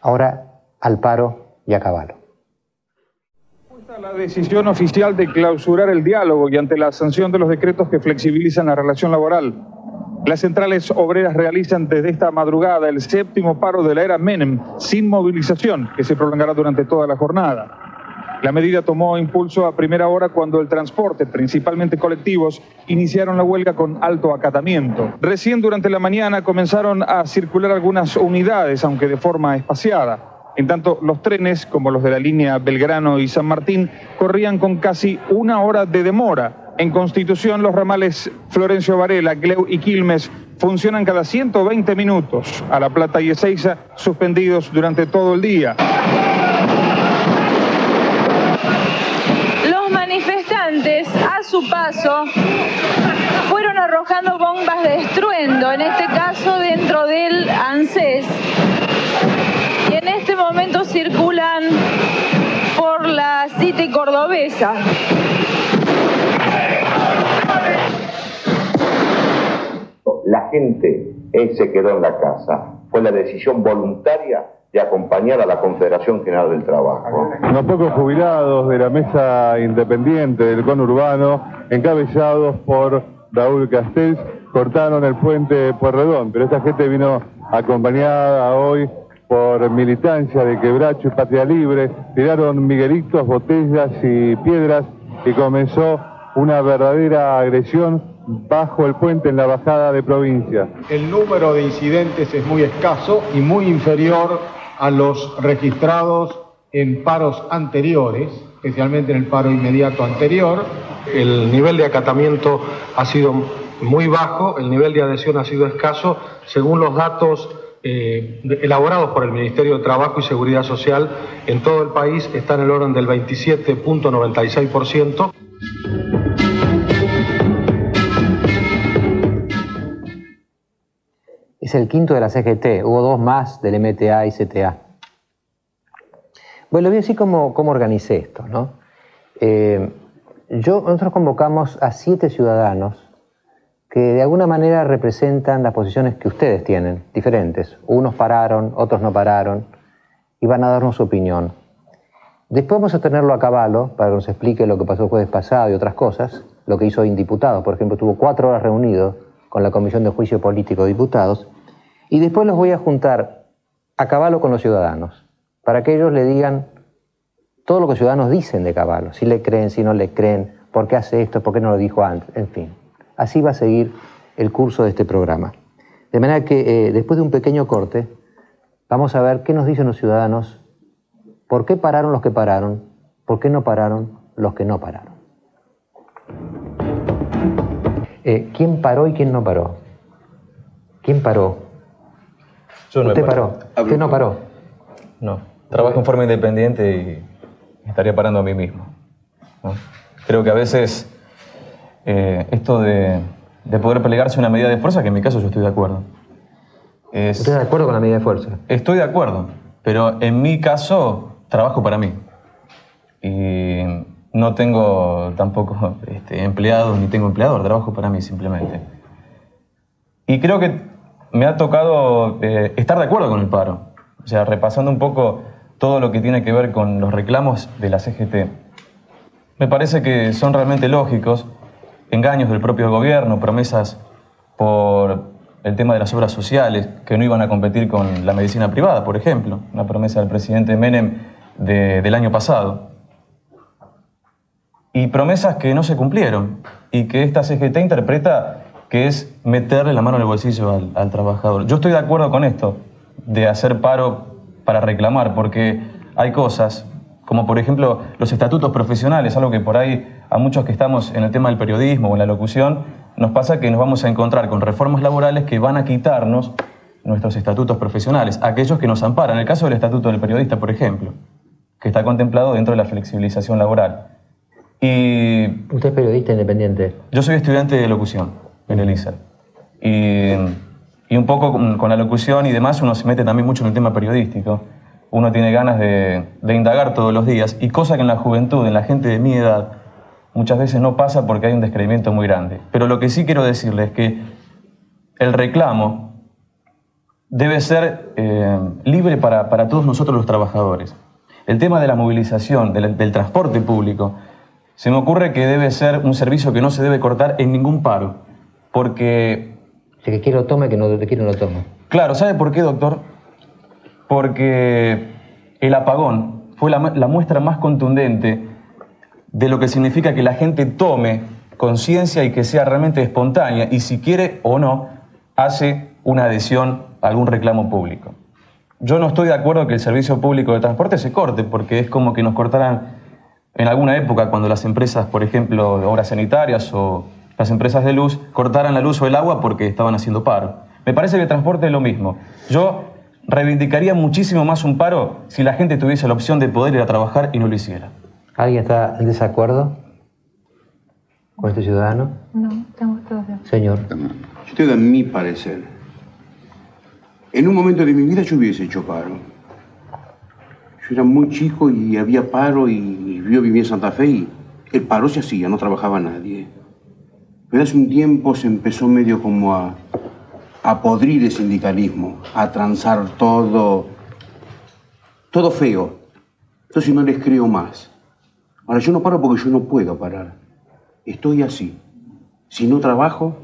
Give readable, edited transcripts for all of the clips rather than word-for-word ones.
Ahora al paro y a caballo. La decisión oficial de clausurar el diálogo y ante la sanción de los decretos que flexibilizan la relación laboral. Las centrales obreras realizan desde esta madrugada el 7º paro de la era Menem, sin movilización, que se prolongará durante toda la jornada. La medida tomó impulso a primera hora cuando el transporte, principalmente colectivos, iniciaron la huelga con alto acatamiento. Recién durante la mañana comenzaron a circular algunas unidades, aunque de forma espaciada. En tanto, los trenes, como los de la línea Belgrano y San Martín, corrían con casi 1 hora de demora. En Constitución, los ramales Florencio Varela, Gleu y Quilmes funcionan cada 120 minutos. A La Plata y Ezeiza, suspendidos durante todo el día. Los manifestantes, a su paso, fueron arrojando bombas de estruendo, en este caso dentro del ANSES. Y en este momento circulan por la City cordobesa. La gente se quedó en la casa. Fue la decisión voluntaria de acompañar a la Confederación General del Trabajo. Unos pocos jubilados de la mesa independiente del conurbano, encabezados por Raúl Castells, cortaron el puente Pueyrredón, pero esta gente vino acompañada hoy por militancia de Quebracho y Patria Libre, tiraron miguelitos, botellas y piedras y comenzó una verdadera agresión bajo el puente en la bajada de Provincia. El número de incidentes es muy escaso y muy inferior a los registrados en paros anteriores, especialmente en el paro inmediato anterior. El nivel de acatamiento ha sido muy bajo, el nivel de adhesión ha sido escaso, según los datos elaborados por el Ministerio de Trabajo y Seguridad Social. En todo el país está en el orden del 27.96%. Es el quinto de la CGT, hubo 2 más del MTA y CTA. Bueno, le voy a decir cómo organicé esto, ¿no? Nosotros convocamos a 7 ciudadanos que de alguna manera representan las posiciones que ustedes tienen, diferentes. Unos pararon, otros no pararon, y van a darnos su opinión. Después vamos a tenerlo a caballo para que nos explique lo que pasó el jueves pasado y otras cosas, lo que hizo Indiputados, por ejemplo, estuvo 4 horas reunido con la Comisión de Juicio Político de Diputados, y después los voy a juntar a caballo con los ciudadanos, para que ellos le digan todo lo que los ciudadanos dicen de Caballo, si le creen, si no le creen, por qué hace esto, por qué no lo dijo antes, en fin. Así va a seguir el curso de este programa. De manera que después de un pequeño corte, vamos a ver qué nos dicen los ciudadanos, por qué pararon los que pararon, por qué no pararon los que no pararon. ¿Quién paró y quién no paró? ¿Quién paró? Yo no ¿Usted paró? ¿Usted no paró? No, trabajo en forma independiente y estaría parando a mí mismo, ¿no? Creo que a veces esto de poder plegarse a una medida de fuerza, que en mi caso yo estoy de acuerdo. ¿Usted está de acuerdo con la medida de fuerza? Estoy de acuerdo, pero en mi caso trabajo para mí. Y no tengo tampoco empleados ni tengo empleador, trabajo para mí simplemente. Y creo que me ha tocado estar de acuerdo con el paro. O sea, repasando un poco todo lo que tiene que ver con los reclamos de la CGT. Me parece que son realmente lógicos, engaños del propio gobierno, promesas por el tema de las obras sociales, que no iban a competir con la medicina privada, por ejemplo, una promesa del presidente Menem del año pasado. Y promesas que no se cumplieron y que esta CGT interpreta que es meterle la mano en el bolsillo al trabajador. Yo estoy de acuerdo con esto, de hacer paro para reclamar, porque hay cosas, como por ejemplo los estatutos profesionales, algo que por ahí a muchos que estamos en el tema del periodismo o en la locución, nos pasa que nos vamos a encontrar con reformas laborales que van a quitarnos nuestros estatutos profesionales, aquellos que nos amparan. El caso del estatuto del periodista, por ejemplo, que está contemplado dentro de la flexibilización laboral. Y ¿usted es periodista independiente? Yo soy estudiante de locución en el ISER. Y un poco con la locución y demás uno se mete también mucho en el tema periodístico. Uno tiene ganas de indagar todos los días, y cosa que en la juventud, en la gente de mi edad, muchas veces no pasa porque hay un descreimiento muy grande. Pero lo que sí quiero decirles es que el reclamo debe ser libre para todos nosotros los trabajadores. El tema de la movilización, del transporte público, se me ocurre que debe ser un servicio que no se debe cortar en ningún paro, porque... El que quiere lo toma, el que no quiere no lo toma. Claro, ¿sabe por qué, doctor? Porque el apagón fue la muestra más contundente de lo que significa que la gente tome conciencia y que sea realmente espontánea, y si quiere o no, hace una adhesión a algún reclamo público. Yo no estoy de acuerdo que el servicio público de transporte se corte, porque es como que nos cortaran en alguna época cuando las empresas, por ejemplo, de obras sanitarias o las empresas de luz, cortaran la luz o el agua porque estaban haciendo paro. Me parece que el transporte es lo mismo. Yo reivindicaría muchísimo más un paro si la gente tuviese la opción de poder ir a trabajar y no lo hiciera. ¿Alguien está en desacuerdo con este ciudadano? No, estamos todos de acuerdo. Señor. Yo te doy mi parecer. En un momento de mi vida yo hubiese hecho paro. Yo era muy chico y había paro y yo vivía en Santa Fe y el paro se hacía, no trabajaba nadie. Pero hace un tiempo se empezó medio como a podrir el sindicalismo, a transar todo feo. Entonces no les creo más. Ahora yo no paro porque yo no puedo parar. Estoy así. Si no trabajo,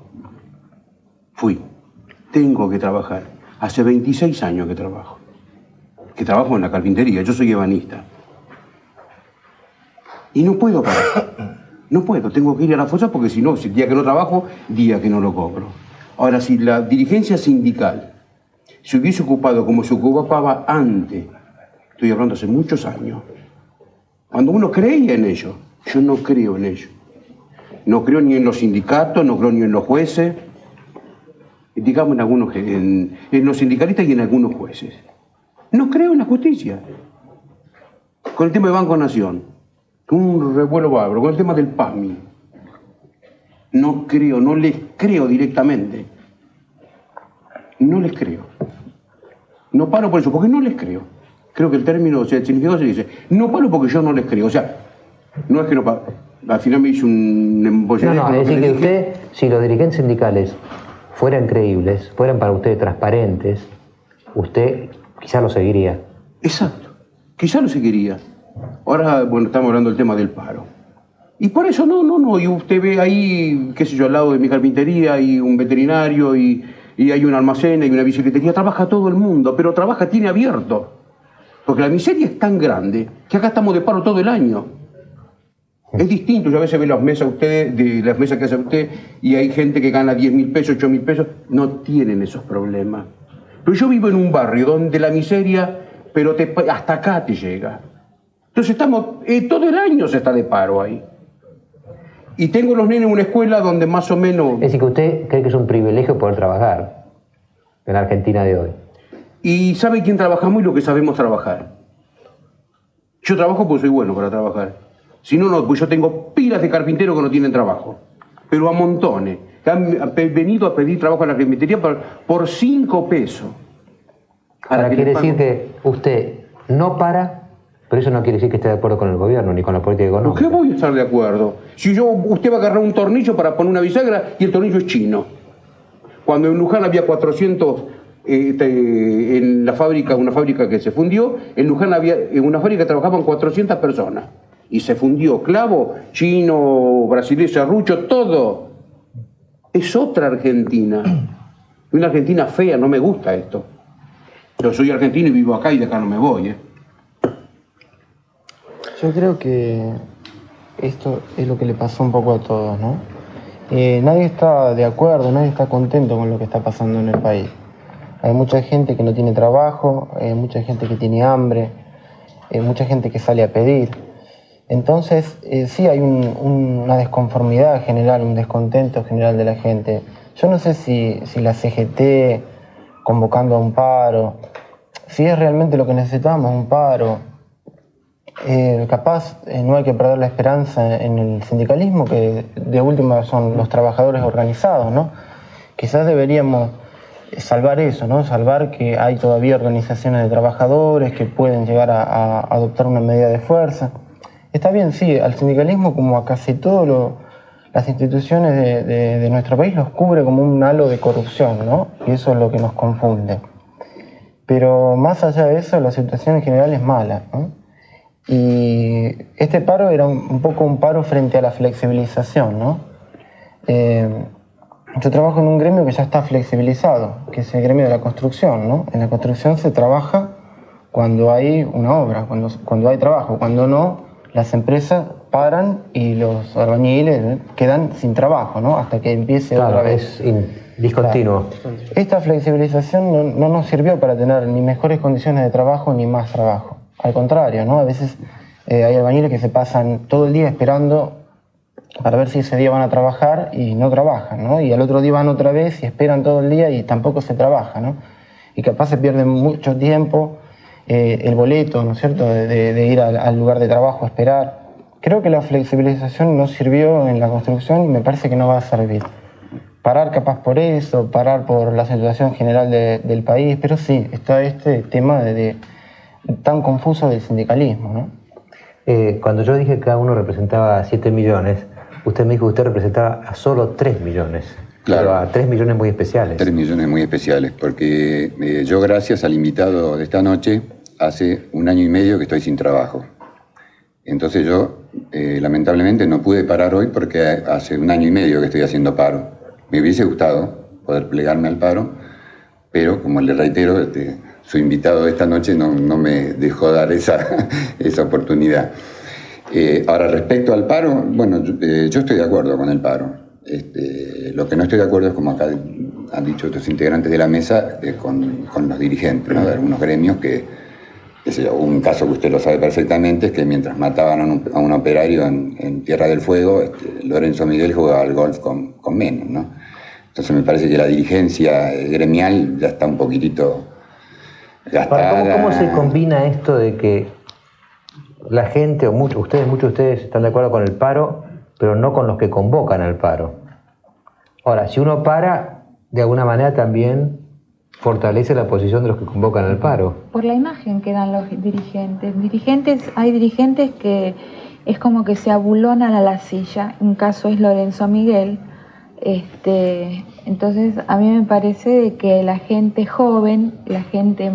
fui. Tengo que trabajar. Hace 26 años que trabajo. Que trabajo en la carpintería. Yo soy ebanista. Y no puedo parar. No puedo. Tengo que ir a la fuerza porque si no, el día que no trabajo, día que no lo cobro. Ahora, si la dirigencia sindical se hubiese ocupado como se ocupaba antes, estoy hablando hace muchos años, cuando uno creía en ello, yo no creo en ello. No creo ni en los sindicatos, no creo ni en los jueces, digamos en los sindicalistas y en algunos jueces. No creo en la justicia. Con el tema de Banco Nación, con un revuelo bárbaro, con el tema del PAMI. No creo, no les creo directamente. No les creo. No paro por eso, porque no les creo. Creo que el término, o sea, el significado se dice, no paro porque yo no les creo. O sea, no es que no paro. Al final me hizo un embollamiento. No, es decir que usted, si los dirigentes sindicales fueran creíbles, fueran para usted transparentes, usted quizá lo seguiría. Exacto, quizá lo seguiría. Ahora, bueno, estamos hablando del tema del paro. Y por eso no, y usted ve ahí, qué sé yo, al lado de mi carpintería hay un veterinario y hay un almacén, hay una bicicletería, trabaja todo el mundo, pero trabaja, tiene abierto. Porque la miseria es tan grande que acá estamos de paro todo el año. Es distinto, yo a veces veo las mesas las mesas que hace usted y hay gente que gana 10.000 pesos, 8.000 pesos, no tienen esos problemas. Pero yo vivo en un barrio donde la miseria, pero hasta acá te llega. Entonces estamos, todo el año se está de paro ahí. Y tengo los nenes en una escuela donde más o menos... Es decir que usted cree que es un privilegio poder trabajar en la Argentina de hoy. Y ¿sabe quién trabajamos y lo que sabemos trabajar? Yo trabajo porque soy bueno para trabajar. Si no, no, pues yo tengo pilas de carpinteros que no tienen trabajo. Pero a montones. Que han venido a pedir trabajo a la carpintería por 5 pesos. Ahora, quiere decir que usted no para, pero eso no quiere decir que esté de acuerdo con el gobierno ni con la política económica. ¿Por qué voy a estar de acuerdo? Si usted va a agarrar un tornillo para poner una bisagra y el tornillo es chino. Cuando en Luján había 400... en la fábrica, una fábrica que se fundió, en Luján en una fábrica trabajaban 400 personas y se fundió clavo, chino, brasileño, serrucho, todo. Es otra Argentina, una Argentina fea, no me gusta esto. Yo soy argentino y vivo acá y de acá no me voy. Yo creo que esto es lo que le pasó un poco a todos, ¿no? Nadie está de acuerdo, nadie está contento con lo que está pasando en el país. Hay mucha gente que no tiene trabajo, hay mucha gente que tiene hambre, hay mucha gente que sale a pedir. Entonces, sí hay una desconformidad general, un descontento general de la gente. Yo no sé si la CGT convocando a un paro, si es realmente lo que necesitamos, un paro. Capaz no hay que perder la esperanza en el sindicalismo, que de última son los trabajadores organizados, ¿no? Quizás deberíamos salvar eso, ¿no? Salvar que hay todavía organizaciones de trabajadores que pueden llegar a adoptar una medida de fuerza. Está bien, sí, al sindicalismo, como a casi todas las instituciones de nuestro país, los cubre como un halo de corrupción, ¿no? Y eso es lo que nos confunde. pero más allá de eso, la situación en general es mala, ¿no? Y este paro era un poco un paro frente a la flexibilización, ¿no? Yo trabajo en un gremio que ya está flexibilizado, que es el gremio de la construcción, ¿no? En la construcción se trabaja cuando hay una obra, cuando hay trabajo. Cuando no, las empresas paran y los albañiles quedan sin trabajo, ¿no? Hasta que empiece otra vez. Es discontinuo. Claro. Esta flexibilización no nos sirvió para tener ni mejores condiciones de trabajo ni más trabajo. Al contrario, ¿no? A veces hay albañiles que se pasan todo el día esperando para ver si ese día van a trabajar y no trabajan, ¿no? Y al otro día van otra vez y esperan todo el día y tampoco se trabaja, ¿no? Y capaz se pierde mucho tiempo, el boleto, ¿no es cierto?, de ir al lugar de trabajo a esperar. Creo que la flexibilización no sirvió en la construcción y me parece que no va a servir. Parar capaz por eso, parar por la situación general del país, pero sí, está este tema tan confuso del sindicalismo, ¿no? Cuando yo dije que cada uno representaba 7 millones, usted me dijo que usted representaba a solo 3 millones. Claro. Pero a 3 millones muy especiales. 3 millones muy especiales, porque yo, gracias al invitado de esta noche, hace 1 año y medio que estoy sin trabajo. Entonces yo, lamentablemente, no pude parar hoy porque hace 1 año y medio que estoy haciendo paro. Me hubiese gustado poder plegarme al paro, pero, como le reitero, su invitado de esta noche no me dejó dar esa oportunidad. Ahora, respecto al paro, bueno, yo estoy de acuerdo con el paro. Lo que no estoy de acuerdo es, como acá han dicho otros integrantes de la mesa, con los dirigentes, ¿no? De algunos gremios que un caso que usted lo sabe perfectamente es que mientras mataban a un operario en Tierra del Fuego, Lorenzo Miguel jugaba al golf con menos, ¿no? Entonces me parece que la dirigencia gremial ya está un poquitito gastada. ¿Cómo se combina esto de que la gente, o muchos de ustedes están de acuerdo con el paro, pero no con los que convocan al paro? Ahora, si uno para, de alguna manera también fortalece la posición de los que convocan al paro. Por la imagen que dan los dirigentes. Hay dirigentes que es como que se abulonan a la silla. Un caso es Lorenzo Miguel. Entonces a mí me parece de que la gente joven, la gente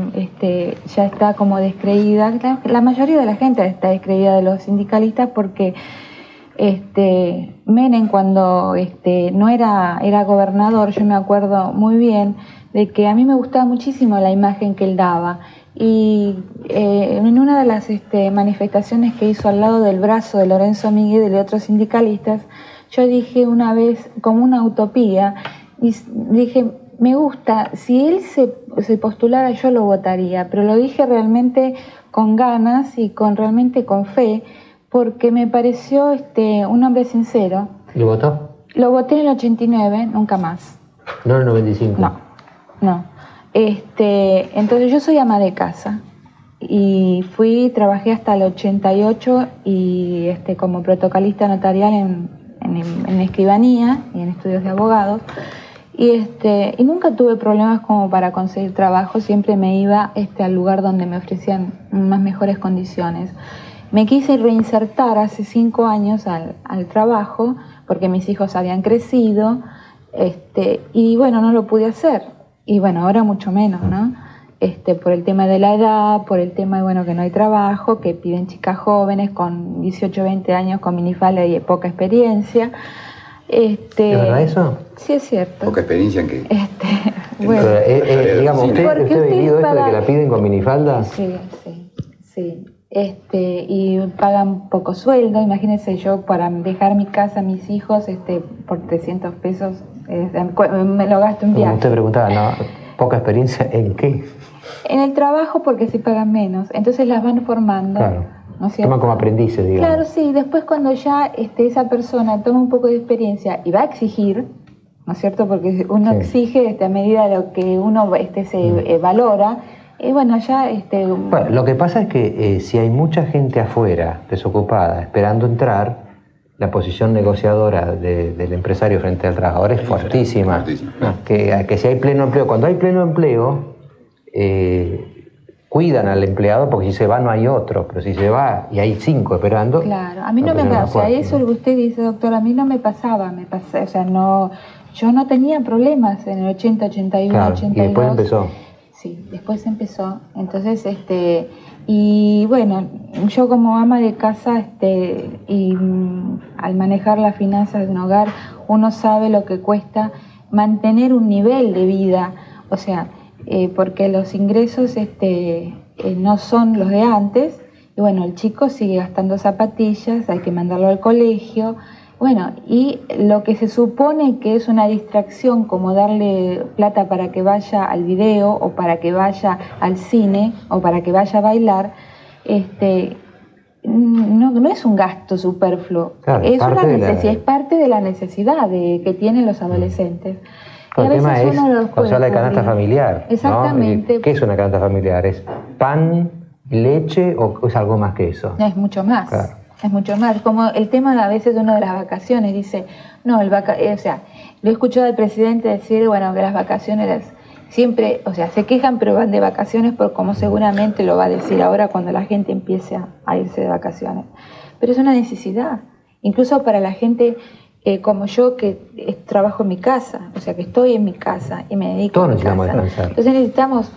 ya está como descreída. La mayoría de la gente está descreída de los sindicalistas porque Menem, cuando no era gobernador, yo me acuerdo muy bien de que a mí me gustaba muchísimo la imagen que él daba. Y en una de las manifestaciones que hizo al lado del brazo de Lorenzo Miguel y de otros sindicalistas, yo dije una vez, como una utopía, dije, me gusta, si él se postulara yo lo votaría, pero lo dije realmente con ganas y realmente con fe, porque me pareció un hombre sincero. ¿Lo votó? Lo voté en el 89, nunca más. ¿No en el 95? No. Entonces yo soy ama de casa y trabajé hasta el 88 y como protocolista notarial en escribanía y en estudios de abogados y nunca tuve problemas como para conseguir trabajo, siempre me iba al lugar donde me ofrecían unas mejores condiciones. Me quise reinsertar hace 5 años al trabajo porque mis hijos habían crecido y bueno, no lo pude hacer. Y bueno, ahora mucho menos, ¿no? Por el tema de la edad, por el tema de, bueno, que no hay trabajo, que piden chicas jóvenes con 18, 20 años con minifalda y poca experiencia. ¿Es verdad eso? Sí, es cierto. ¿Poca experiencia en qué? Bueno. Digamos, ¿usted ha vivido esto de que la piden con minifalda? Sí. Y pagan poco sueldo. Imagínense, yo para dejar mi casa, mis hijos, por 300 pesos, me lo gasto en viaje. Como usted preguntaba, ¿no? ¿Poca experiencia en qué? En el trabajo, porque se pagan menos. Entonces las van formando. Claro. ¿No es cierto? Toman como aprendices, digamos. Claro, sí. Después cuando ya esa persona toma un poco de experiencia y va a exigir, ¿no es cierto? Porque uno exige a medida de lo que uno se valora. Y bueno, ya... Bueno, lo que pasa es que si hay mucha gente afuera, desocupada, esperando entrar, la posición negociadora del empresario frente al trabajador es fuertísima. Que si hay pleno empleo, cuando hay pleno empleo, cuidan al empleado porque si se va no hay otro, pero si se va y hay 5 esperando... Claro, a mí no me pasa, o sea, eso lo que usted dice, doctor, a mí no me pasaba, o sea, no, yo no tenía problemas en el 80, 81, claro, 82. Y después empezó. Sí, después empezó. Entonces, y bueno, yo como ama de casa, y al manejar las finanzas de un hogar, uno sabe lo que cuesta mantener un nivel de vida, o sea, porque los ingresos no son los de antes, y bueno, el chico sigue gastando zapatillas, hay que mandarlo al colegio, bueno, y lo que se supone que es una distracción, como darle plata para que vaya al video, o para que vaya al cine, o para que vaya a bailar, no es un gasto superfluo, Claro, es una necesidad, la... es parte de la necesidad que tienen los adolescentes. El tema es cuando se habla de canasta familiar. Exactamente. ¿No? ¿Qué es una canasta familiar? ¿Es pan, leche o es algo más que eso? Es mucho más. Claro. Es mucho más. Como el tema a veces de uno de las vacaciones, dice, no, o sea, lo he escuchado al presidente decir, bueno, que las vacaciones siempre, o sea, se quejan pero van de vacaciones por como seguramente lo va a decir ahora cuando la gente empiece a irse de vacaciones. Pero es una necesidad, incluso para la gente como yo que trabajo en mi casa, o sea, que estoy en mi casa y me dedico Todos a mi casa. necesitamos descansar. Entonces necesitamos,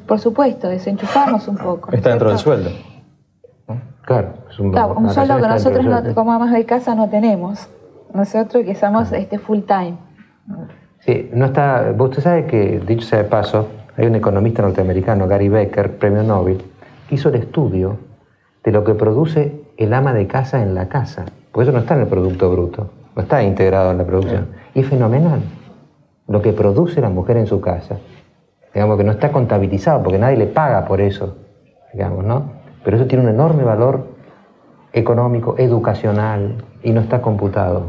por supuesto, desenchufarnos un poco. Está dentro del sueldo. Claro, es un sueldo que nosotros como amas de casa no tenemos. Nosotros que somos full time. Sí, no está. Usted sabe que, dicho sea de paso, hay un economista norteamericano, Gary Becker, premio Nobel, que hizo el estudio de lo que produce el ama de casa en la casa. Porque eso no está en el Producto Bruto, no está integrado en la producción. Y es fenomenal lo que produce la mujer en su casa. Digamos que no está contabilizado porque nadie le paga por eso, digamos, ¿no? Pero eso tiene un enorme valor económico, educacional, y no está computado.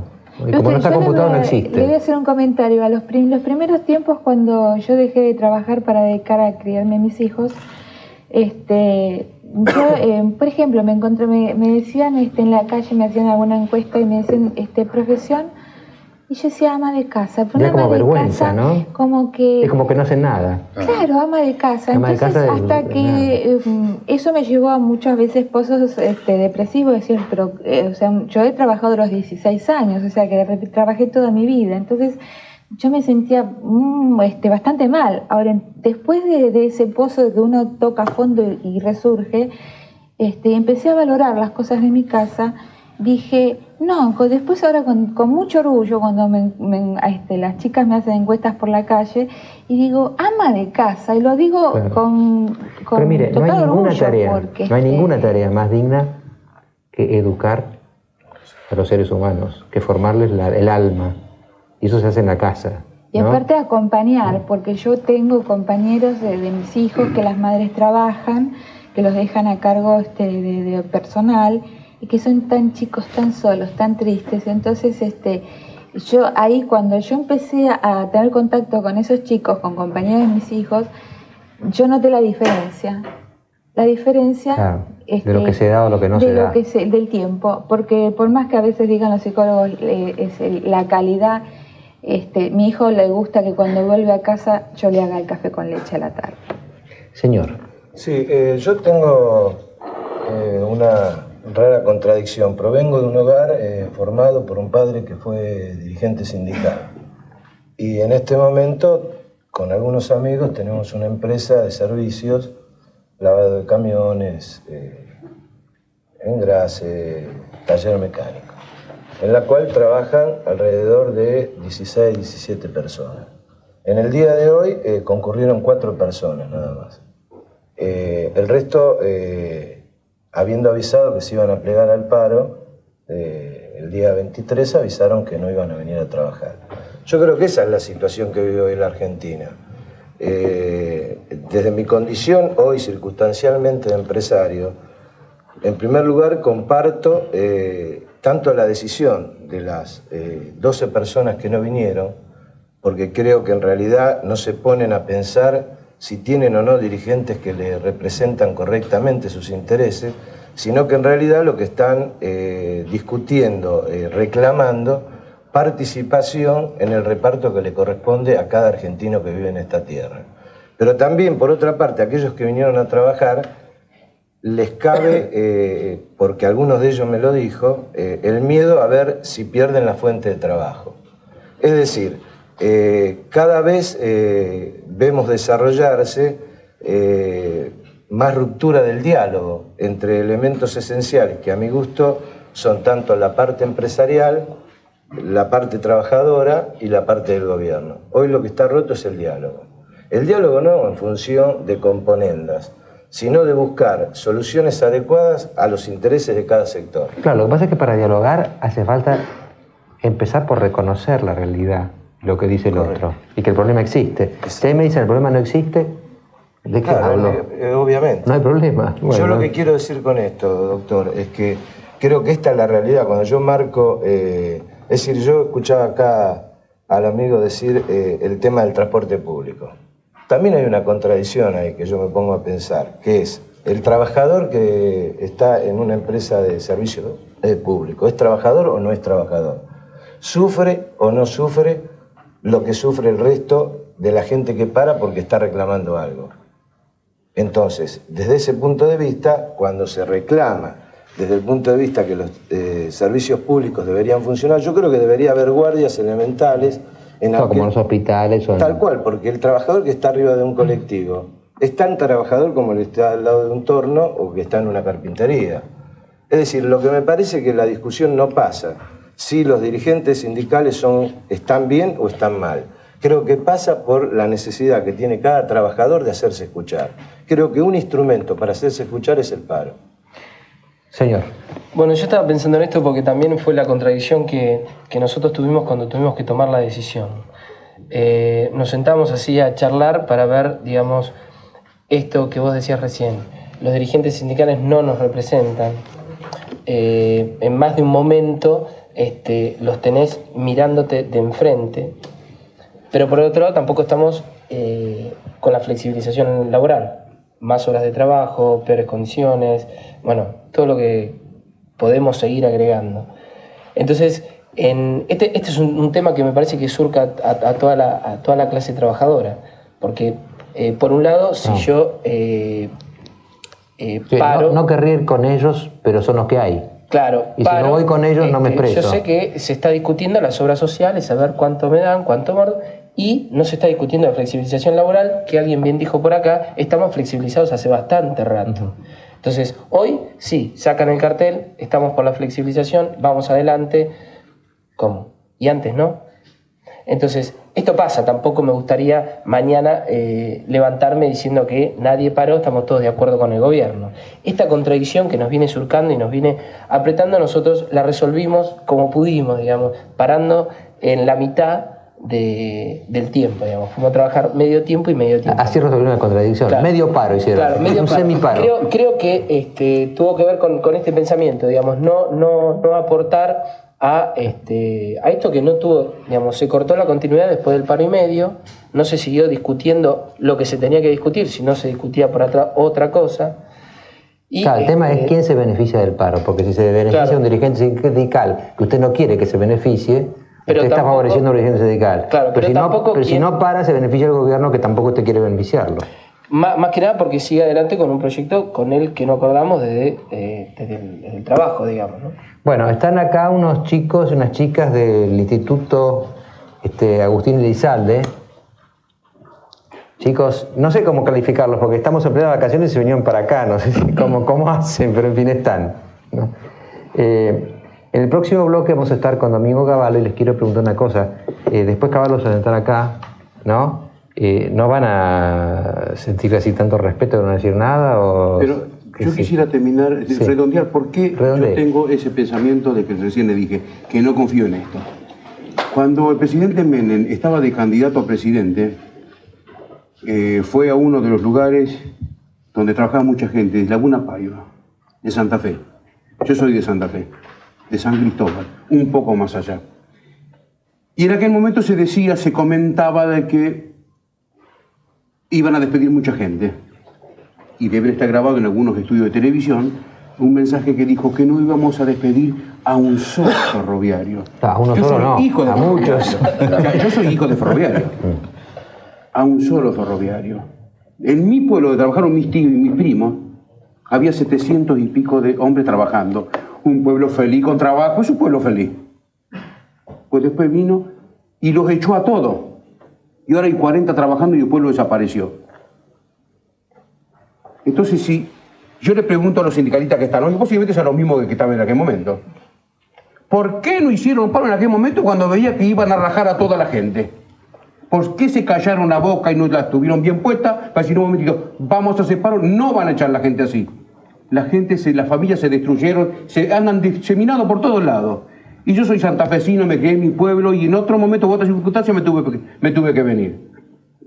Y como no está computado, no existe. Le voy a hacer un comentario. A los primeros tiempos, cuando yo dejé de trabajar para dedicar a criarme a mis hijos, yo, por ejemplo, me decían en la calle, me hacían alguna encuesta y me decían profesión, y yo decía ama de casa. Pero ya como vergüenza, casa, ¿no? Como que... Es como que no hacen nada. Claro, ama de casa. Ama de Entonces, casa hasta que eso me llevó a muchas veces pozos depresivos, decir, pero, o sea, yo he trabajado a los 16 años, o sea, que trabajé toda mi vida. Entonces, yo me sentía bastante mal. Ahora, después de ese pozo que uno toca a fondo y resurge, empecé a valorar las cosas de mi casa. Dije, no, después ahora con mucho orgullo, cuando las chicas me hacen encuestas por la calle, y digo, ama de casa, y lo digo con Pero mire, total no hay ninguna orgullo. tarea, Porque no hay ninguna tarea más digna que educar a los seres humanos, que formarles el alma. Y eso se hace en la casa. Y aparte acompañar, porque yo tengo compañeros de mis hijos que las madres trabajan, que los dejan a cargo de personal, y que son tan chicos, tan solos, tan tristes. Entonces, yo ahí cuando yo empecé a tener contacto con esos chicos, con compañeros de mis hijos, yo noté la diferencia. La diferencia de lo que se da o lo que no se da. Del tiempo, porque por más que a veces digan los psicólogos la calidad, mi hijo le gusta que cuando vuelve a casa yo le haga el café con leche a la tarde. Señor. Sí, yo tengo una rara contradicción. Provengo de un hogar formado por un padre que fue dirigente sindical. Y en este momento, con algunos amigos, tenemos una empresa de servicios, lavado de camiones, engrase, taller mecánico, en la cual trabajan alrededor de 16, 17 personas. En el día de hoy concurrieron 4 personas nada más. El resto, habiendo avisado que se iban a plegar al paro, el día 23 avisaron que no iban a venir a trabajar. Yo creo que esa es la situación que vive hoy la Argentina. Desde mi condición hoy circunstancialmente de empresario, en primer lugar comparto tanto la decisión de las 12 personas que no vinieron, porque creo que en realidad no se ponen a pensar si tienen o no dirigentes que le representan correctamente sus intereses, sino que en realidad lo que están discutiendo, reclamando, participación en el reparto que le corresponde a cada argentino que vive en esta tierra. Pero también, por otra parte, a aquellos que vinieron a trabajar, les cabe, porque algunos de ellos me lo dijo, el miedo a ver si pierden la fuente de trabajo. Es decir, cada vez vemos desarrollarse más ruptura del diálogo entre elementos esenciales que a mi gusto son tanto la parte empresarial, la parte trabajadora y la parte del gobierno. Hoy lo que está roto es el diálogo. El diálogo no en función de componendas, sino de buscar soluciones adecuadas a los intereses de cada sector. Claro, lo que pasa es que para dialogar hace falta empezar por reconocer la realidad, lo que dice el otro, y que el problema existe. Si me dicen el problema no existe, ¿de qué hablo? Obviamente. No hay problema. Bueno, yo lo que quiero decir con esto, doctor, es que creo que esta es la realidad. Cuando yo marco, es decir, yo escuchaba acá al amigo decir el tema del transporte público. También hay una contradicción ahí que yo me pongo a pensar, que es el trabajador que está en una empresa de servicio público, ¿es trabajador o no es trabajador? ¿Sufre o no sufre lo que sufre el resto de la gente que para porque está reclamando algo? Entonces, desde ese punto de vista, cuando se reclama desde el punto de vista que los servicios públicos deberían funcionar, yo creo que debería haber guardias elementales como en los hospitales. Tal cual, porque el trabajador que está arriba de un colectivo es tan trabajador como el que está al lado de un torno o que está en una carpintería. Es decir, lo que me parece que la discusión no pasa si los dirigentes sindicales están bien o están mal. Creo que pasa por la necesidad que tiene cada trabajador de hacerse escuchar. Creo que un instrumento para hacerse escuchar es el paro. Señor. Bueno, yo estaba pensando en esto porque también fue la contradicción que nosotros tuvimos cuando tuvimos que tomar la decisión. Nos sentamos así a charlar para ver, digamos, esto que vos decías recién. Los dirigentes sindicales no nos representan. En más de un momento los tenés mirándote de enfrente, pero por otro lado tampoco estamos con la flexibilización laboral. Más horas de trabajo, peores condiciones, bueno, todo lo que podemos seguir agregando. Entonces, este es un tema que me parece que surca a toda la clase trabajadora, porque por un lado, si yo paro... No querría ir con ellos, pero son los que hay. Claro. Y si no voy con ellos, no me expreso. Yo sé que se está discutiendo las obras sociales, a ver cuánto me dan, cuánto mordo, y no se está discutiendo la flexibilización laboral, que alguien bien dijo por acá, estamos flexibilizados hace bastante rato. Entonces, hoy sí, sacan el cartel, estamos por la flexibilización, vamos adelante. ¿Cómo? Y antes no. Entonces, esto pasa, tampoco me gustaría mañana levantarme diciendo que nadie paró, estamos todos de acuerdo con el gobierno. Esta contradicción que nos viene surcando y nos viene apretando, nosotros la resolvimos como pudimos, digamos, parando en la mitad del tiempo, digamos. Fuimos a trabajar medio tiempo y medio tiempo. Así resolvió una contradicción. Claro. Medio paro hicieron. Claro, medio un paro. Semiparo. Creo que tuvo que ver con este pensamiento, digamos, no aportar a esto que no tuvo, digamos, se cortó la continuidad después del paro y medio, no se siguió discutiendo lo que se tenía que discutir, sino se discutía por otra cosa. Y, claro, el tema es quién se beneficia del paro, porque si se beneficia un dirigente sindical que usted no quiere que se beneficie, pero usted está favoreciendo un dirigente sindical. Claro, pero si no para, se beneficia el gobierno que tampoco usted quiere beneficiarlo. Más que nada porque sigue adelante con un proyecto con el que no acordamos desde el trabajo, digamos, ¿no? Bueno, están acá unos chicos y unas chicas del Instituto Agustín Elizalde. Chicos, no sé cómo calificarlos porque estamos en plena vacaciones y se vinieron para acá, no sé cómo hacen, pero en fin están, ¿no? En el próximo bloque vamos a estar con Domingo Cavallo y les quiero preguntar una cosa. Después Cavallo se va a sentar acá, ¿no? ¿No van a sentir así tanto respeto de no decir nada? Pero yo quisiera terminar, redondear por qué yo tengo ese pensamiento de que recién le dije, que no confío en esto. Cuando el presidente Menem estaba de candidato a presidente, fue a uno de los lugares donde trabajaba mucha gente, de Laguna Paiva, de Santa Fe. Yo soy de Santa Fe, de San Cristóbal, un poco más allá. Y en aquel momento se comentaba de que iban a despedir mucha gente. Y debe estar grabado en algunos estudios de televisión un mensaje que dijo que no íbamos a despedir a un solo ferroviario. A uno solo no, a muchos. Yo soy hijo de ferroviario. A un solo ferroviario. En mi pueblo donde trabajaron mis tíos y mis primos, había 700 y pico de hombres trabajando. Un pueblo feliz con trabajo, es un pueblo feliz. Pues después vino y los echó a todos. Y ahora hay 40 trabajando y el pueblo desapareció. Entonces, si yo le pregunto a los sindicalistas que están hoy, posiblemente sean los mismos que estaban en aquel momento, ¿por qué no hicieron paro en aquel momento cuando veía que iban a rajar a toda la gente? ¿Por qué se callaron la boca y no la tuvieron bien puesta para decir un momentito, vamos a hacer paro? No van a echar la gente así. Las familias se destruyeron, se andan diseminados por todos lados. Y yo soy santafesino, me crié en mi pueblo y en otro momento, por otras circunstancias, me tuve que venir.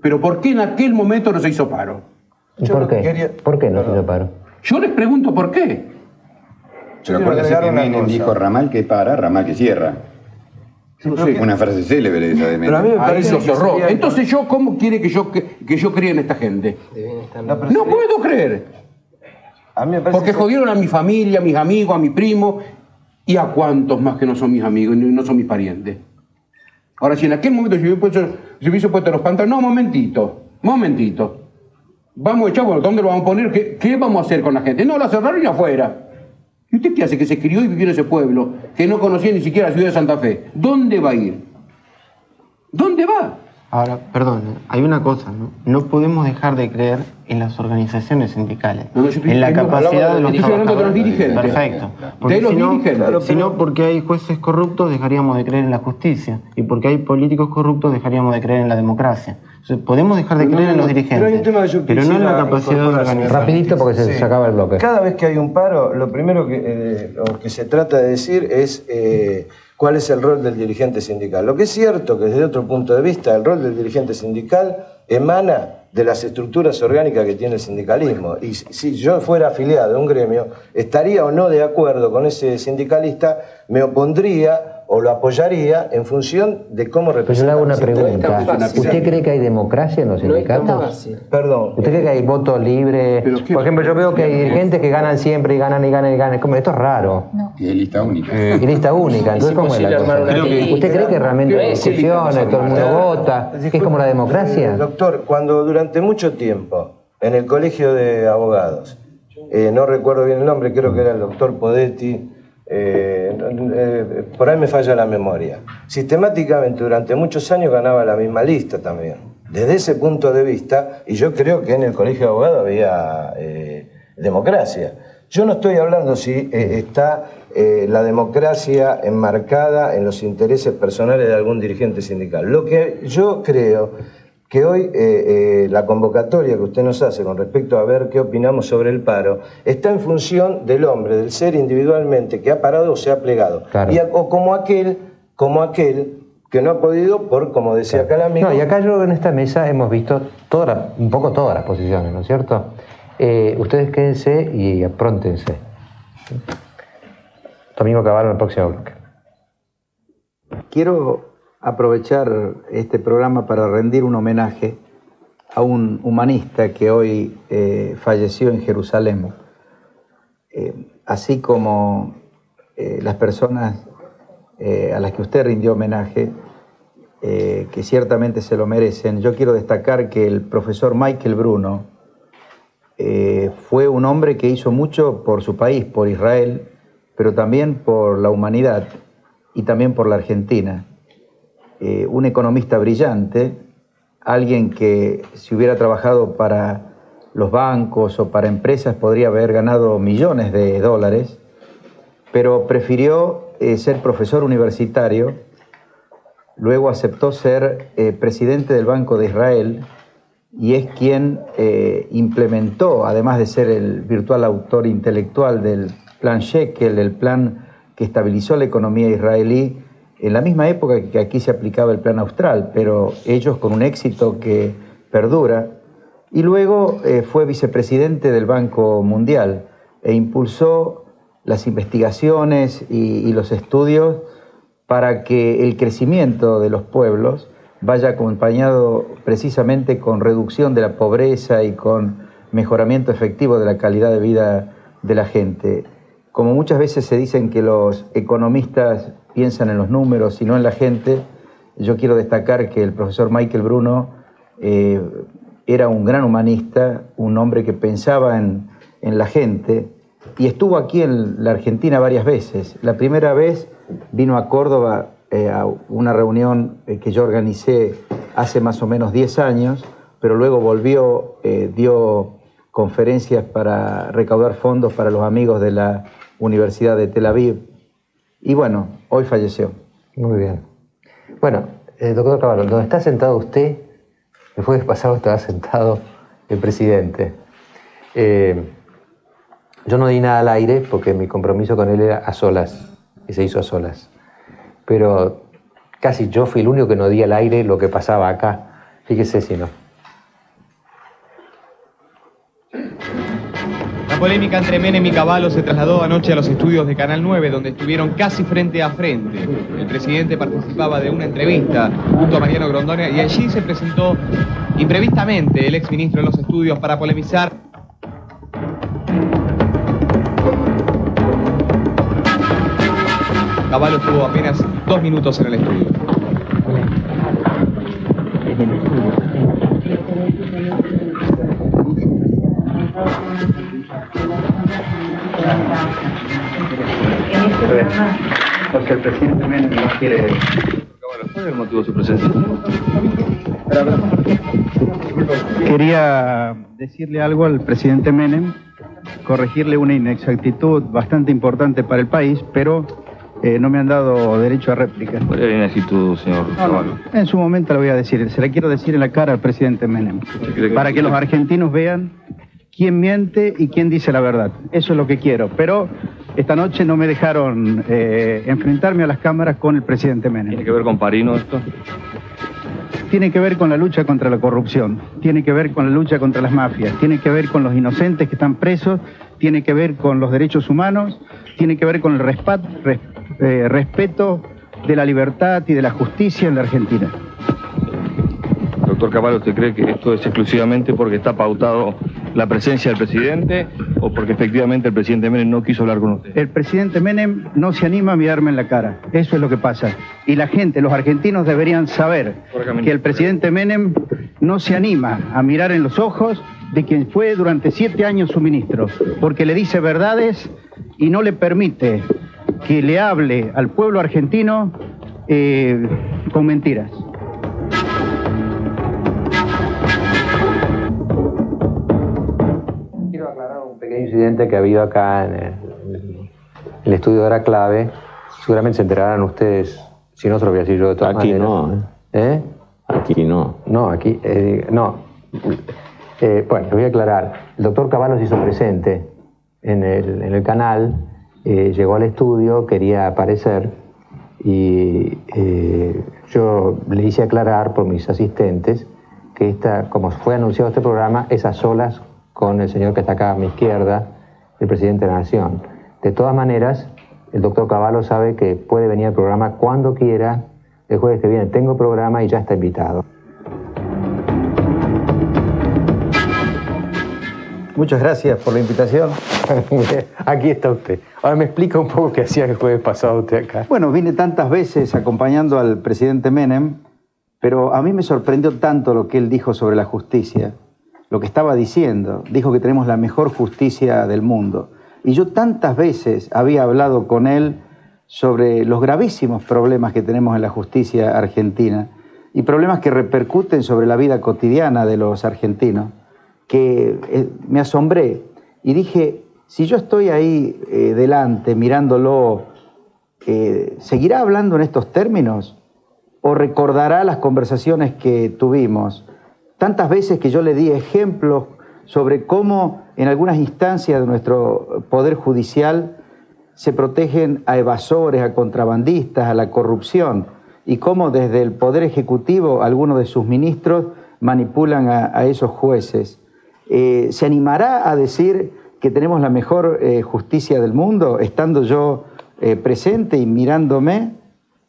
Pero ¿por qué en aquel momento no se hizo paro? ¿Por qué? ¿Por qué no se hizo paro? Yo les pregunto por qué. ¿Se acuerdan que Menem dijo ramal que para, ramal que cierra? No sé. Una frase célebre esa de Menem. Pero a mí me parece que horror. Entonces, ¿cómo quiere que yo crea en esta gente? No puedo creer. A mí me parece porque jodieron a mi familia, a mis amigos, a mi primo y a cuantos más que no son mis amigos y no son mis parientes. Ahora, si en aquel momento yo hubiese puesto los pantalones, no, momentito. Vamos a echar, bueno, ¿dónde lo vamos a poner? ¿Qué vamos a hacer con la gente? No, la cerraron y afuera. ¿Y usted qué hace? Que se crió y vivió en ese pueblo, que no conocía ni siquiera la ciudad de Santa Fe. ¿Dónde va a ir? ¿Dónde va? Ahora, perdón, hay una cosa, ¿no? No podemos dejar de creer en las organizaciones sindicales, en la capacidad de los trabajadores. De los dirigentes. Perfecto. Porque si no, porque hay jueces corruptos, dejaríamos de creer en la justicia. Y porque hay políticos corruptos, dejaríamos de creer en la democracia. Entonces, podemos dejar de creer en los dirigentes, pero no en la capacidad de organizar. Rapidito porque se acaba el bloque. Cada vez que hay un paro, lo primero que se trata de decir es cuál es el rol del dirigente sindical. Lo que es cierto que desde otro punto de vista el rol del dirigente sindical emana de las estructuras orgánicas que tiene el sindicalismo. Y si yo fuera afiliado a un gremio, estaría o no de acuerdo con ese sindicalista, me opondría o lo apoyaría en función de cómo representa. Pero yo le hago una pregunta. ¿Usted cree que hay democracia en los sindicatos? Perdón. ¿Usted cree que hay voto libre? Por ejemplo, yo veo que hay dirigentes que ganan siempre y ganan. Como, esto es raro. No. Y es lista única. Y lista única. Entonces, ¿cómo es la cosa? ¿Usted cree que realmente hay discusiones, todo el mundo vota? ¿Es como la democracia? Doctor, cuando durante mucho tiempo en el colegio de abogados, no recuerdo bien el nombre, creo que era el doctor Podetti, por ahí me falla la memoria, sistemáticamente durante muchos años ganaba la misma lista también. Desde ese punto de vista, y yo creo que en el colegio de abogados había democracia. Yo no estoy hablando si está la democracia enmarcada en los intereses personales de algún dirigente sindical. Lo que yo creo que hoy la convocatoria que usted nos hace con respecto a ver qué opinamos sobre el paro está en función del hombre, del ser individualmente que ha parado o se ha plegado. Claro. O como aquel que no ha podido por, como decía acá el amigo... No, y acá yo en esta mesa hemos visto un poco todas las posiciones, ¿no es cierto? Ustedes quédense y apróntense. Domingo Cavallo en el próximo bloque. Quiero aprovechar este programa para rendir un homenaje a un humanista que hoy falleció en Jerusalén. Así como las personas a las que usted rindió homenaje, que ciertamente se lo merecen, yo quiero destacar que el profesor Michael Bruno fue un hombre que hizo mucho por su país, por Israel, pero también por la humanidad y también por la Argentina. Un economista brillante, alguien que si hubiera trabajado para los bancos o para empresas podría haber ganado millones de dólares, pero prefirió ser profesor universitario, luego aceptó ser presidente del Banco de Israel y es quien implementó, además de ser el virtual autor intelectual del plan Shekel, el plan que estabilizó la economía israelí, en la misma época que aquí se aplicaba el plan austral, pero ellos con un éxito que perdura. Y luego fue vicepresidente del Banco Mundial e impulsó las investigaciones y los estudios para que el crecimiento de los pueblos vaya acompañado precisamente con reducción de la pobreza y con mejoramiento efectivo de la calidad de vida de la gente. Como muchas veces se dicen que los economistas piensan en los números y no en la gente, yo quiero destacar que el profesor Michael Bruno era un gran humanista, un hombre que pensaba en la gente y estuvo aquí en la Argentina varias veces. La primera vez vino a Córdoba a una reunión que yo organicé hace más o menos 10 años, pero luego volvió, dio conferencias para recaudar fondos para los amigos de la Universidad de Tel Aviv. Y bueno, hoy falleció. Muy bien. Bueno, doctor Cavallo, donde está sentado usted, el jueves pasado estaba sentado el presidente. Yo no di nada al aire porque mi compromiso con él era a solas, y se hizo a solas. Pero casi yo fui el único que no di al aire lo que pasaba acá. Fíjese si no. La polémica entre Menem y Cavallo se trasladó anoche a los estudios de Canal 9, donde estuvieron casi frente a frente. El presidente participaba de una entrevista junto a Mariano Grondona y allí se presentó imprevistamente el exministro en los estudios para polemizar. Cavallo estuvo apenas 2 minutos en el estudio. Porque el presidente Menem no quiere... ¿Cuál es el motivo de su presencia? Quería decirle algo al presidente Menem, corregirle una inexactitud bastante importante para el país, pero no me han dado derecho a réplica. ¿Cuál es la inexactitud, señor Cavallo? En su momento lo voy a decir, se la quiero decir en la cara al presidente Menem, para que los argentinos vean quién miente y quién dice la verdad. Eso es lo que quiero, pero esta noche no me dejaron enfrentarme a las cámaras con el presidente Menem. ¿Tiene que ver con Parino esto? Tiene que ver con la lucha contra la corrupción, tiene que ver con la lucha contra las mafias, tiene que ver con los inocentes que están presos, tiene que ver con los derechos humanos, tiene que ver con el respeto de la libertad y de la justicia en la Argentina. Doctor Cavallo, ¿usted cree que esto es exclusivamente porque está pautado la presencia del presidente o porque efectivamente el presidente Menem no quiso hablar con usted? El presidente Menem no se anima a mirarme en la cara, eso es lo que pasa. Y la gente, los argentinos deberían saber que el presidente Menem no se anima a mirar en los ojos de quien fue durante 7 años su ministro, porque le dice verdades y no le permite que le hable al pueblo argentino con mentiras. Quiero aclarar un pequeño incidente que ha habido acá en el estudio de Hora Clave. Seguramente se enterarán ustedes, si no se lo voy a decir yo de todas Aquí maneras. no, ¿Eh? Aquí no. No, aquí, no. Bueno, les voy a aclarar. El doctor Cavallo se hizo presente en el canal, llegó al estudio, quería aparecer y yo le hice aclarar por mis asistentes que como fue anunciado este programa, es a solas con el señor que está acá a mi izquierda, el presidente de la Nación. De todas maneras, el doctor Cavallo sabe que puede venir al programa cuando quiera. El jueves que viene tengo programa y ya está invitado. Muchas gracias por la invitación. Aquí está usted. Ahora me explica un poco qué hacía el jueves pasado usted acá. Bueno, vine tantas veces acompañando al presidente Menem, pero a mí me sorprendió tanto lo que él dijo sobre la justicia, lo que estaba diciendo. Dijo que tenemos la mejor justicia del mundo. Y yo tantas veces había hablado con él sobre los gravísimos problemas que tenemos en la justicia argentina y problemas que repercuten sobre la vida cotidiana de los argentinos, que me asombré y dije, si yo estoy ahí delante mirándolo, ¿seguirá hablando en estos términos? ¿O recordará las conversaciones que tuvimos? Tantas veces que yo le di ejemplos sobre cómo en algunas instancias de nuestro Poder Judicial se protegen a evasores, a contrabandistas, a la corrupción, y cómo desde el Poder Ejecutivo algunos de sus ministros manipulan a esos jueces. ¿Se animará a decir que tenemos la mejor justicia del mundo, estando yo presente y mirándome?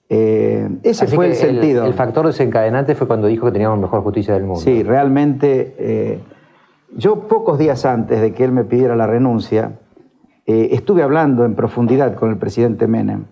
Ese Así fue que el sentido. El factor desencadenante fue cuando dijo que teníamos la mejor justicia del mundo. Sí, realmente. Yo pocos días antes de que él me pidiera la renuncia, estuve hablando en profundidad con el presidente Menem.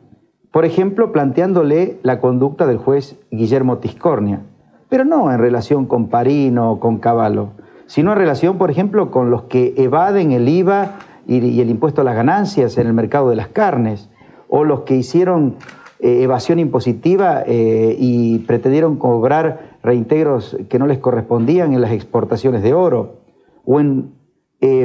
Por ejemplo, planteándole la conducta del juez Guillermo Tiscornia, pero no en relación con Parino o con Cavallo, sino en relación, por ejemplo, con los que evaden el IVA y el impuesto a las ganancias en el mercado de las carnes, o los que hicieron evasión impositiva y pretendieron cobrar reintegros que no les correspondían en las exportaciones de oro, o en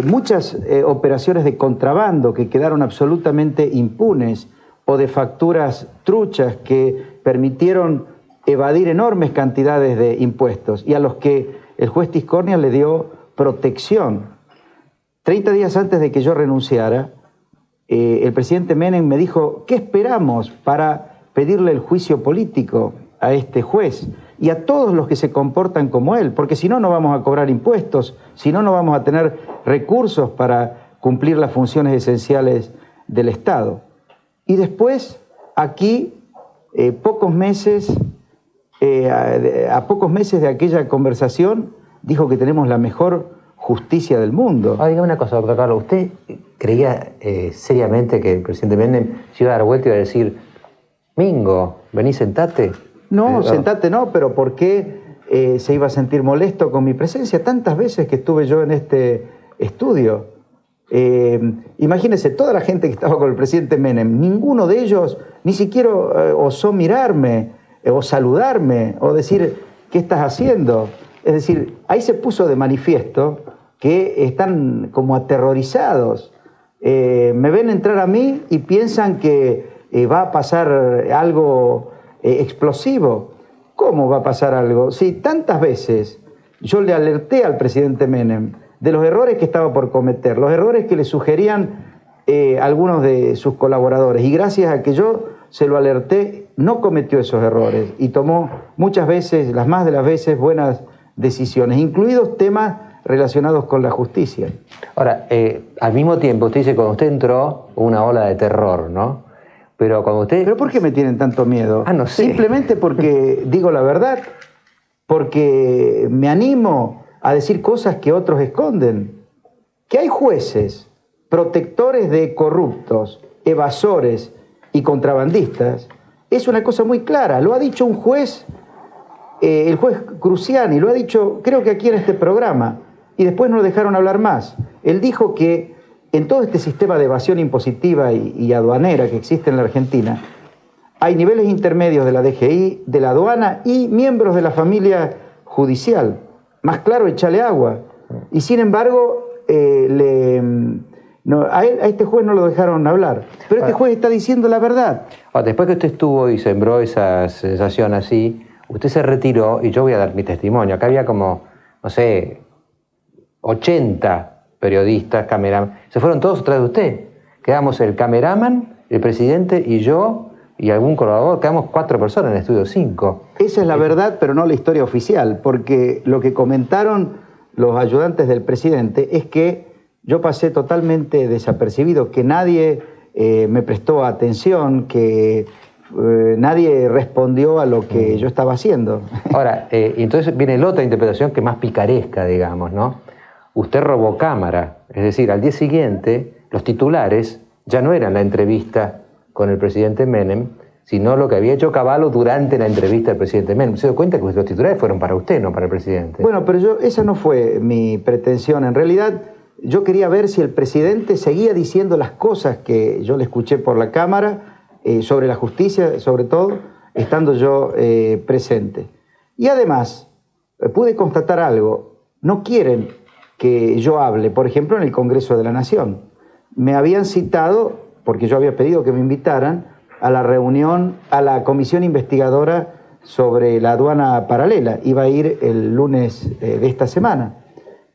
muchas operaciones de contrabando que quedaron absolutamente impunes, o de facturas truchas que permitieron evadir enormes cantidades de impuestos y a los que el juez Tiscornia le dio protección. 30 días antes de que yo renunciara, el presidente Menem me dijo, ¿qué esperamos para pedirle el juicio político a este juez y a todos los que se comportan como él? Porque si no, no vamos a cobrar impuestos, si no, no vamos a tener recursos para cumplir las funciones esenciales del Estado. Y después, aquí, a pocos meses de aquella conversación, dijo que tenemos la mejor justicia del mundo. Dígame una cosa, doctor Carlos, ¿usted creía seriamente que el presidente Menem se iba a dar vuelta y iba a decir, Mingo, vení, sentate? No, sentate no, pero ¿por qué se iba a sentir molesto con mi presencia? Tantas veces que estuve yo en este estudio. Imagínense, toda la gente que estaba con el presidente Menem, ninguno de ellos ni siquiera osó mirarme, o saludarme, o decir, ¿qué estás haciendo? Es decir, ahí se puso de manifiesto que están como aterrorizados. Me ven entrar a mí y piensan que va a pasar algo explosivo. ¿Cómo va a pasar algo? Si tantas veces yo le alerté al presidente Menem de los errores que estaba por cometer, los errores que le sugerían algunos de sus colaboradores, y gracias a que yo se lo alerté, no cometió esos errores y tomó muchas veces, las más de las veces, buenas decisiones, incluidos temas relacionados con la justicia. Ahora, al mismo tiempo, usted dice, cuando usted entró, una ola de terror, ¿no? Pero cuando usted... ¿Pero por qué me tienen tanto miedo? No sé. Simplemente porque digo la verdad, porque me animo a decir cosas que otros esconden. Que hay jueces, protectores de corruptos, evasores y contrabandistas, es una cosa muy clara. Lo ha dicho un juez, el juez Cruciani, lo ha dicho creo que aquí en este programa, y después no lo dejaron hablar más. Él dijo que en todo este sistema de evasión impositiva y aduanera que existe en la Argentina, hay niveles intermedios de la DGI, de la aduana y miembros de la familia judicial. Más claro, échale agua. Y sin embargo, a este juez no lo dejaron hablar. Pero este juez está diciendo la verdad. Después que usted estuvo y sembró esa sensación así, usted se retiró, y yo voy a dar mi testimonio. Acá había como, no sé, 80 periodistas, cameraman. Se fueron todos atrás de usted. Quedamos el cameraman, el presidente y yo, y algún colaborador. Quedamos 4 personas en el estudio 5. Esa es la verdad, pero no la historia oficial, porque lo que comentaron los ayudantes del presidente es que yo pasé totalmente desapercibido, que nadie me prestó atención, que nadie respondió a lo que yo estaba haciendo. Ahora, entonces viene la otra interpretación que es más picaresca, digamos, ¿no? Usted robó cámara, es decir, al día siguiente los titulares ya no eran la entrevista con el presidente Menem, sino lo que había hecho Cavallo durante la entrevista del presidente Menem. ¿Se dio cuenta que los titulares fueron para usted, no para el presidente? Bueno, pero esa no fue mi pretensión. En realidad, yo quería ver si el presidente seguía diciendo las cosas que yo le escuché por la cámara, sobre la justicia, sobre todo, estando yo presente. Y además, pude constatar algo. No quieren que yo hable, por ejemplo, en el Congreso de la Nación. Me habían citado, porque yo había pedido que me invitaran, a la reunión, a la comisión investigadora sobre la aduana paralela. Iba a ir el lunes de esta semana.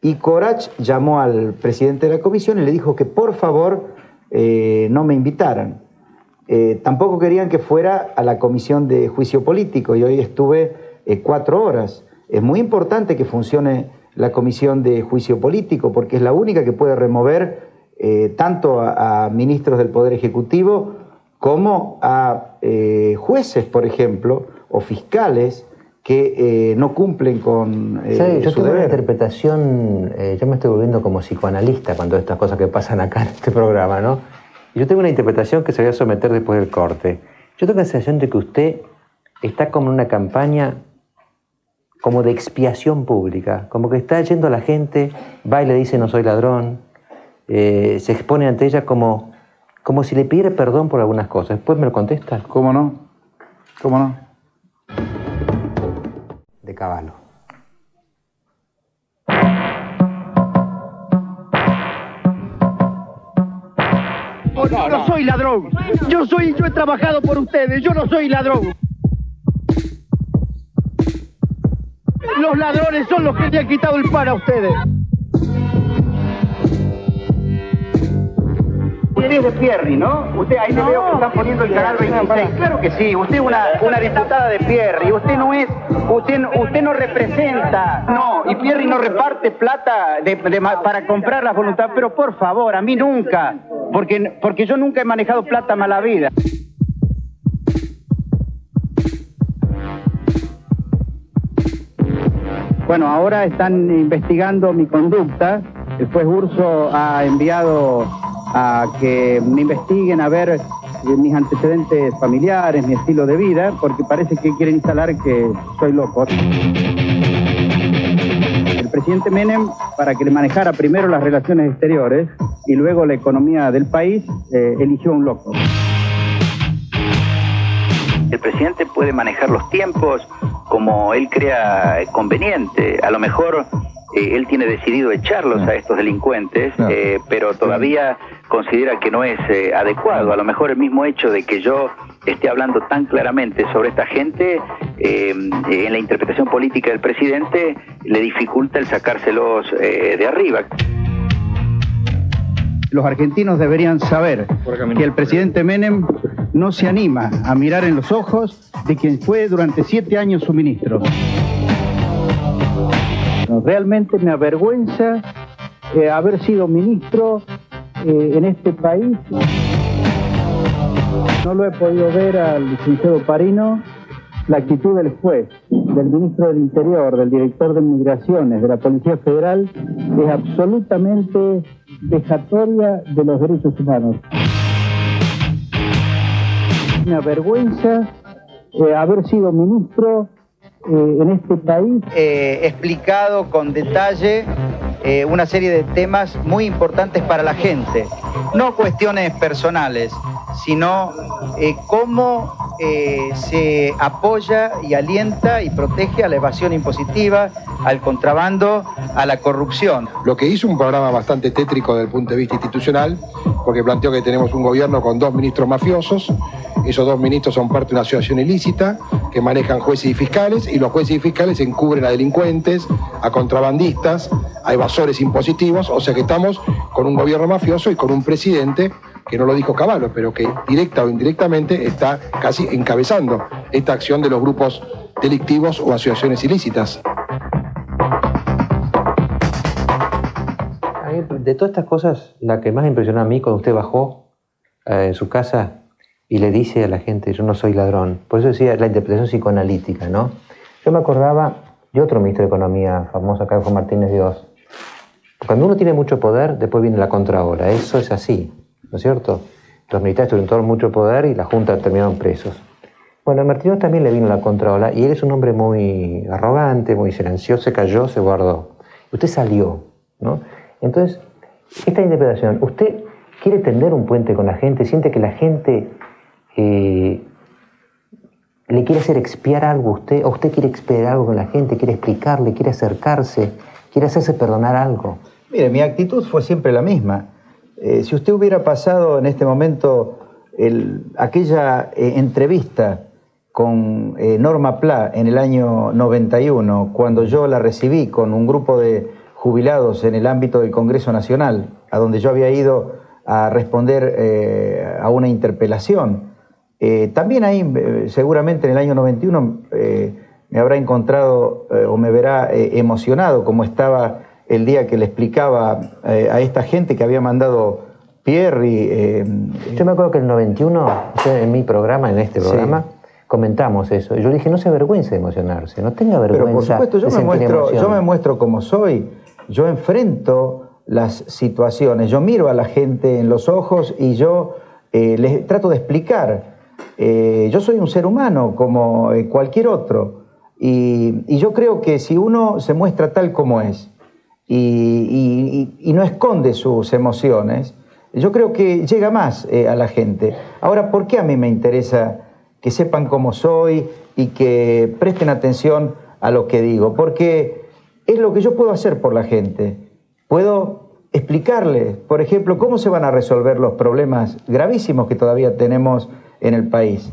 Y Corach llamó al presidente de la comisión y le dijo que por favor no me invitaran. Tampoco querían que fuera a la comisión de juicio político y hoy estuve 4 horas. Es muy importante que funcione la comisión de juicio político porque es la única que puede remover tanto a ministros del Poder Ejecutivo como a jueces, por ejemplo, o fiscales que no cumplen con yo su tengo deber. una interpretación, yo me estoy volviendo como psicoanalista con todas estas cosas que pasan acá en este programa, ¿no? Y yo tengo una interpretación que se voy a someter después del corte. Yo tengo la sensación de que usted está como en una campaña como de expiación pública, como que está yendo a la gente, va y le dice no soy ladrón, se expone ante ella como si le pidiera perdón por algunas cosas. ¿Después me lo contesta? ¿Cómo no? ¿Cómo no? De Cavallo. Yo no soy ladrón. Yo he trabajado por ustedes. Yo no soy ladrón. Los ladrones son los que le han quitado el pan a ustedes. Usted es de Pierri, ¿no? Usted ahí le veo que están poniendo el canal 26. Claro que sí. Usted es una diputada de Pierri. Usted no representa. No, y Pierri no reparte plata para comprar la voluntad. Pero por favor, a mí nunca. Porque yo nunca he manejado plata mala vida. Bueno, ahora están investigando mi conducta. El juez Urso ha enviado a que me investiguen a ver mis antecedentes familiares, mi estilo de vida, porque parece que quieren instalar que soy loco. El presidente Menem, para que le manejara primero las relaciones exteriores y luego la economía del país, eligió un loco. El presidente puede manejar los tiempos como él crea conveniente. A lo mejor él tiene decidido echarlos a estos delincuentes, pero todavía considera que no es adecuado. A lo mejor el mismo hecho de que yo esté hablando tan claramente sobre esta gente, en la interpretación política del presidente, le dificulta el sacárselos de arriba. Los argentinos deberían saber que el presidente Menem no se anima a mirar en los ojos de quien fue durante 7 años su ministro. Realmente me avergüenza haber sido ministro en este país. No lo he podido ver al licenciado Parino. La actitud del juez, del ministro del Interior, del director de Migraciones, de la Policía Federal, es absolutamente vejatoria de los derechos humanos. Me avergüenza haber sido ministro en este país. Explicado con detalle una serie de temas muy importantes para la gente. No cuestiones personales, sino cómo se apoya y alienta y protege a la evasión impositiva, al contrabando, a la corrupción. Lo que hizo un programa bastante tétrico desde el punto de vista institucional, porque planteó que tenemos un gobierno con 2 ministros mafiosos. Esos 2 ministros son parte de una asociación ilícita que manejan jueces y fiscales, y los jueces y fiscales encubren a delincuentes, a contrabandistas, a evasores impositivos. O sea que estamos con un gobierno mafioso y con un presidente que no lo dijo Cavallo, pero que directa o indirectamente está casi encabezando esta acción de los grupos delictivos o asociaciones ilícitas. De todas estas cosas, la que más impresionó a mí cuando usted bajó en su casa y le dice a la gente, yo no soy ladrón. Por eso decía la interpretación psicoanalítica, ¿no? Yo me acordaba de otro ministro de Economía famoso acá, Juan Martínez de Oz. Cuando uno tiene mucho poder, después viene la contraola. Eso es así, ¿no es cierto? Los militares tuvieron todo mucho poder y la Junta terminaron presos. Bueno, a Martínez también le vino la contraola y él es un hombre muy arrogante, muy silencioso, se cayó, se guardó. Usted salió, ¿no? Entonces, esta interpretación, ¿usted quiere tender un puente con la gente? ¿Siente que la gente le quiere hacer expiar algo a usted? ¿O usted quiere expiar algo con la gente? ¿Quiere explicarle? ¿Quiere acercarse? ¿Quiere hacerse perdonar algo? Mire, mi actitud fue siempre la misma. Si usted hubiera pasado en este momento aquella entrevista con Norma Pla en el año 91, cuando yo la recibí con un grupo de jubilados en el ámbito del Congreso Nacional, a donde yo había ido a responder a una interpelación. También ahí, seguramente en el año 91, me habrá encontrado o me verá emocionado como estaba el día que le explicaba a esta gente que había mandado Pierri. Yo me acuerdo que en el 91, en mi programa, en este programa, comentamos eso. Yo dije, no se avergüence de emocionarse, no tenga vergüenza. Pero por supuesto, yo me muestro como soy. Yo enfrento las situaciones, yo miro a la gente en los ojos y yo les trato de explicar. Yo soy un ser humano como cualquier otro y yo creo que si uno se muestra tal como es y no esconde sus emociones, yo creo que llega más a la gente. Ahora, ¿por qué a mí me interesa que sepan cómo soy y que presten atención a lo que digo, porque es lo que yo puedo hacer por la gente. Puedo explicarles, por ejemplo, cómo se van a resolver los problemas gravísimos que todavía tenemos en el país.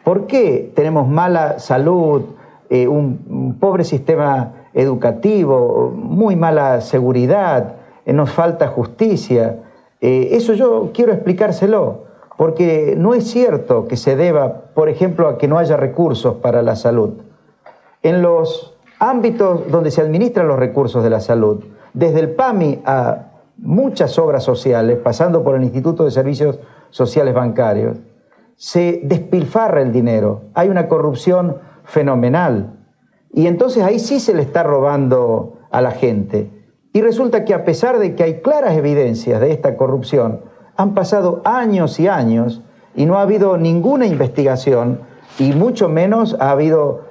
¿Por qué tenemos mala salud, un pobre sistema educativo, muy mala seguridad, nos falta justicia? Eso yo quiero explicárselo, porque no es cierto que se deba, por ejemplo, a que no haya recursos para la salud. En los ámbitos donde se administran los recursos de la salud, desde el PAMI a muchas obras sociales, pasando por el Instituto de Servicios Sociales Bancarios, se despilfarra el dinero, hay una corrupción fenomenal, y entonces ahí sí se le está robando a la gente. Y resulta que a pesar de que hay claras evidencias de esta corrupción, han pasado años y años y no ha habido ninguna investigación y mucho menos ha habido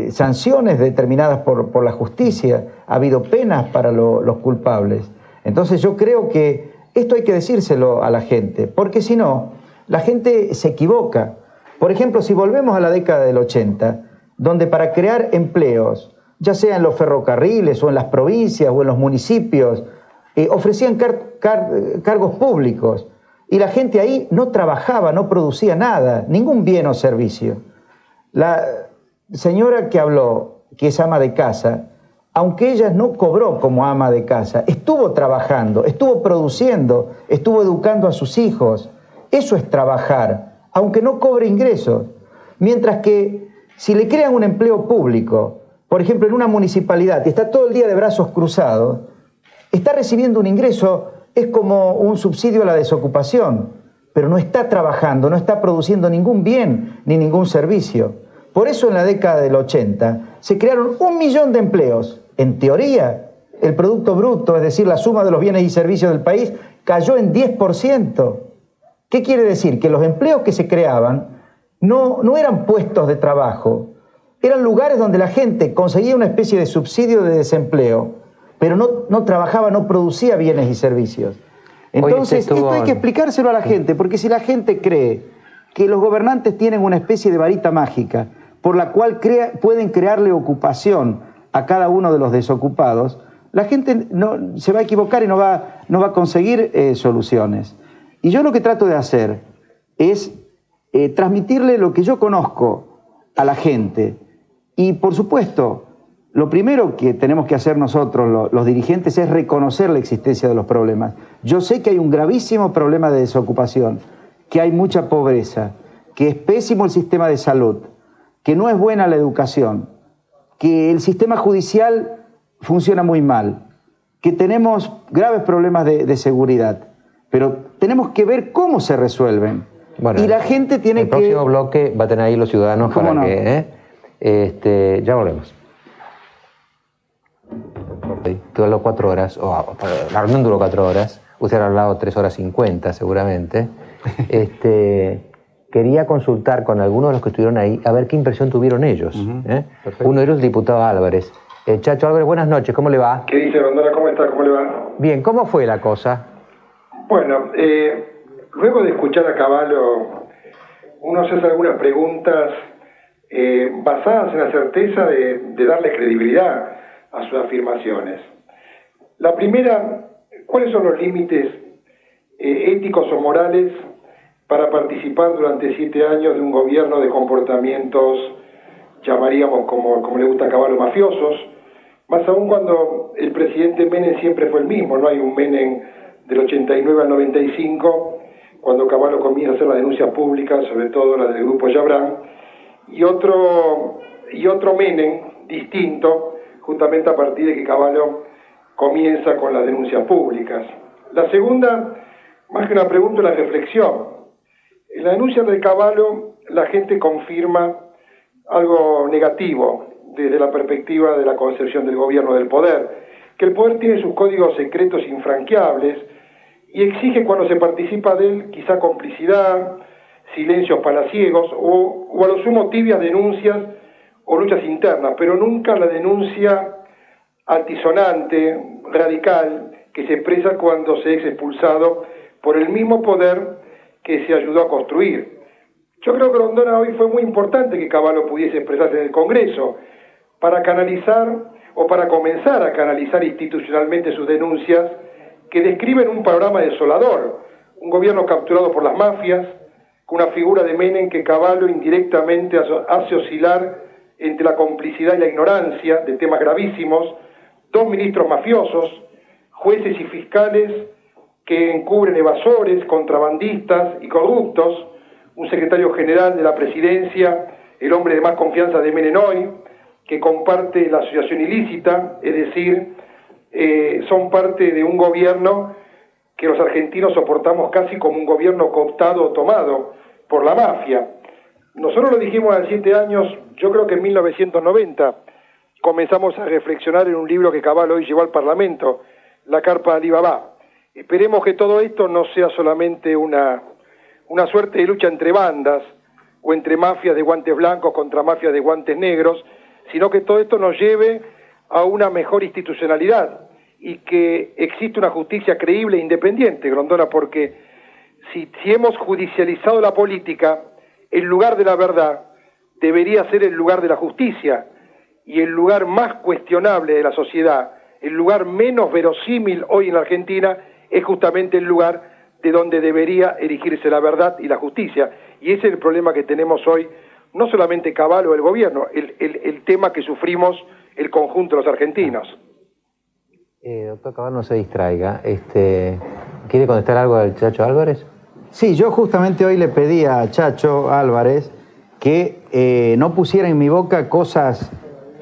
sanciones determinadas por la justicia, ha habido penas para los culpables. Entonces yo creo que esto hay que decírselo a la gente, porque si no, la gente se equivoca. Por ejemplo, si volvemos a la década del 80, donde para crear empleos, ya sea en los ferrocarriles o en las provincias o en los municipios, ofrecían cargos públicos y la gente ahí no trabajaba, no producía nada, ningún bien o servicio. La señora que habló, que es ama de casa, aunque ella no cobró como ama de casa, estuvo trabajando, estuvo produciendo, estuvo educando a sus hijos. Eso es trabajar, aunque no cobre ingresos. Mientras que si le crean un empleo público, por ejemplo en una municipalidad, y está todo el día de brazos cruzados, está recibiendo un ingreso, es como un subsidio a la desocupación, pero no está trabajando, no está produciendo ningún bien ni ningún servicio. Por eso en la década del 80 se crearon 1 millón de empleos. En teoría, el Producto Bruto, es decir, la suma de los bienes y servicios del país, cayó en 10%. ¿Qué quiere decir? Que los empleos que se creaban no eran puestos de trabajo, eran lugares donde la gente conseguía una especie de subsidio de desempleo, pero no trabajaba, no producía bienes y servicios. Entonces, esto hay que explicárselo a la gente, porque si la gente cree que los gobernantes tienen una especie de varita mágica por la cual pueden crearle ocupación a cada uno de los desocupados, la gente se va a equivocar y no va a conseguir soluciones. Y yo lo que trato de hacer es transmitirle lo que yo conozco a la gente. Y por supuesto, lo primero que tenemos que hacer nosotros, los dirigentes, es reconocer la existencia de los problemas. Yo sé que hay un gravísimo problema de desocupación, que hay mucha pobreza, que es pésimo el sistema de salud, que no es buena la educación, que el sistema judicial funciona muy mal, que tenemos graves problemas de seguridad, pero tenemos que ver cómo se resuelven. Bueno, y la gente tiene el próximo bloque va a tener ahí los ciudadanos para no? que... ya volvemos. Duró 4 horas, la reunión duró 4 horas, usted ha hablado 3 horas 50 seguramente. Quería consultar con algunos de los que estuvieron ahí a ver qué impresión tuvieron ellos. Uno de ellos, el diputado Álvarez. Chacho Álvarez, buenas noches, ¿cómo le va? ¿Qué dice, Rondona? ¿Cómo está? ¿Cómo le va? Bien, ¿cómo fue la cosa? Bueno, luego de escuchar a Cavallo, uno se hace algunas preguntas basadas en la certeza de darle credibilidad a sus afirmaciones. La primera, ¿cuáles son los límites éticos o morales para participar durante 7 años de un gobierno de comportamientos, llamaríamos como le gusta a Cavallo, mafiosos? Más aún cuando el presidente Menem siempre fue el mismo, no hay un Menem del 89 al 95, cuando Cavallo comienza a hacer las denuncias públicas, sobre todo la del grupo Yabrán, y otro Menem distinto, justamente a partir de que Cavallo comienza con las denuncias públicas. La segunda, más que una pregunta, una reflexión. En la denuncia de Cavallo, la gente confirma algo negativo desde la perspectiva de la concepción del gobierno del poder, que el poder tiene sus códigos secretos infranqueables y exige cuando se participa de él quizá complicidad, silencios palaciegos o a lo sumo tibias denuncias o luchas internas, pero nunca la denuncia altisonante, radical, que se expresa cuando se es expulsado por el mismo poder que se ayudó a construir. Yo creo que Grondona hoy fue muy importante que Cavallo pudiese expresarse en el Congreso para canalizar o para comenzar a canalizar institucionalmente sus denuncias que describen un panorama desolador, un gobierno capturado por las mafias, con una figura de Menem que Cavallo indirectamente hace oscilar entre la complicidad y la ignorancia de temas gravísimos, 2 ministros mafiosos, jueces y fiscales que encubren evasores, contrabandistas y corruptos, un secretario general de la presidencia, el hombre de más confianza de Menem hoy, que comparte la asociación ilícita, es decir, son parte de un gobierno que los argentinos soportamos casi como un gobierno cooptado o tomado por la mafia. Nosotros lo dijimos hace 7 años, yo creo que en 1990 comenzamos a reflexionar en un libro que Cavallo hoy llevó al Parlamento, La Carpa de Alibaba. Esperemos que todo esto no sea solamente una suerte de lucha entre bandas o entre mafias de guantes blancos contra mafias de guantes negros, sino que todo esto nos lleve a una mejor institucionalidad y que existe una justicia creíble e independiente, Grondona, porque si hemos judicializado la política, el lugar de la verdad debería ser el lugar de la justicia, y el lugar más cuestionable de la sociedad, el lugar menos verosímil hoy en la Argentina, es justamente el lugar de donde debería erigirse la verdad y la justicia. Y ese es el problema que tenemos hoy, no solamente Cavallo o el gobierno, el tema que sufrimos el conjunto de los argentinos. Doctor Cavallo, no se distraiga. ¿Quiere contestar algo al Chacho Álvarez? Sí, yo justamente hoy le pedí a Chacho Álvarez que no pusiera en mi boca cosas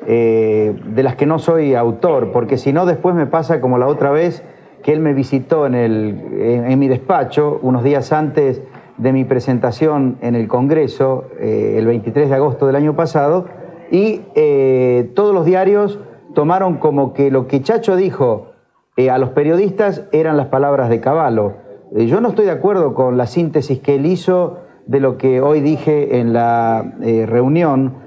de las que no soy autor, porque si no después me pasa como la otra vez que él me visitó en mi despacho unos días antes de mi presentación en el Congreso, el 23 de agosto del año pasado, y todos los diarios tomaron como que lo que Chacho dijo a los periodistas eran las palabras de Cavallo. Yo no estoy de acuerdo con la síntesis que él hizo de lo que hoy dije en la reunión.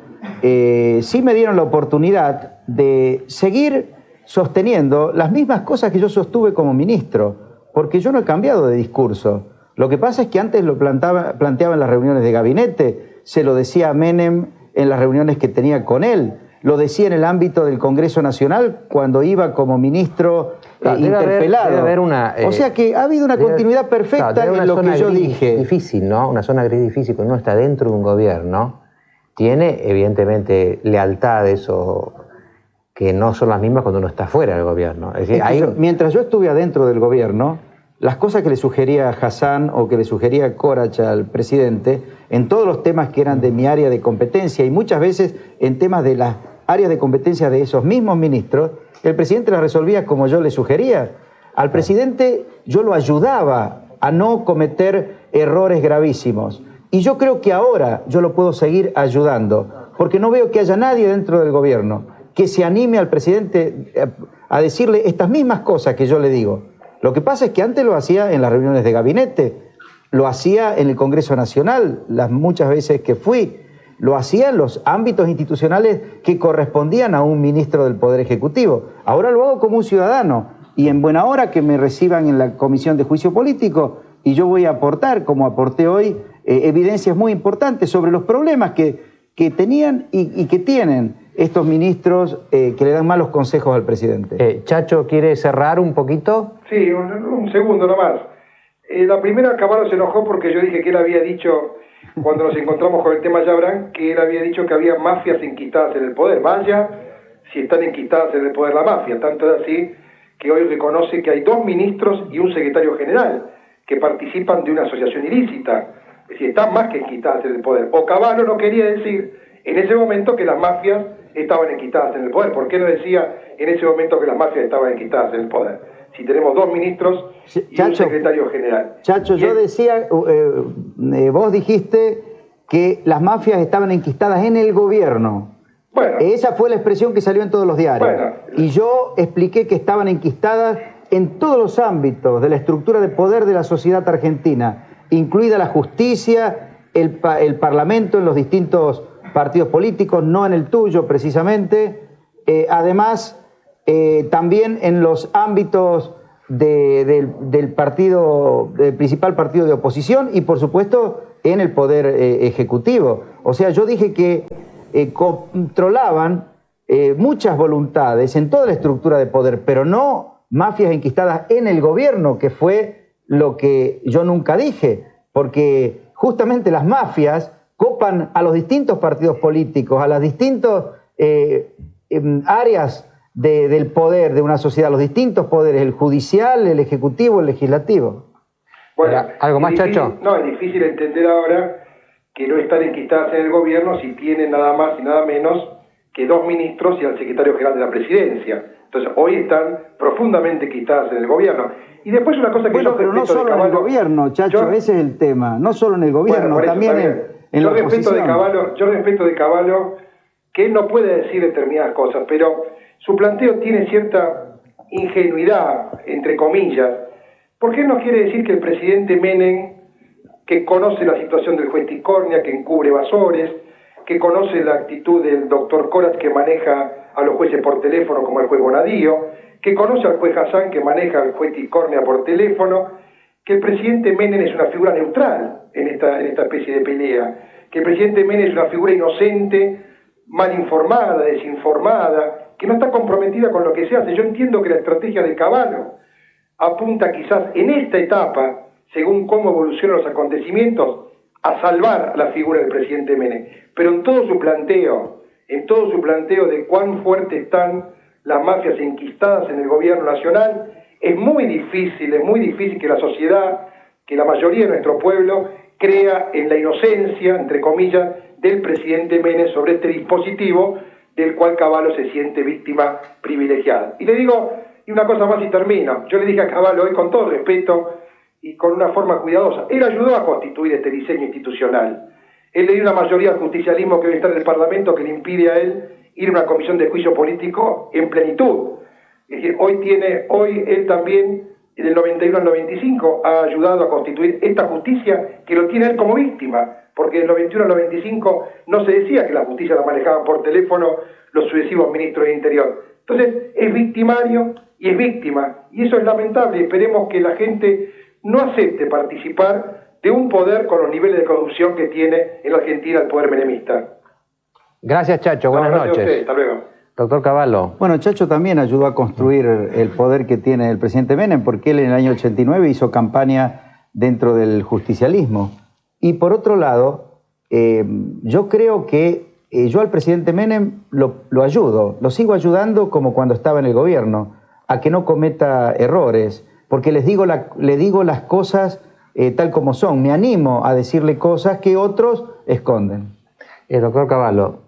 Sí me dieron la oportunidad de seguir sosteniendo las mismas cosas que yo sostuve como ministro, porque yo no he cambiado de discurso. Lo que pasa es que antes lo planteaba en las reuniones de gabinete, se lo decía a Menem en las reuniones que tenía con él, lo decía en el ámbito del Congreso Nacional cuando iba como ministro interpelado. Debe haber una, o sea que ha habido una continuidad perfecta en lo que yo dije. Difícil, ¿no? Una zona gris difícil cuando uno está dentro de un gobierno. Tiene, evidentemente, lealtades que no son las mismas cuando uno está fuera del gobierno. Es decir, mientras yo estuve adentro del gobierno, las cosas que le sugería Hassan o que le sugería Corach al presidente, en todos los temas que eran de mi área de competencia y muchas veces en temas de las áreas de competencia de esos mismos ministros, el presidente las resolvía como yo le sugería. Al presidente yo lo ayudaba a no cometer errores gravísimos. Y yo creo que ahora yo lo puedo seguir ayudando, porque no veo que haya nadie dentro del gobierno que se anime al presidente a decirle estas mismas cosas que yo le digo. Lo que pasa es que antes lo hacía en las reuniones de gabinete, lo hacía en el Congreso Nacional, las muchas veces que fui, lo hacía en los ámbitos institucionales que correspondían a un ministro del Poder Ejecutivo. Ahora lo hago como un ciudadano y en buena hora que me reciban en la Comisión de Juicio Político y yo voy a aportar, como aporté hoy, evidencias muy importantes sobre los problemas que tenían y que tienen estos ministros que le dan malos consejos al presidente. Chacho, ¿quiere cerrar un poquito? Sí, un segundo nomás. La primera, Cavallo se enojó porque yo dije que él había dicho, cuando nos encontramos con el tema Yabrán, que él había dicho que había mafias enquistadas en el poder. Vaya, si están enquistadas en el poder la mafia. Tanto es así que hoy reconoce que hay 2 ministros y un secretario general que participan de una asociación ilícita. Es decir, están más que enquistadas en el poder. O Cavallo no quería decir en ese momento que las mafias estaban enquistadas en el poder. ¿Por qué no decía en ese momento que las mafias estaban enquistadas en el poder? Si tenemos 2 ministros y un secretario general. Chacho, yo decía, vos dijiste que las mafias estaban enquistadas en el gobierno. Bueno. Esa fue la expresión que salió en todos los diarios. Bueno. Y yo expliqué que estaban enquistadas en todos los ámbitos de la estructura de poder de la sociedad argentina, incluida la justicia, el Parlamento en los distintos partidos políticos, no en el tuyo precisamente, además también en los ámbitos del principal partido de oposición y, por supuesto, en el poder ejecutivo. O sea, yo dije que controlaban muchas voluntades en toda la estructura de poder, pero no mafias enquistadas en el gobierno, que fue lo que yo nunca dije, porque justamente las mafias copan a los distintos partidos políticos, a las distintas áreas del poder de una sociedad, los distintos poderes, el judicial, el ejecutivo, el legislativo. Bueno, ¿algo más, Chacho? No, es difícil entender ahora que no están enquistadas en el gobierno si tienen nada más y nada menos que 2 ministros y al secretario general de la presidencia. Entonces, hoy están profundamente enquistadas en el gobierno. Y después una cosa que bueno, pero no solo en el gobierno, Chacho, ese es el tema. No solo en el gobierno, bueno, también en la oposición. Yo respeto de Cavallo que él no puede decir determinadas cosas, pero su planteo tiene cierta ingenuidad, entre comillas, porque él nos quiere decir que el presidente Menem, que conoce la situación del juez Tiscornia, que encubre evasores, que conoce la actitud del doctor Coras, que maneja a los jueces por teléfono como el juez Bonadío, que conoce al juez Hassan, que maneja al juez Tiscornia por teléfono, que el presidente Menem es una figura neutral en esta especie de pelea, que el presidente Menem es una figura inocente, mal informada, desinformada, que no está comprometida con lo que se hace. Yo entiendo que la estrategia de Cavallo apunta quizás en esta etapa, según cómo evolucionan los acontecimientos, a salvar la figura del presidente Menem. Pero en todo su planteo de cuán fuertes están las mafias enquistadas en el gobierno nacional, es muy difícil que la sociedad, que la mayoría de nuestro pueblo, crea en la inocencia, entre comillas, del presidente Menem sobre este dispositivo del cual Cavallo se siente víctima privilegiada. Y le digo, y una cosa más y termino, yo le dije a Cavallo hoy con todo respeto y con una forma cuidadosa, él ayudó a constituir este diseño institucional. Él le dio una mayoría al justicialismo que hoy está en el Parlamento que le impide a él ir a una comisión de juicio político en plenitud. Es decir, hoy él también, del 91 al 95, ha ayudado a constituir esta justicia que lo tiene él como víctima, porque del 91 al 95 no se decía que la justicia la manejaban por teléfono los sucesivos ministros de Interior. Entonces, es victimario y es víctima, y eso es lamentable. Esperemos que la gente no acepte participar de un poder con los niveles de corrupción que tiene en la Argentina el poder menemista. Gracias, Chacho. Buenas noches. Gracias a usted. Hasta luego. Doctor Cavallo. Bueno, Chacho también ayudó a construir el poder que tiene el presidente Menem, porque él en el año 89 hizo campaña dentro del justicialismo. Y por otro lado, yo creo que yo al presidente Menem lo ayudo, lo sigo ayudando como cuando estaba en el gobierno, a que no cometa errores, porque le digo las cosas tal como son, me animo a decirle cosas que otros esconden. Doctor Cavallo,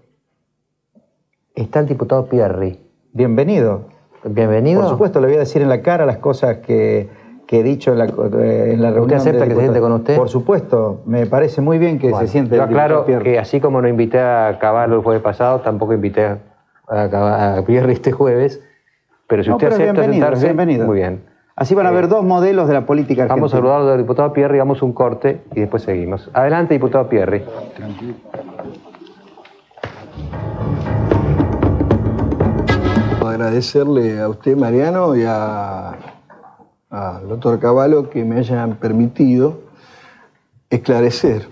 está el diputado Pierri. Bienvenido. Bienvenido. Por supuesto, le voy a decir en la cara las cosas que he dicho en la reunión. ¿Usted acepta que se siente con usted? Por supuesto, me parece muy bien que se siente. Yo aclaro que así como no invité a Cavallo el jueves pasado, tampoco invité a Pierri este jueves. Pero si usted acepta sentarse, bienvenido. Muy bien. Así van a haber dos modelos de la política argentina. Vamos a saludar al diputado Pierri, vamos a un corte y después seguimos. Adelante, diputado Pierri. Tranquilo. Agradecerle a usted, Mariano, y al doctor Cavallo que me hayan permitido esclarecer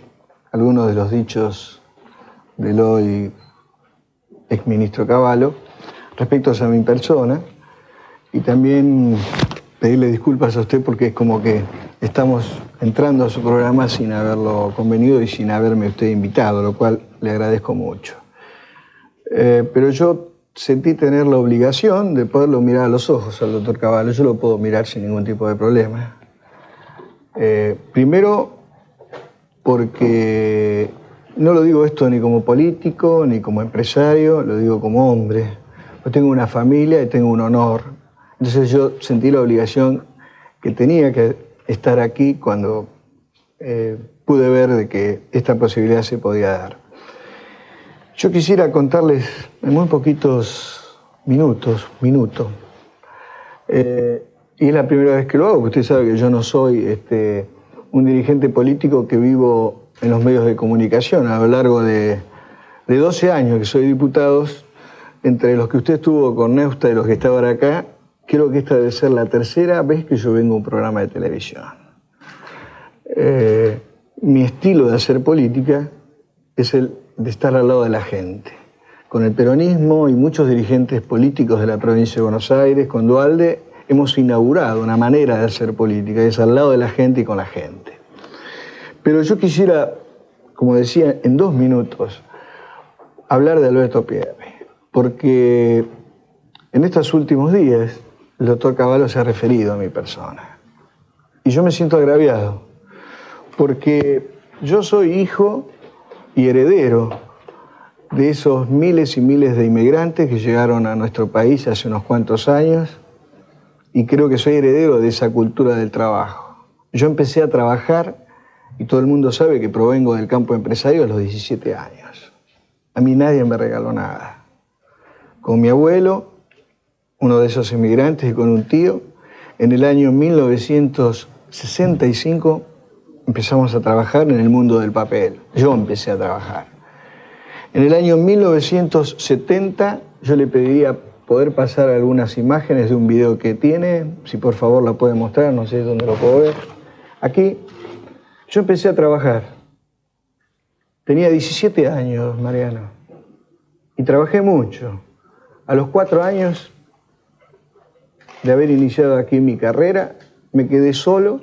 algunos de los dichos del hoy exministro Cavallo respecto a mi persona, y también pedirle disculpas a usted porque es como que estamos entrando a su programa sin haberlo convenido y sin haberme usted invitado, lo cual le agradezco mucho. Pero yo sentí tener la obligación de poderlo mirar a los ojos al doctor Cavallo. Yo lo puedo mirar sin ningún tipo de problema. Primero, porque no lo digo esto ni como político, ni como empresario, lo digo como hombre. Yo tengo una familia y tengo un honor. Entonces yo sentí la obligación que tenía que estar aquí cuando pude ver de que esta posibilidad se podía dar. Yo quisiera contarles en muy poquitos minutos, y es la primera vez que lo hago, porque usted sabe que yo no soy un dirigente político que vivo en los medios de comunicación. A lo largo de 12 años que soy diputado, entre los que usted estuvo con Neusta y los que estaban acá, creo que esta debe ser la tercera vez que yo vengo a un programa de televisión. Mi estilo de hacer política es el de estar al lado de la gente. Con el peronismo y muchos dirigentes políticos de la provincia de Buenos Aires, con Duhalde, hemos inaugurado una manera de hacer política, es al lado de la gente y con la gente. Pero yo quisiera, como decía, en 2 minutos, hablar de Alberto Pierri, porque en estos últimos días el doctor Cavallo se ha referido a mi persona. Y yo me siento agraviado, porque yo soy hijo y heredero de esos miles y miles de inmigrantes que llegaron a nuestro país hace unos cuantos años, y creo que soy heredero de esa cultura del trabajo. Yo empecé a trabajar, y todo el mundo sabe que provengo del campo empresario a los 17 años. A mí nadie me regaló nada. Con mi abuelo, uno de esos inmigrantes, y con un tío, en el año 1965 empezamos a trabajar en el mundo del papel. Yo empecé a trabajar. En el año 1970 yo le pediría poder pasar algunas imágenes de un video que tiene, si por favor la puede mostrar, no sé dónde lo puedo ver. Aquí, yo empecé a trabajar. Tenía 17 años, Mariano, y trabajé mucho. A los 4 años de haber iniciado aquí mi carrera, me quedé solo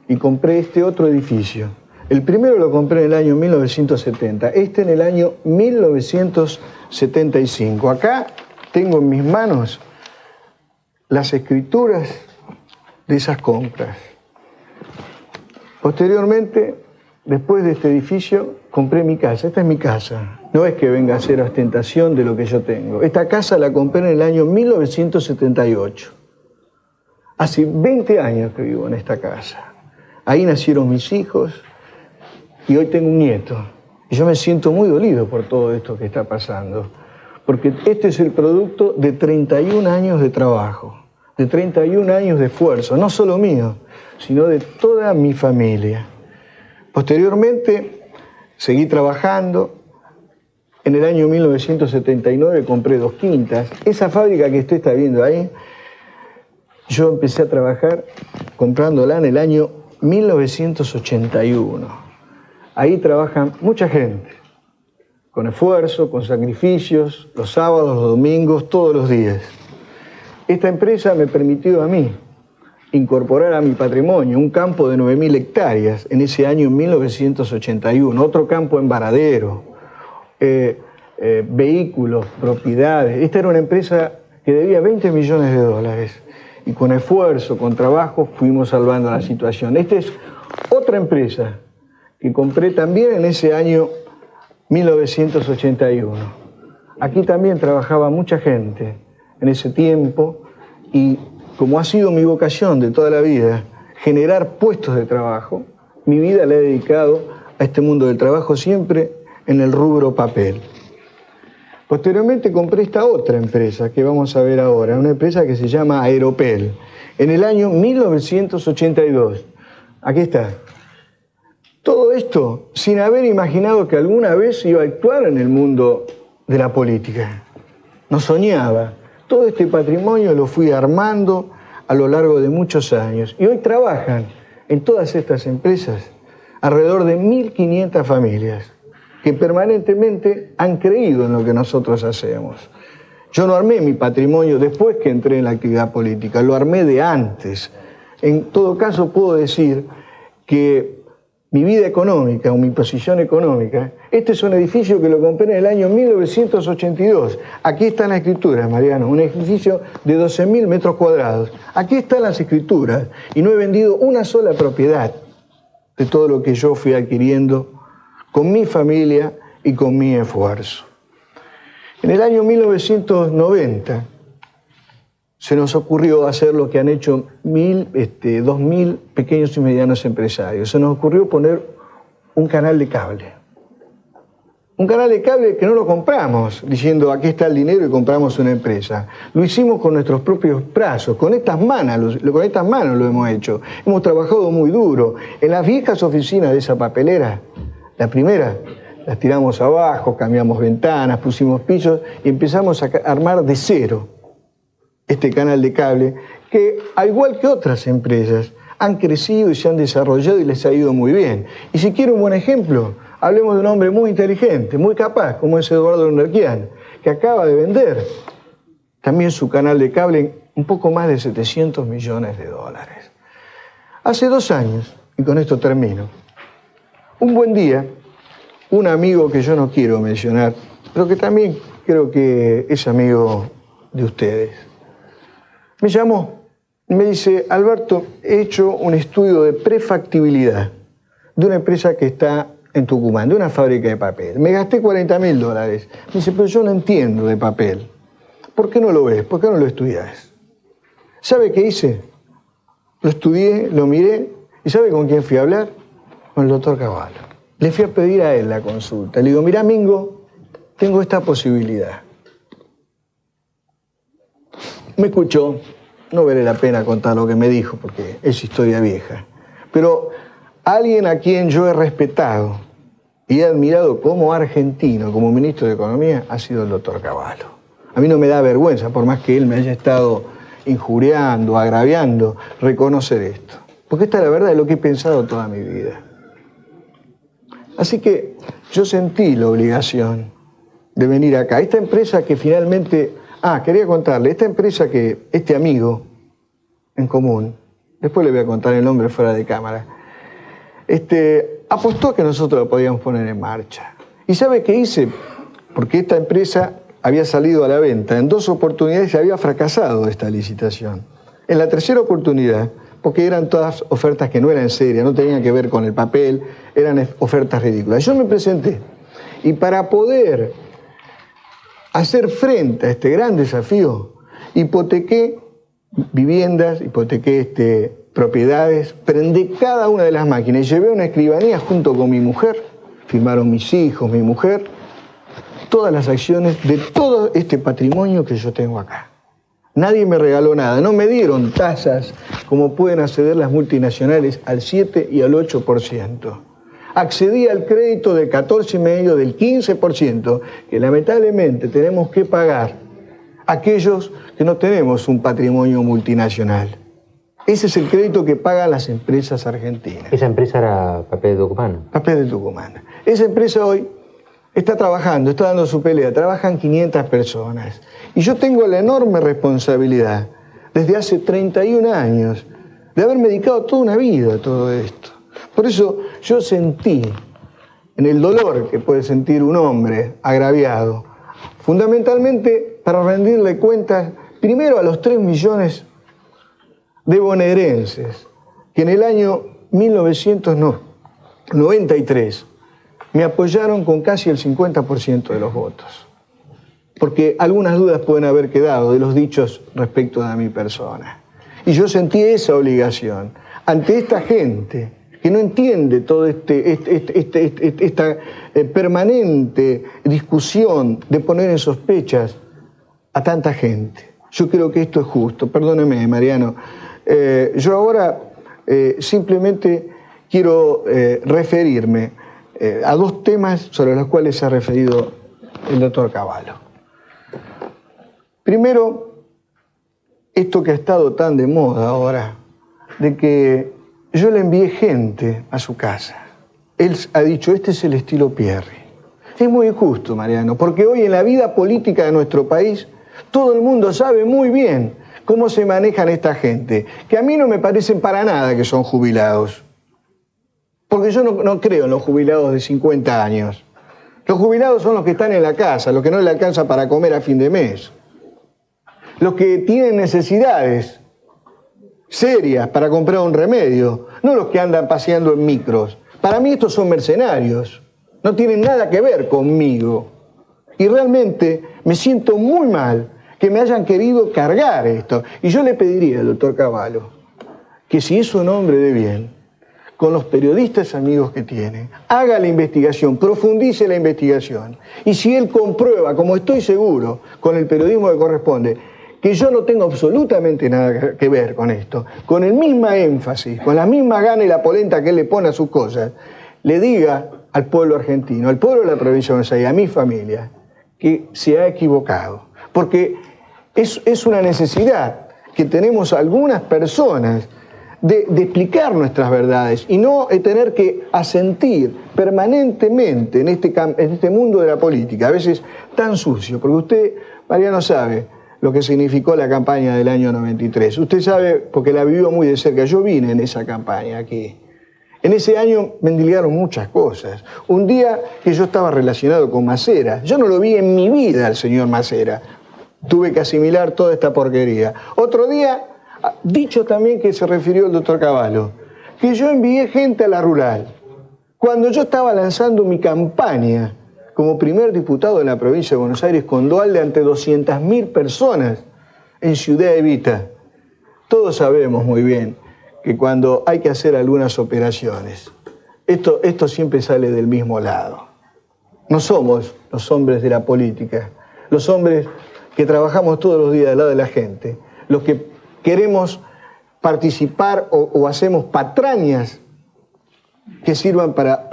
y compré este otro edificio. El primero lo compré en el año 1970, este en el año 1975. Acá tengo en mis manos las escrituras de esas compras. Posteriormente, después de este edificio, compré mi casa. Esta es mi casa. No es que venga a ser ostentación de lo que yo tengo. Esta casa la compré en el año 1978. Hace 20 años que vivo en esta casa. Ahí nacieron mis hijos y hoy tengo un nieto. Y yo me siento muy dolido por todo esto que está pasando. Porque este es el producto de 31 años de trabajo, de 31 años de esfuerzo, no solo mío, sino de toda mi familia. Posteriormente, seguí trabajando. En el año 1979 compré 2 quintas. Esa fábrica que usted está viendo ahí, yo empecé a trabajar comprándola en el año 1981. Ahí trabajan mucha gente, con esfuerzo, con sacrificios, los sábados, los domingos, todos los días. Esta empresa me permitió a mí incorporar a mi patrimonio un campo de 9.000 hectáreas en ese año 1981, otro campo en Varadero, vehículos, propiedades. Esta era una empresa que debía 20 millones de dólares y con esfuerzo, con trabajo, fuimos salvando la situación. Esta es otra empresa que compré también en ese año 1981. Aquí también trabajaba mucha gente en ese tiempo y como ha sido mi vocación de toda la vida, generar puestos de trabajo, mi vida la he dedicado a este mundo del trabajo siempre en el rubro papel. Posteriormente compré esta otra empresa que vamos a ver ahora, una empresa que se llama Aeropel, en el año 1982. Aquí está. Todo esto sin haber imaginado que alguna vez iba a actuar en el mundo de la política. No soñaba. Todo este patrimonio lo fui armando a lo largo de muchos años. Y hoy trabajan en todas estas empresas alrededor de 1.500 familias que permanentemente han creído en lo que nosotros hacemos. Yo no armé mi patrimonio después que entré en la actividad política, lo armé de antes. En todo caso puedo decir que mi vida económica o mi posición económica, este es un edificio que lo compré en el año 1982. Aquí están las escrituras, Mariano, un edificio de 12.000 metros cuadrados. Aquí están las escrituras y no he vendido una sola propiedad de todo lo que yo fui adquiriendo con mi familia y con mi esfuerzo. En el año 1990 se nos ocurrió hacer lo que han hecho 2.000 pequeños y medianos empresarios. Se nos ocurrió poner un canal de cable. Un canal de cable que no lo compramos diciendo aquí está el dinero y compramos una empresa. Lo hicimos con nuestros propios brazos, con estas manos lo hemos hecho. Hemos trabajado muy duro. En las viejas oficinas de esa papelera, la primera, las tiramos abajo, cambiamos ventanas, pusimos pisos y empezamos a armar de cero este canal de cable, que al igual que otras empresas, han crecido y se han desarrollado y les ha ido muy bien. Y si quiere un buen ejemplo, hablemos de un hombre muy inteligente, muy capaz, como es Eduardo Nerquian, que acaba de vender también su canal de cable en un poco más de 700 millones de dólares. Hace 2 años, y con esto termino, un buen día, un amigo que yo no quiero mencionar, pero que también creo que es amigo de ustedes, me llamó y me dice: Alberto, he hecho un estudio de prefactibilidad de una empresa que está en Tucumán, de una fábrica de papel. Me gasté $40.000. Me dice: pero yo no entiendo de papel. ¿Por qué no lo ves? ¿Por qué no lo estudias? ¿Sabe qué hice? Lo estudié, lo miré, ¿y sabe con quién fui a hablar? Con el doctor Cavallo. Le fui a pedir a él la consulta. Le digo: mirá, Mingo, tengo esta posibilidad. Me escuchó, no vale la pena contar lo que me dijo porque es historia vieja, pero alguien a quien yo he respetado y he admirado como argentino, como ministro de Economía, ha sido el doctor Cavallo. A mí no me da vergüenza, por más que él me haya estado injuriando, agraviando, reconocer esto. Porque esta es la verdad de lo que he pensado toda mi vida. Así que yo sentí la obligación de venir acá. Esta empresa que finalmente... quería contarle, esta empresa que este amigo en común, después le voy a contar el nombre fuera de cámara, apostó a que nosotros lo podíamos poner en marcha. ¿Y sabe qué hice? Porque esta empresa había salido a la venta en 2 oportunidades y había fracasado esta licitación. En la tercera oportunidad, porque eran todas ofertas que no eran serias, no tenían que ver con el papel, eran ofertas ridículas. Yo me presenté y para poder hacer frente a este gran desafío, hipotequé viviendas, hipotequé propiedades, prendí cada una de las máquinas y llevé una escribanía junto con mi mujer, firmaron mis hijos, mi mujer, todas las acciones de todo este patrimonio que yo tengo acá. Nadie me regaló nada, no me dieron tasas como pueden acceder las multinacionales al 7 y al 8%. Accedí al crédito del 14,5%, del 15%, que lamentablemente tenemos que pagar aquellos que no tenemos un patrimonio multinacional. Ese es el crédito que pagan las empresas argentinas. ¿Esa empresa era Papel de Tucumán? Papel de Tucumán. Esa empresa hoy está trabajando, está dando su pelea, trabajan 500 personas. Y yo tengo la enorme responsabilidad, desde hace 31 años, de haberme dedicado toda una vida a todo esto. Por eso yo sentí, en el dolor que puede sentir un hombre agraviado, fundamentalmente para rendirle cuentas, primero a los 3 millones de bonaerenses, que en el año 1993 me apoyaron con casi el 50% de los votos. Porque algunas dudas pueden haber quedado de los dichos respecto a mi persona. Y yo sentí esa obligación ante esta gente que no entiende toda esta permanente discusión de poner en sospechas a tanta gente. Yo creo que esto es justo. Perdóneme, Mariano. Yo ahora simplemente quiero referirme a 2 temas sobre los cuales se ha referido el doctor Cavallo. Primero, esto que ha estado tan de moda ahora, de que yo le envié gente a su casa. Él ha dicho: este es el estilo Pierri. Es muy injusto, Mariano, porque hoy en la vida política de nuestro país todo el mundo sabe muy bien cómo se manejan esta gente, que a mí no me parecen para nada que son jubilados. Porque yo no creo en los jubilados de 50 años. Los jubilados son los que están en la casa, los que no le alcanza para comer a fin de mes. Los que tienen necesidades serias para comprar un remedio, no los que andan paseando en micros. Para mí estos son mercenarios, no tienen nada que ver conmigo. Y realmente me siento muy mal que me hayan querido cargar esto. Y yo le pediría al doctor Cavallo que, si es un hombre de bien, con los periodistas amigos que tiene, haga la investigación, profundice la investigación. Y si él comprueba, como estoy seguro, con el periodismo que corresponde, que yo no tengo absolutamente nada que ver con esto, con el mismo énfasis, con la misma gana y la polenta que él le pone a sus cosas, le diga al pueblo argentino, al pueblo de la provincia de Buenos Aires, a mi familia, que se ha equivocado. Porque Es una necesidad que tenemos algunas personas de explicar nuestras verdades y no tener que asentir permanentemente en este mundo de la política, a veces tan sucio, porque usted, Mariano, sabe lo que significó la campaña del año 93. Usted sabe, porque la vivió muy de cerca, yo vine en esa campaña aquí. En ese año me endilgaron muchas cosas. Un día que yo estaba relacionado con Macera, yo no lo vi en mi vida al señor Macera, tuve que asimilar toda esta porquería. Otro día, dicho también que se refirió el doctor Cavallo, que yo envié gente a la rural. Cuando yo estaba lanzando mi campaña como primer diputado de la provincia de Buenos Aires con Dualde ante 200.000 personas en Ciudad Evita, todos sabemos muy bien que cuando hay que hacer algunas operaciones, esto siempre sale del mismo lado. No somos los hombres de la política, los hombres que trabajamos todos los días al lado de la gente, los que queremos participar o hacemos patrañas que sirvan para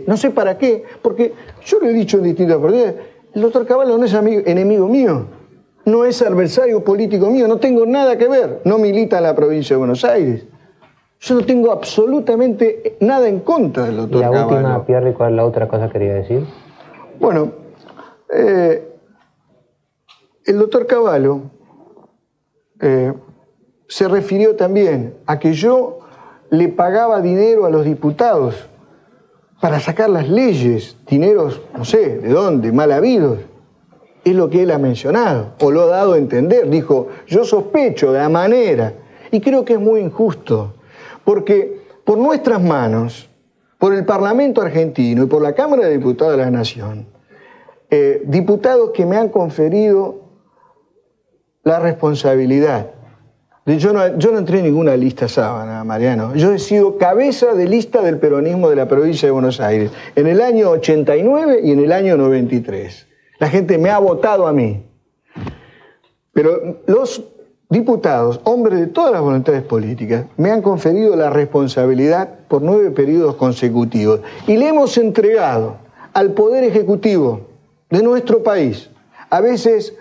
no sé para qué, porque yo lo he dicho en distintas oportunidades, el doctor Cavallo no es enemigo mío, no es adversario político mío, no tengo nada que ver, no milita en la provincia de Buenos Aires. Yo no tengo absolutamente nada en contra del doctor Cavallo. La última, Pierre, ¿cuál es la otra cosa que quería decir? Bueno, el doctor Cavallo se refirió también a que yo le pagaba dinero a los diputados para sacar las leyes, dineros, no sé, ¿de dónde? Mal habidos. Es lo que él ha mencionado, o lo ha dado a entender. Dijo, yo sospecho de la manera, y creo que es muy injusto, porque por nuestras manos, por el Parlamento argentino y por la Cámara de Diputados de la Nación, diputados que me han conferido la responsabilidad. Yo no entré en ninguna lista sábana, Mariano. Yo he sido cabeza de lista del peronismo de la provincia de Buenos Aires en el año 89 y en el año 93. La gente me ha votado a mí. Pero los diputados, hombres de todas las voluntades políticas, me han conferido la responsabilidad por 9 periodos consecutivos. Y le hemos entregado al Poder Ejecutivo de nuestro país, a veces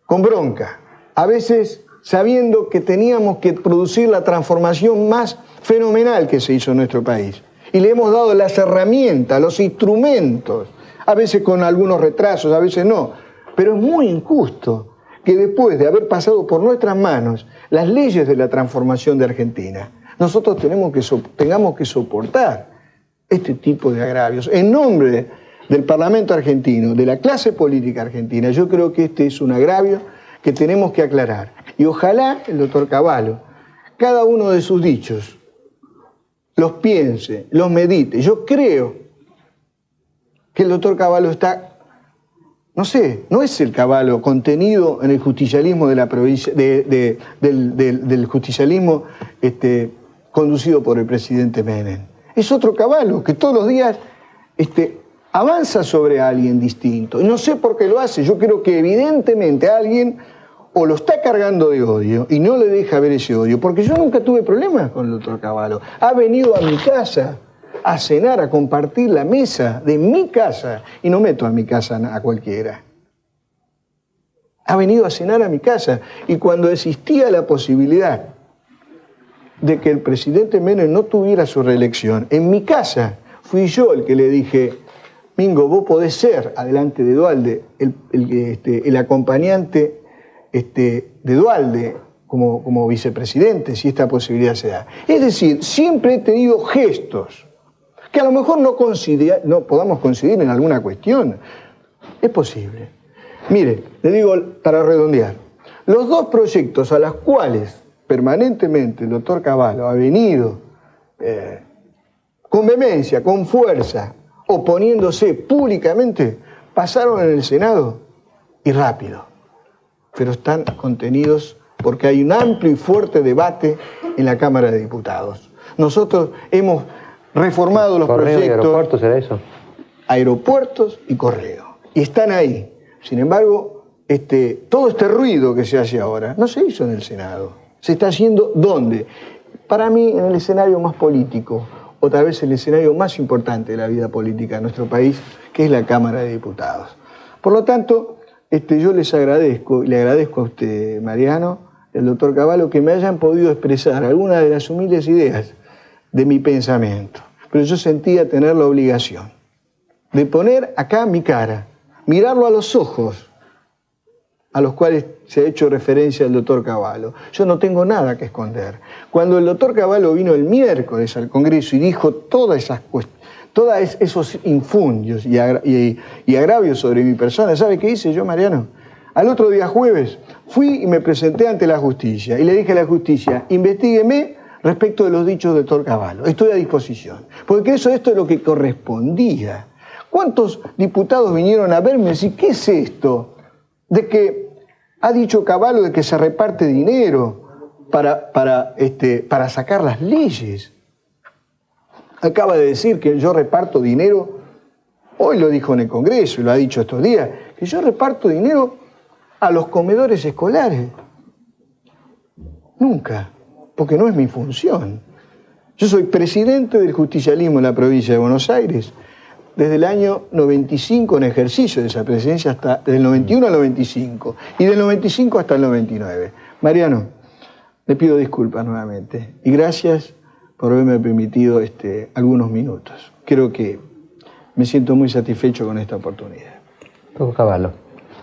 con bronca, a veces sabiendo que teníamos que producir la transformación más fenomenal que se hizo en nuestro país. Y le hemos dado las herramientas, los instrumentos, a veces con algunos retrasos, a veces no. Pero es muy injusto que después de haber pasado por nuestras manos las leyes de la transformación de Argentina, nosotros tengamos que soportar este tipo de agravios. En nombre del Parlamento argentino, de la clase política argentina, yo creo que este es un agravio que tenemos que aclarar. Y ojalá el doctor Cavallo, cada uno de sus dichos, los piense, los medite. Yo creo que el doctor Cavallo está, no sé, no es el Cavallo contenido en el justicialismo de la provincia, del justicialismo conducido por el presidente Menem. Es otro Cavallo que todos los días avanza sobre alguien distinto. Y no sé por qué lo hace. Yo creo que evidentemente alguien o lo está cargando de odio y no le deja ver ese odio, porque yo nunca tuve problemas con el doctor Cavallo. Ha venido a mi casa a cenar, a compartir la mesa de mi casa, y no meto a mi casa a cualquiera. Ha venido a cenar a mi casa, y cuando existía la posibilidad de que el presidente Menem no tuviera su reelección, en mi casa fui yo el que le dije, Mingo, vos podés ser, adelante de Dualde, el acompañante de Dualde como vicepresidente, si esta posibilidad se da. Es decir, siempre he tenido gestos que a lo mejor no podamos coincidir en alguna cuestión. Es posible. Mire, le digo para redondear, los 2 proyectos a los cuales permanentemente el doctor Cavallo ha venido con vehemencia, con fuerza, oponiéndose públicamente, pasaron en el Senado y rápido. Pero están contenidos porque hay un amplio y fuerte debate en la Cámara de Diputados. Nosotros hemos reformado los proyectos... ¿Y aeropuertos era eso? Aeropuertos y correo. Y están ahí. Sin embargo, todo este ruido que se hace ahora no se hizo en el Senado. Se está haciendo ¿dónde? Para mí, en el escenario más político, o tal vez el escenario más importante de la vida política de nuestro país, que es la Cámara de Diputados. Por lo tanto, yo les agradezco, y le agradezco a usted, Mariano, el doctor Cavallo, que me hayan podido expresar algunas de las humildes ideas de mi pensamiento. Pero yo sentía tener la obligación de poner acá mi cara, mirarlo a los ojos, a los cuales se ha hecho referencia el doctor Cavallo. Yo no tengo nada que esconder. Cuando el doctor Cavallo vino el miércoles al Congreso y dijo todos esos infundios y agravios sobre mi persona, ¿sabe qué hice yo, Mariano? Al otro día jueves fui y me presenté ante la justicia y le dije a la justicia, investígueme respecto de los dichos del doctor Cavallo. Estoy a disposición. Porque esto es lo que correspondía. ¿Cuántos diputados vinieron a verme y decir, ¿qué es esto? De que ha dicho Cavallo de que se reparte dinero para sacar las leyes. Acaba de decir que yo reparto dinero, hoy lo dijo en el Congreso y lo ha dicho estos días, que yo reparto dinero a los comedores escolares. Nunca, porque no es mi función. Yo soy presidente del justicialismo en la provincia de Buenos Aires desde el año 95 en ejercicio de esa presidencia, hasta del 91 al 95, y del 95 hasta el 99. Mariano, le pido disculpas nuevamente, y gracias por haberme permitido algunos minutos. Creo que me siento muy satisfecho con esta oportunidad. Doctor Cavallo.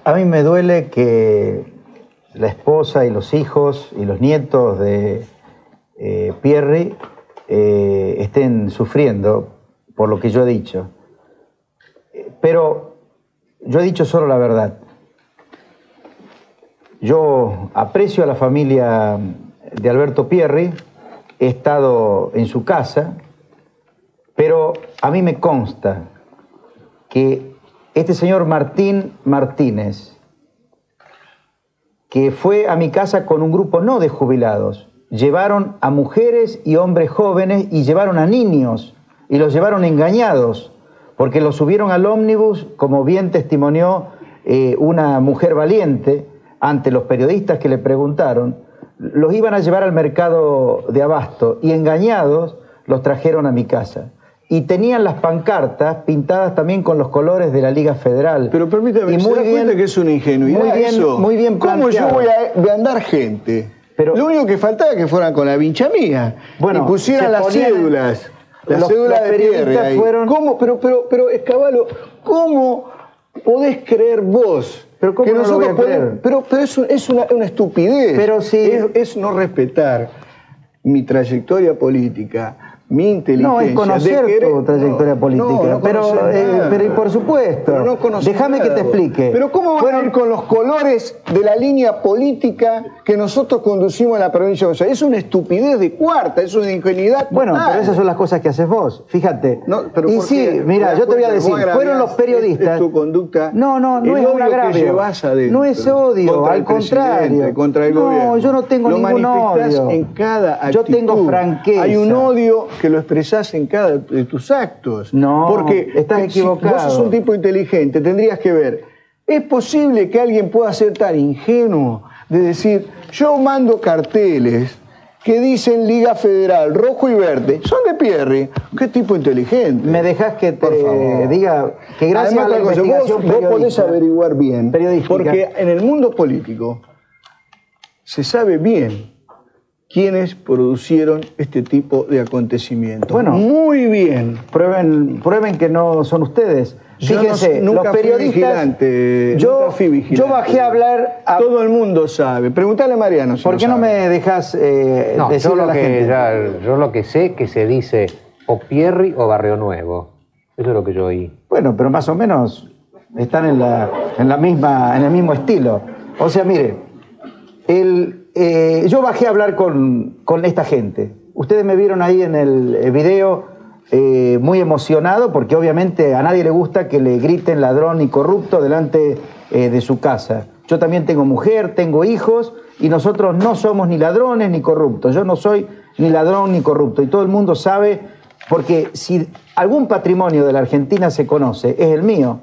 A mí me duele que la esposa y los hijos y los nietos de Pierri estén sufriendo por lo que yo he dicho. Pero yo he dicho solo la verdad. Yo aprecio a la familia de Alberto Pierri, he estado en su casa, pero a mí me consta que este señor Martín Martínez, que fue a mi casa con un grupo no de jubilados, llevaron a mujeres y hombres jóvenes y llevaron a niños y los llevaron engañados porque los subieron al ómnibus, como bien testimonió una mujer valiente ante los periodistas que le preguntaron, los iban a llevar al mercado de Abasto y engañados los trajeron a mi casa. Y tenían las pancartas pintadas también con los colores de la Liga Federal. Pero permítame, ¿se da cuenta que es una ingenuidad eso? Muy bien ¿Cómo yo voy a andar gente? Pero lo único que faltaba es que fueran con la vincha mía y pusieran las cédulas. Las cédulas de Pierri ahí. ¿Cómo? Pero Cavallo, ¿cómo podés creer vos? Pero ¿cómo que no nosotros lo voy a creer? Pero es una estupidez. Pero sí. Es no respetar mi trayectoria política, mi inteligencia. No, es conocer tu trayectoria política. Pero y por supuesto. Déjame que te explique. Pero ¿cómo van a ir con los colores de la línea política que nosotros conducimos en la provincia de Buenos Aires? Es una estupidez de cuarta, es una ingenuidad total. Bueno, pero esas son las cosas que haces vos, fíjate. Y sí, mira, yo te voy a decir, fueron los periodistas. Es tu conducta. No es un agravio. No es odio, al contrario. Contra el gobierno. No, yo no tengo ningún odio. En cada actitud. Yo tengo franqueza. Hay un odio que lo expresás en cada de tus actos. No, porque estás equivocado. Si vos sos un tipo inteligente, tendrías que ver. ¿Es posible que alguien pueda ser tan ingenuo de decir, yo mando carteles que dicen Liga Federal, rojo y verde, son de Pierri? ¿Qué tipo inteligente? ¿Me dejás que te diga que gracias a la investigación vos podés averiguar bien, porque en el mundo político se sabe bien quiénes produjeron este tipo de acontecimientos. Bueno, muy bien. Prueben que no son ustedes. Fíjense, nunca los periodistas. Nunca fui vigilante. Yo bajé a hablar. Todo el mundo sabe. Preguntale a Mariano. ¿Por qué no me dejas decirle a la gente? Yo lo que sé que se dice o Pierri o Barrio Nuevo. Eso es lo que yo oí. Bueno, pero más o menos están en el mismo estilo. O sea, mire, yo bajé a hablar con esta gente. Ustedes me vieron ahí en el video muy emocionado porque obviamente a nadie le gusta que le griten ladrón y corrupto delante de su casa. Yo también tengo mujer, tengo hijos y nosotros no somos ni ladrones ni corruptos. Yo no soy ni ladrón ni corrupto y todo el mundo sabe, porque si algún patrimonio de la Argentina se conoce, es el mío.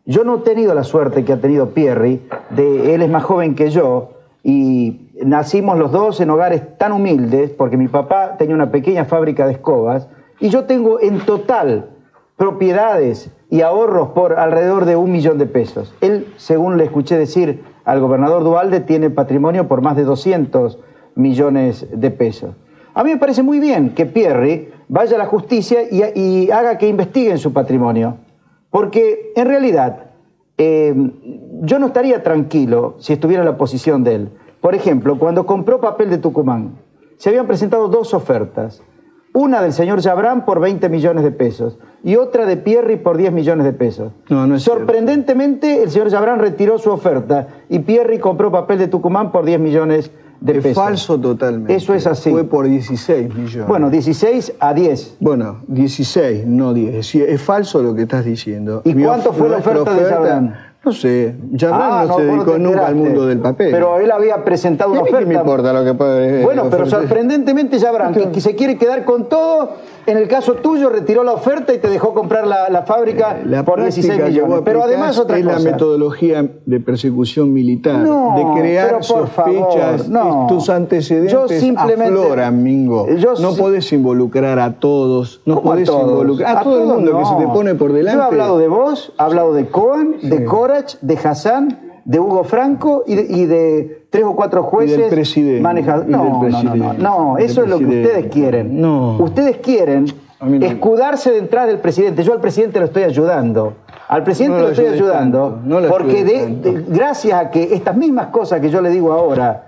Yo no he tenido la suerte que ha tenido Pierri, él es más joven que yo y nacimos los dos en hogares tan humildes porque mi papá tenía una pequeña fábrica de escobas y yo tengo en total propiedades y ahorros por alrededor de 1 millón de pesos. Él, según le escuché decir al gobernador Duhalde, tiene patrimonio por más de 200 millones de pesos. A mí me parece muy bien que Pierri vaya a la justicia y haga que investiguen su patrimonio. Porque en realidad yo no estaría tranquilo si estuviera en la posición de él. Por ejemplo, cuando compró papel de Tucumán, se habían presentado 2 ofertas. Una del señor Yabrán por 20 millones de pesos y otra de Pierri por 10 millones de pesos. Sorprendentemente, el señor Yabrán retiró su oferta y Pierri compró papel de Tucumán por 10 millones de pesos. Es falso totalmente. Eso es así. Fue por 16 millones. Bueno, 16 a 10. Bueno, 16, no 10. Sí, es falso lo que estás diciendo. ¿Y cuánto fue la oferta de Yabrán? No sé, Yabrán no se dedicó nunca al mundo del papel. Pero él había presentado una oferta. ¿Qué me importa lo que puede? Bueno, pero sorprendentemente Yabrán, que se quiere quedar con todo, en el caso tuyo retiró la oferta y te dejó comprar la fábrica por 16 millones. Pero además otra cosa. Es la metodología de persecución militar, de crear sospechas. Tus antecedentes afloran, Mingo. No podés involucrar a todos. No podés involucrar a todo el mundo que se te pone por delante. Yo he hablado de vos, he hablado de Cohen, de Corach, de Hassan, de Hugo Franco y de 3 o 4 jueces. Y del presidente. No, eso es lo que ustedes quieren. Ustedes quieren escudarse detrás del presidente. Yo al presidente lo estoy ayudando. Al presidente lo estoy ayudando porque gracias a que estas mismas cosas que yo le digo ahora,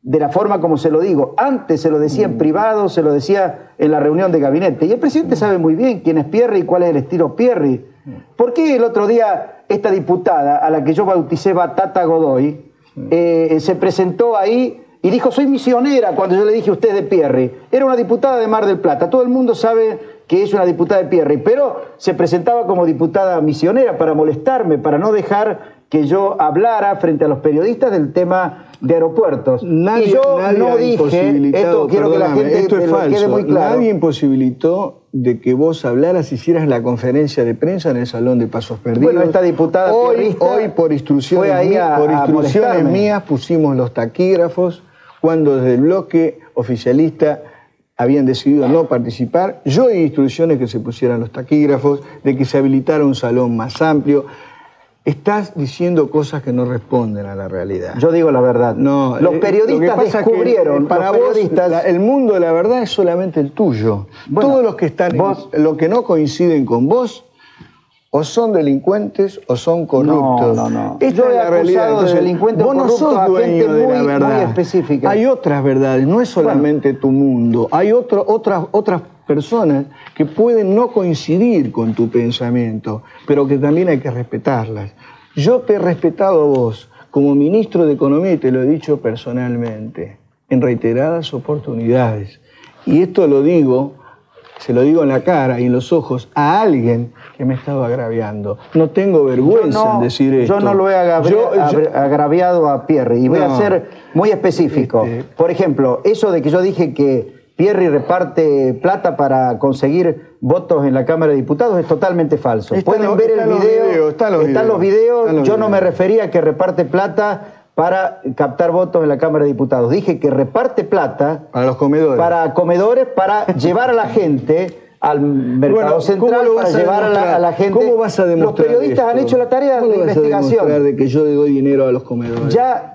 de la forma como se lo digo, antes se lo decía en privado, se lo decía en la reunión de gabinete. Y el presidente sabe muy bien quién es Pierri y cuál es el estilo Pierri. ¿Por qué el otro día esta diputada, a la que yo bauticé Batata Godoy, se presentó ahí y dijo, soy misionera, cuando yo le dije usted es de Pierri? Era una diputada de Mar del Plata. Todo el mundo sabe que es una diputada de Pierri, pero se presentaba como diputada misionera para molestarme, para no dejar que yo hablara frente a los periodistas del tema de aeropuertos. Y yo no dije, esto quiero que la gente lo quede muy claro. Nadie imposibilitó de que vos hablaras, hicieras la conferencia de prensa en el Salón de Pasos Perdidos. Bueno, esta diputada hoy por instrucciones mías pusimos los taquígrafos cuando desde el bloque oficialista habían decidido no participar. Yo di instrucciones que se pusieran los taquígrafos, de que se habilitara un salón más amplio. Estás diciendo cosas que no responden a la realidad. Yo digo la verdad. No, los periodistas descubrieron. Para vos, el mundo de la verdad es solamente el tuyo. Bueno, todos los que están, los que no coinciden con vos, o son delincuentes o son corruptos. No. Esta es la realidad. Entonces, de delincuente vos no sos dueño de la verdad. Muy específica. Hay otras verdades, no es solamente tu mundo. Hay otras personas que pueden no coincidir con tu pensamiento, pero que también hay que respetarlas. Yo te he respetado a vos como ministro de Economía y te lo he dicho personalmente, en reiteradas oportunidades. Y esto se lo digo en la cara y en los ojos a alguien que me estaba agraviando. No tengo vergüenza en decir esto. Yo no lo he agraviado a Pierri y voy a ser muy específico. Por ejemplo, eso de que yo dije que Pierri reparte plata para conseguir votos en la Cámara de Diputados es totalmente falso. Pueden ver el video, están los videos. Yo no me refería a que reparte plata para captar votos en la Cámara de Diputados. Dije que reparte plata para los comedores. Para comedores, para llevar a la gente al mercado central, para llevar a la gente. ¿Cómo vas a demostrar? Los periodistas han hecho la tarea de investigación. ¿Cómo vas a demostrar de que yo le doy dinero a los comedores? Ya,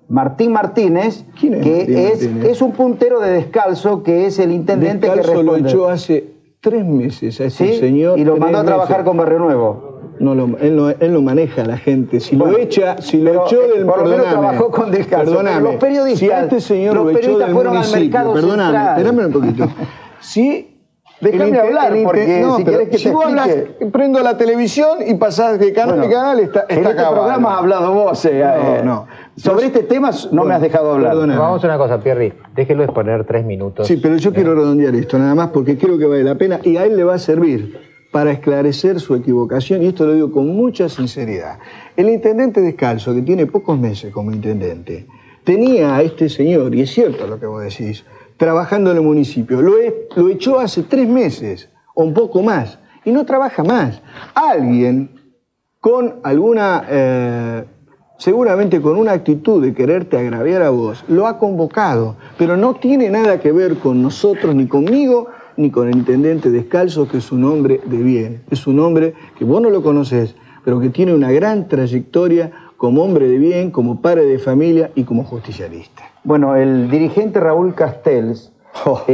Martín Martínez, es un puntero de Descalzo, que es el intendente que responde. Lo echó hace 3 meses a ese señor. Y lo mandó a trabajar con Barrio Nuevo. No, él lo maneja a la gente. Si lo echó del... Por lo menos trabajó con Descalzo. Perdóname. Los periodistas, si a este señor lo echó del municipio, perdóname, espérame un poquito. Déjame hablar, porque si querés que si vos hablas, prendo la televisión y pasás de canal a canal, está acabado. En este programa has hablado vos. No. Sobre este tema no me has dejado hablar. Perdóname. Vamos a una cosa, Pierri. Déjelo exponer 3 minutos. Sí, pero yo quiero redondear esto nada más porque creo que vale la pena y a él le va a servir para esclarecer su equivocación, y esto lo digo con mucha sinceridad. El intendente Descalzo, que tiene pocos meses como intendente, tenía a este señor, y es cierto lo que vos decís, trabajando en el municipio. Lo echó hace 3 meses, o un poco más, y no trabaja más. Alguien con alguna, seguramente con una actitud de quererte agraviar a vos, lo ha convocado, pero no tiene nada que ver con nosotros, ni conmigo, ni con el intendente Descalzo, que es un hombre de bien. Es un hombre que vos no lo conocés, pero que tiene una gran trayectoria como hombre de bien, como padre de familia y como justicialista. Bueno, el dirigente Raúl Castells,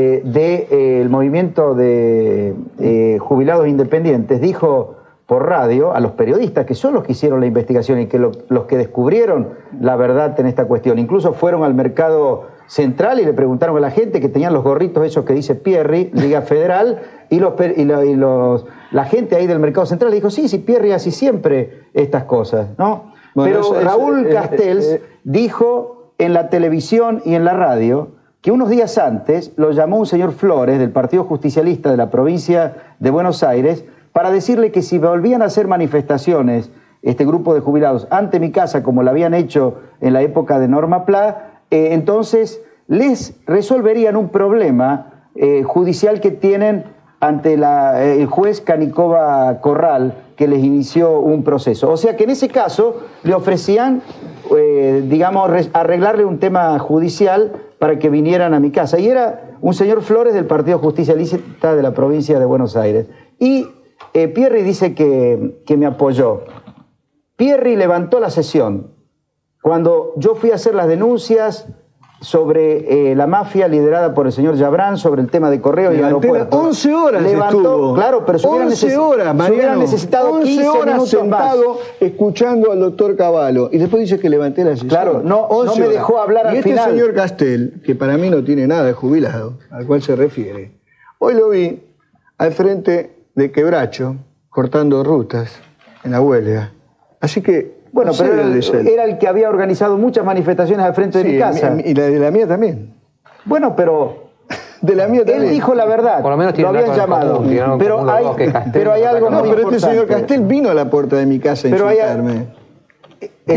del movimiento de jubilados independientes, dijo por radio a los periodistas, que son los que hicieron la investigación y que los que descubrieron la verdad en esta cuestión. Incluso fueron al mercado central y le preguntaron a la gente que tenían los gorritos esos que dice Pierri, Liga Federal, y la gente ahí del mercado central le dijo, sí, Pierri hace siempre estas cosas, ¿no? Bueno, pero Raúl Castells dijo en la televisión y en la radio que unos días antes lo llamó un señor Flores del Partido Justicialista de la provincia de Buenos Aires para decirle que si volvían a hacer manifestaciones este grupo de jubilados ante mi casa, como lo habían hecho en la época de Norma Pla, entonces les resolverían un problema judicial que tienen ante el juez Canicova Corral, que les inició un proceso. O sea que en ese caso le ofrecían, digamos, arreglarle un tema judicial para que vinieran a mi casa. Y era un señor Flores del Partido Justicialista de la provincia de Buenos Aires. Y Pierri dice que me apoyó. Pierri levantó la sesión. Cuando yo fui a hacer las denuncias sobre la mafia liderada por el señor Yabrán, sobre el tema de correo y aeropuerto. 11 horas levantó, estuvo. Claro, pero se hubieran necesitado 11 15 horas minutos sentado más. Escuchando al doctor Cavallo. Y después dice que levanté la sesión. Claro, no me dejó hablar al final. Y este señor Castel, que para mí no tiene nada de jubilado, al cual se refiere, hoy lo vi al frente de Quebracho, cortando rutas en la huelga. Así que... Bueno, pero era el que había organizado muchas manifestaciones al frente de mi casa. Y la de la mía también. Bueno, pero... De la mía también. Él dijo la verdad. Por lo menos lo habían llamado. Pero hay algo muy importante. Pero este señor Castel vino a la puerta de mi casa a insultarme.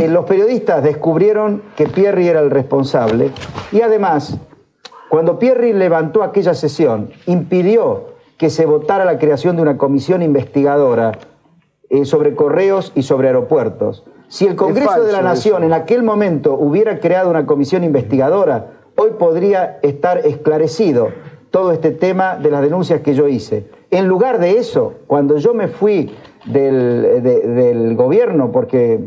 Los periodistas descubrieron que Pierri era el responsable. Y además, cuando Pierri levantó aquella sesión, impidió que se votara la creación de una comisión investigadora sobre correos y sobre aeropuertos. Si el Congreso de la Nación en aquel momento hubiera creado una comisión investigadora, hoy podría estar esclarecido todo este tema de las denuncias que yo hice. En lugar de eso, cuando yo me fui del gobierno, porque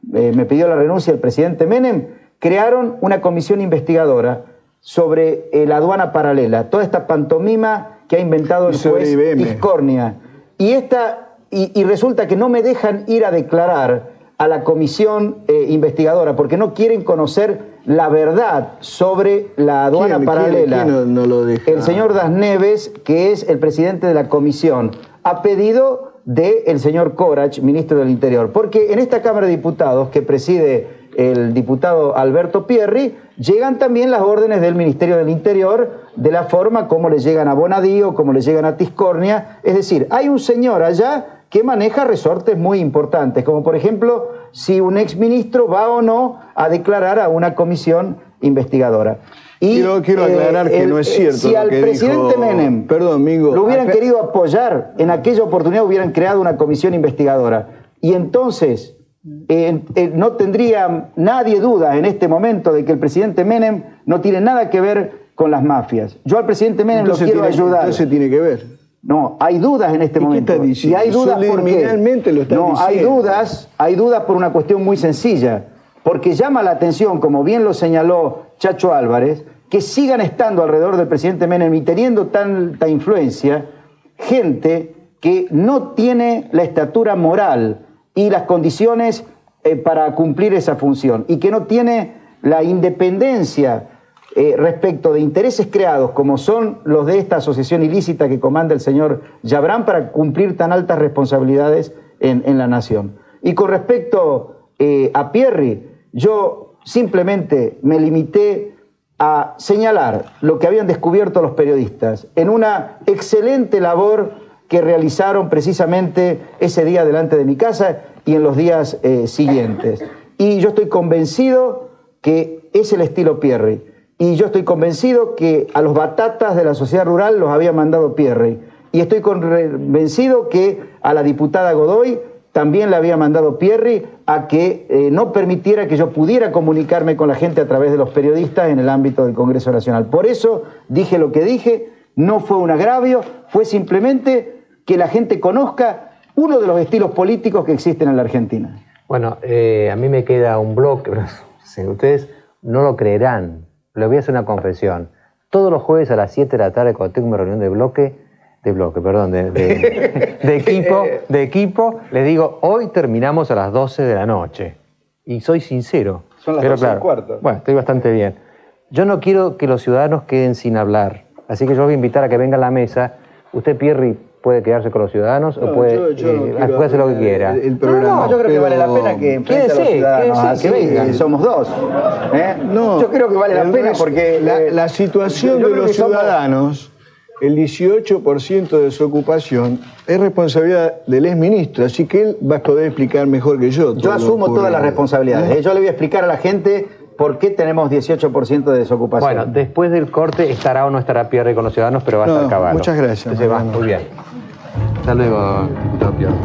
me pidió la renuncia el presidente Menem, crearon una comisión investigadora sobre la aduana paralela, toda esta pantomima que ha inventado el juez Tiscornia. Y resulta que no me dejan ir a declarar a la comisión investigadora porque no quieren conocer la verdad sobre la aduana paralela. ¿Quién no lo deja? El señor Das Neves, que es el presidente de la comisión, a pedido del señor Corach, ministro del Interior. Porque en esta Cámara de Diputados, que preside el diputado Alberto Pierri, llegan también las órdenes del Ministerio del Interior de la forma como le llegan a Bonadío, como le llegan a Tiscornia. Es decir, hay un señor allá que maneja resortes muy importantes, como por ejemplo, si un exministro va o no a declarar a una comisión investigadora. Y quiero aclarar que no es cierto. Si al presidente Menem lo hubieran querido apoyar, en aquella oportunidad hubieran creado una comisión investigadora. Y entonces no tendría nadie duda en este momento de que el presidente Menem no tiene nada que ver con las mafias. Yo al presidente Menem lo quiero ayudar. Entonces tiene que ver. No, hay dudas en este momento. ¿Qué está diciendo? Y hay dudas Subliminalmente lo está diciendo. Hay dudas por una cuestión muy sencilla. Porque llama la atención, como bien lo señaló Chacho Álvarez, que sigan estando alrededor del presidente Menem y teniendo tanta influencia, gente que no tiene la estatura moral y las condiciones para cumplir esa función y que no tiene la independencia respecto de intereses creados como son los de esta asociación ilícita que comanda el señor Yabrán para cumplir tan altas responsabilidades en la nación. Y con respecto a Pierri, yo simplemente me limité a señalar lo que habían descubierto los periodistas en una excelente labor que realizaron precisamente ese día delante de mi casa y en los días siguientes. Y yo estoy convencido que es el estilo Pierri. Y yo estoy convencido que a los batatas de la sociedad rural los había mandado Pierri. Y estoy convencido que a la diputada Godoy también le había mandado Pierri a que no permitiera que yo pudiera comunicarme con la gente a través de los periodistas en el ámbito del Congreso Nacional. Por eso dije lo que dije no fue un agravio, fue simplemente que la gente conozca uno de los estilos políticos que existen en la Argentina. Bueno, a mí me queda un bloque, pero ustedes no lo creerán. Les voy a hacer una confesión. Todos los jueves a las 7 de la tarde, cuando tengo una reunión de equipo, les digo, hoy terminamos a las 12 de la noche. Y soy sincero. Son las pero 12 y cuarto. Bueno, estoy bastante bien. Yo no quiero que los ciudadanos queden sin hablar. Así que yo voy a invitar a que venga a la mesa. Usted, Pierri, puede quedarse con los ciudadanos o puede hacer lo que quiera. El programa, yo creo que vale la pena que enfrente a los ciudadanos, que vengan, somos dos. No, yo creo que vale la pena porque la situación de los ciudadanos, el 18% de desocupación es responsabilidad del exministro, así que él va a poder explicar mejor que yo. Yo asumo todas las responsabilidades. Yo le voy a explicar a la gente por qué tenemos 18% de desocupación. Bueno, después del corte estará o no estará Pierri con los ciudadanos, pero va a estar Cavallo. Muchas gracias. Entonces va, muy bien. Hasta luego, diputado Pierri.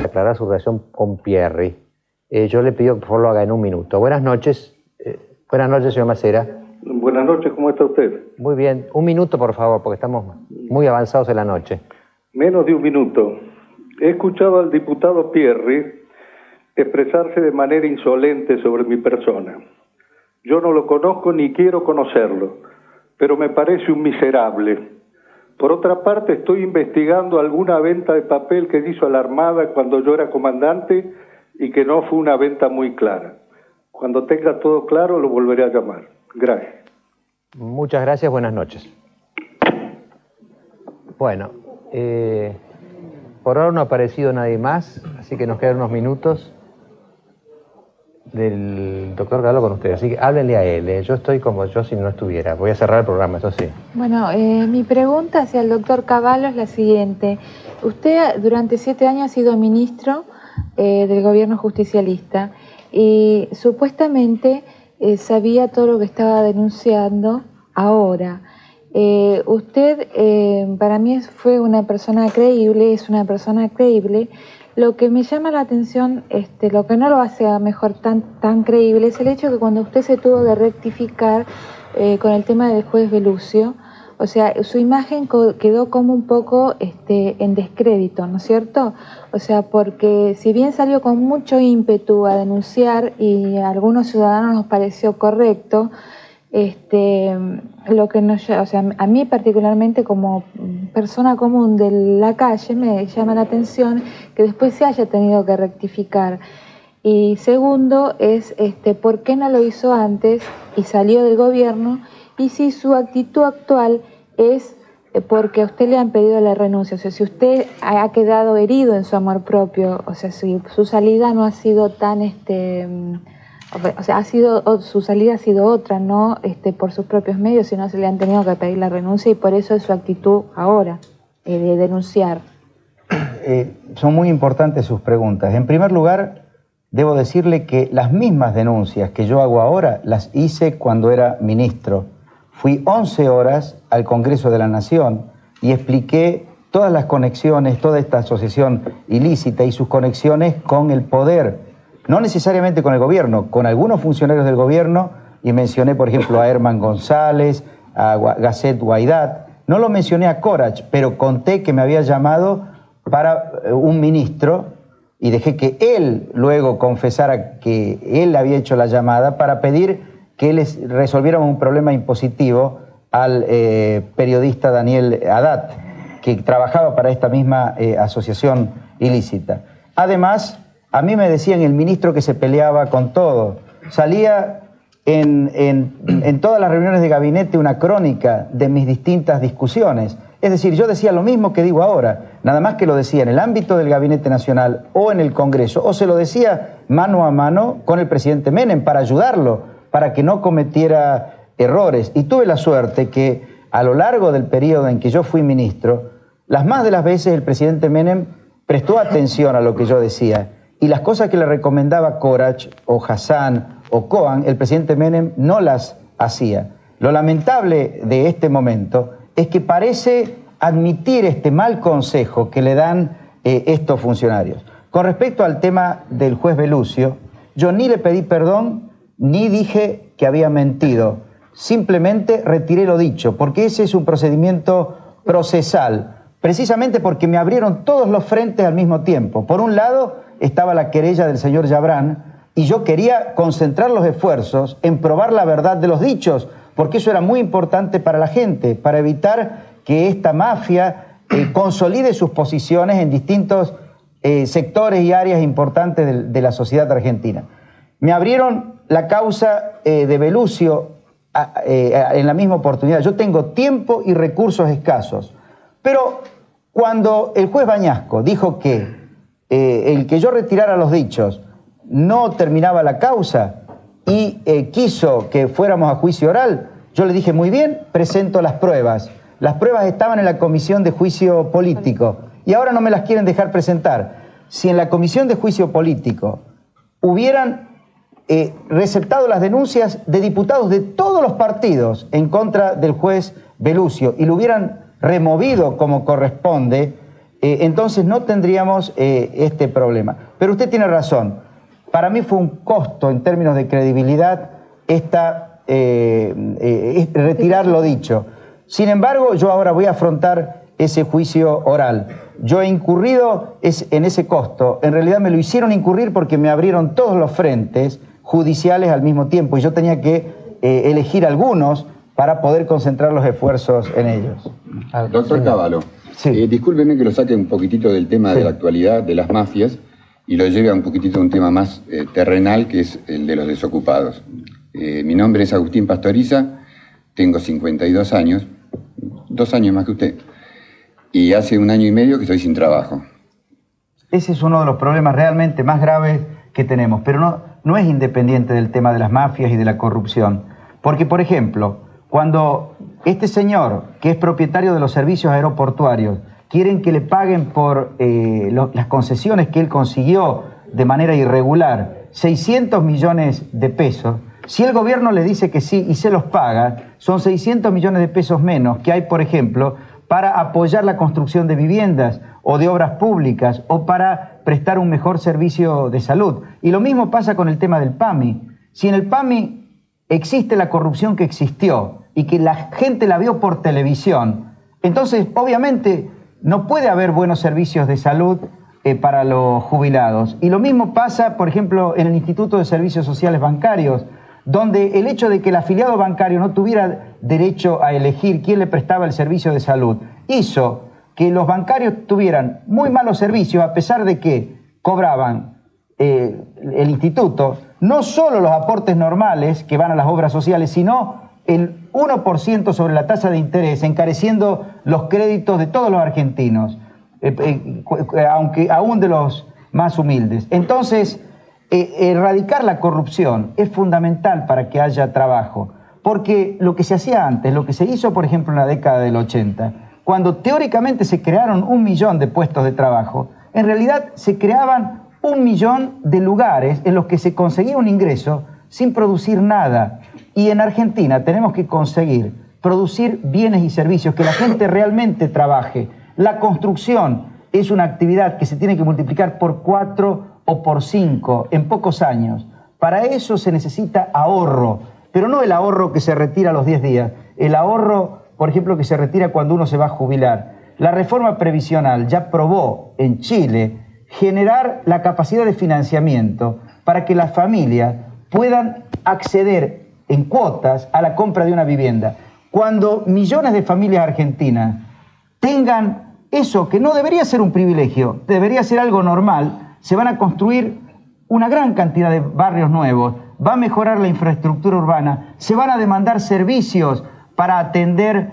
Aclarar su relación con Pierri. Yo le pido que por favor lo haga en un minuto. Buenas noches, señor Macera. Buenas noches, ¿cómo está usted? Muy bien. Un minuto, por favor, porque estamos muy avanzados en la noche. Menos de un minuto. He escuchado al diputado Pierri expresarse de manera insolente sobre mi persona. Yo no lo conozco ni quiero conocerlo, pero me parece un miserable. Por otra parte, estoy investigando alguna venta de papel que hizo a la Armada cuando yo era comandante y que no fue una venta muy clara. Cuando tenga todo claro, lo volveré a llamar. Gracias. Muchas gracias, buenas noches. Bueno, por ahora no ha aparecido nadie más, así que nos quedan unos minutos del doctor Cavallo con ustedes. Así que háblenle a él, yo estoy como yo si no estuviera. Voy a cerrar el programa, eso sí. Bueno, mi pregunta hacia el doctor Cavallo es la siguiente. Usted durante 7 años ha sido ministro del gobierno justicialista y supuestamente sabía todo lo que estaba denunciando ahora. Usted para mí fue una persona creíble, es una persona creíble. Lo que me llama la atención, lo que no lo hace a mejor tan creíble, es el hecho que cuando usted se tuvo que rectificar con el tema del juez Velucio, o sea, su imagen quedó como un poco en descrédito, ¿no es cierto? O sea, porque si bien salió con mucho ímpetu a denunciar y a algunos ciudadanos nos pareció correcto, lo que nos, o sea, a mí particularmente como persona común de la calle me llama la atención que después se haya tenido que rectificar. Y segundo es por qué no lo hizo antes y salió del gobierno, y si su actitud actual es porque a usted le han pedido la renuncia, o sea, si usted ha quedado herido en su amor propio, o sea, si su salida no ha sido tan o sea, su salida ha sido otra, no por sus propios medios, sino se le han tenido que pedir la renuncia y por eso es su actitud ahora, de denunciar. Son muy importantes sus preguntas. En primer lugar, debo decirle que las mismas denuncias que yo hago ahora las hice cuando era ministro. Fui 11 horas al Congreso de la Nación y expliqué todas las conexiones, toda esta asociación ilícita y sus conexiones con el poder. No necesariamente con el gobierno, con algunos funcionarios del gobierno, y mencioné, por ejemplo, a Herman González, a Gasset Guaidat. No lo mencioné a Corach, pero conté que me había llamado para un ministro y dejé que él luego confesara que él había hecho la llamada para pedir que les resolviéramos un problema impositivo al periodista Daniel Haddad, que trabajaba para esta misma asociación ilícita. Además, a mí me decían el ministro que se peleaba con todo. Salía en todas las reuniones de gabinete una crónica de mis distintas discusiones. Es decir, yo decía lo mismo que digo ahora, nada más que lo decía en el ámbito del Gabinete Nacional o en el Congreso, o se lo decía mano a mano con el presidente Menem para ayudarlo, para que no cometiera errores. Y tuve la suerte que a lo largo del periodo en que yo fui ministro, las más de las veces el presidente Menem prestó atención a lo que yo decía. Y las cosas que le recomendaba Corach o Hassan o Cohen, el presidente Menem no las hacía. Lo lamentable de este momento es que parece admitir este mal consejo que le dan estos funcionarios. Con respecto al tema del juez Velucio, yo ni le pedí perdón ni dije que había mentido. simplemente retiré lo dicho, porque ese es un procedimiento procesal, precisamente porque me abrieron todos los frentes al mismo tiempo. Por un lado estaba la querella del señor Yabrán, y yo quería concentrar los esfuerzos en probar la verdad de los dichos, porque eso era muy importante para la gente, para evitar que esta mafia consolide sus posiciones en distintos sectores y áreas importantes de la sociedad argentina. Me abrieron la causa de Belluccio en la misma oportunidad. Yo tengo tiempo y recursos escasos, pero cuando el juez Bañasco dijo que el que yo retirara los dichos no terminaba la causa y quiso que fuéramos a juicio oral, yo le dije, muy bien, presento las pruebas. Las pruebas estaban en la comisión de juicio político y ahora no me las quieren dejar presentar. Si en la comisión de juicio político hubieran receptado las denuncias de diputados de todos los partidos en contra del juez Belluccio y lo hubieran removido como corresponde, entonces no tendríamos este problema. Pero usted tiene razón. Para mí fue un costo en términos de credibilidad retirar lo dicho. Sin embargo, yo ahora voy a afrontar ese juicio oral. Yo he incurrido en ese costo. En realidad me lo hicieron incurrir porque me abrieron todos los frentes judiciales al mismo tiempo y yo tenía que elegir algunos para poder concentrar los esfuerzos en ellos. Doctor Cavallo, discúlpeme que lo saque un poquitito del tema de la actualidad, de las mafias, y lo lleve a un poquitito a un tema más terrenal, que es el de los desocupados. Mi nombre es Agustín Pastoriza, tengo 52 años, 2 años más que usted, y hace 1 año y medio que estoy sin trabajo. Ese es uno de los problemas realmente más graves que tenemos, pero no es independiente del tema de las mafias y de la corrupción. Porque, por ejemplo, cuando este señor, que es propietario de los servicios aeroportuarios, quieren que le paguen por las concesiones que él consiguió de manera irregular, 600 millones de pesos, si el gobierno le dice que sí y se los paga, son 600 millones de pesos menos que hay, por ejemplo, para apoyar la construcción de viviendas o de obras públicas o para prestar un mejor servicio de salud. Y lo mismo pasa con el tema del PAMI. Si en el PAMI existe la corrupción que existió y que la gente la vio por televisión, entonces obviamente no puede haber buenos servicios de salud para los jubilados. Y lo mismo pasa, por ejemplo, en el Instituto de Servicios Sociales Bancarios, donde el hecho de que el afiliado bancario no tuviera derecho a elegir quién le prestaba el servicio de salud hizo que los bancarios tuvieran muy malos servicios, a pesar de que cobraban el instituto no solo los aportes normales que van a las obras sociales, sino el 1% sobre la tasa de interés, encareciendo los créditos de todos los argentinos, aunque aún de los más humildes. Entonces, erradicar la corrupción es fundamental para que haya trabajo, porque lo que se hacía antes, lo que se hizo, por ejemplo, en la década del 80, cuando teóricamente se crearon 1 millón de puestos de trabajo, en realidad se creaban 1 millón de lugares en los que se conseguía un ingreso sin producir nada. Y en Argentina tenemos que conseguir producir bienes y servicios, que la gente realmente trabaje. La construcción es una actividad que se tiene que multiplicar por 4 o por 5 en pocos años. Para eso se necesita ahorro, pero no el ahorro que se retira a los 10 días, el ahorro, por ejemplo, que se retira cuando uno se va a jubilar. La reforma previsional ya probó en Chile generar la capacidad de financiamiento para que las familias puedan acceder en cuotas a la compra de una vivienda. Cuando millones de familias argentinas tengan eso, que no debería ser un privilegio, debería ser algo normal, se van a construir una gran cantidad de barrios nuevos, va a mejorar la infraestructura urbana, se van a demandar servicios para atender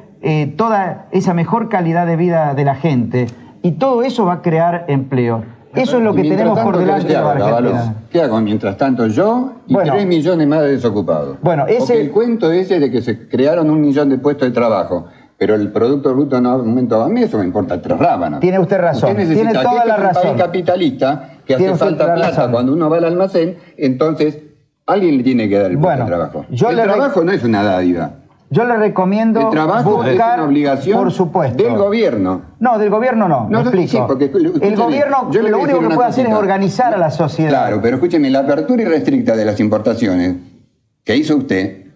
toda esa mejor calidad de vida de la gente, y todo eso va a crear empleo. Eso es lo que tenemos por delante de la Argentina. ¿Qué hago mientras tanto yo y 3 millones más de desocupados? Bueno, porque el cuento ese de que se crearon 1 millón de puestos de trabajo, pero el Producto Bruto no aumentaba, a mí eso me importa 3 rábanos. Tiene usted razón, tiene toda la razón. Un país capitalista que hace falta plata cuando uno va al almacén, entonces alguien le tiene que dar el puesto de trabajo. El trabajo no es una dádiva. Yo le recomiendo el trabajo buscar, es una obligación, por supuesto, del gobierno. No, del gobierno no, me explico. Sí, porque, el gobierno lo único que puede hacer es organizar a la sociedad. Claro, pero escúcheme, la apertura irrestricta de las importaciones que hizo usted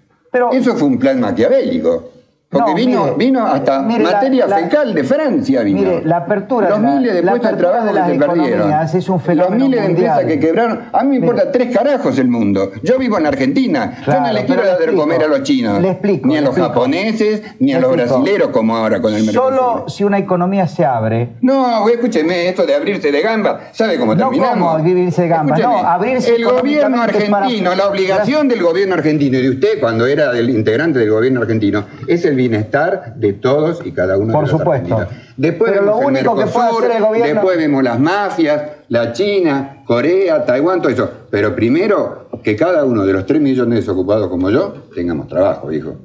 Eso fue un plan maquiavélico. Porque vino hasta materia fecal de Francia. Mire, la apertura los miles de puestos de trabajo que se perdieron. Es un fenómeno los miles de mundial. empresas que quebraron. A mí me importa 3 carajos el mundo. Yo vivo en Argentina. Yo no le quiero dar de comer a los chinos. Ni a los japoneses, ni a los brasileros como ahora con el Mercosur. Solo si una economía se abre. No, escúcheme, esto de abrirse de gamba, ¿sabe cómo terminamos? No, ¿cómo abrirse de gamba? Escúcheme, No, abrirse el gobierno argentino, la obligación del gobierno argentino y de usted cuando era el integrante del gobierno argentino es el bienestar de todos y cada uno de los argentinos. Después Pero vemos lo único el que puede hacer el gobierno... después vemos las mafias, la China, Corea, Taiwán, todo eso. Pero primero, que cada uno de los 3 millones de desocupados como yo tengamos trabajo, hijo.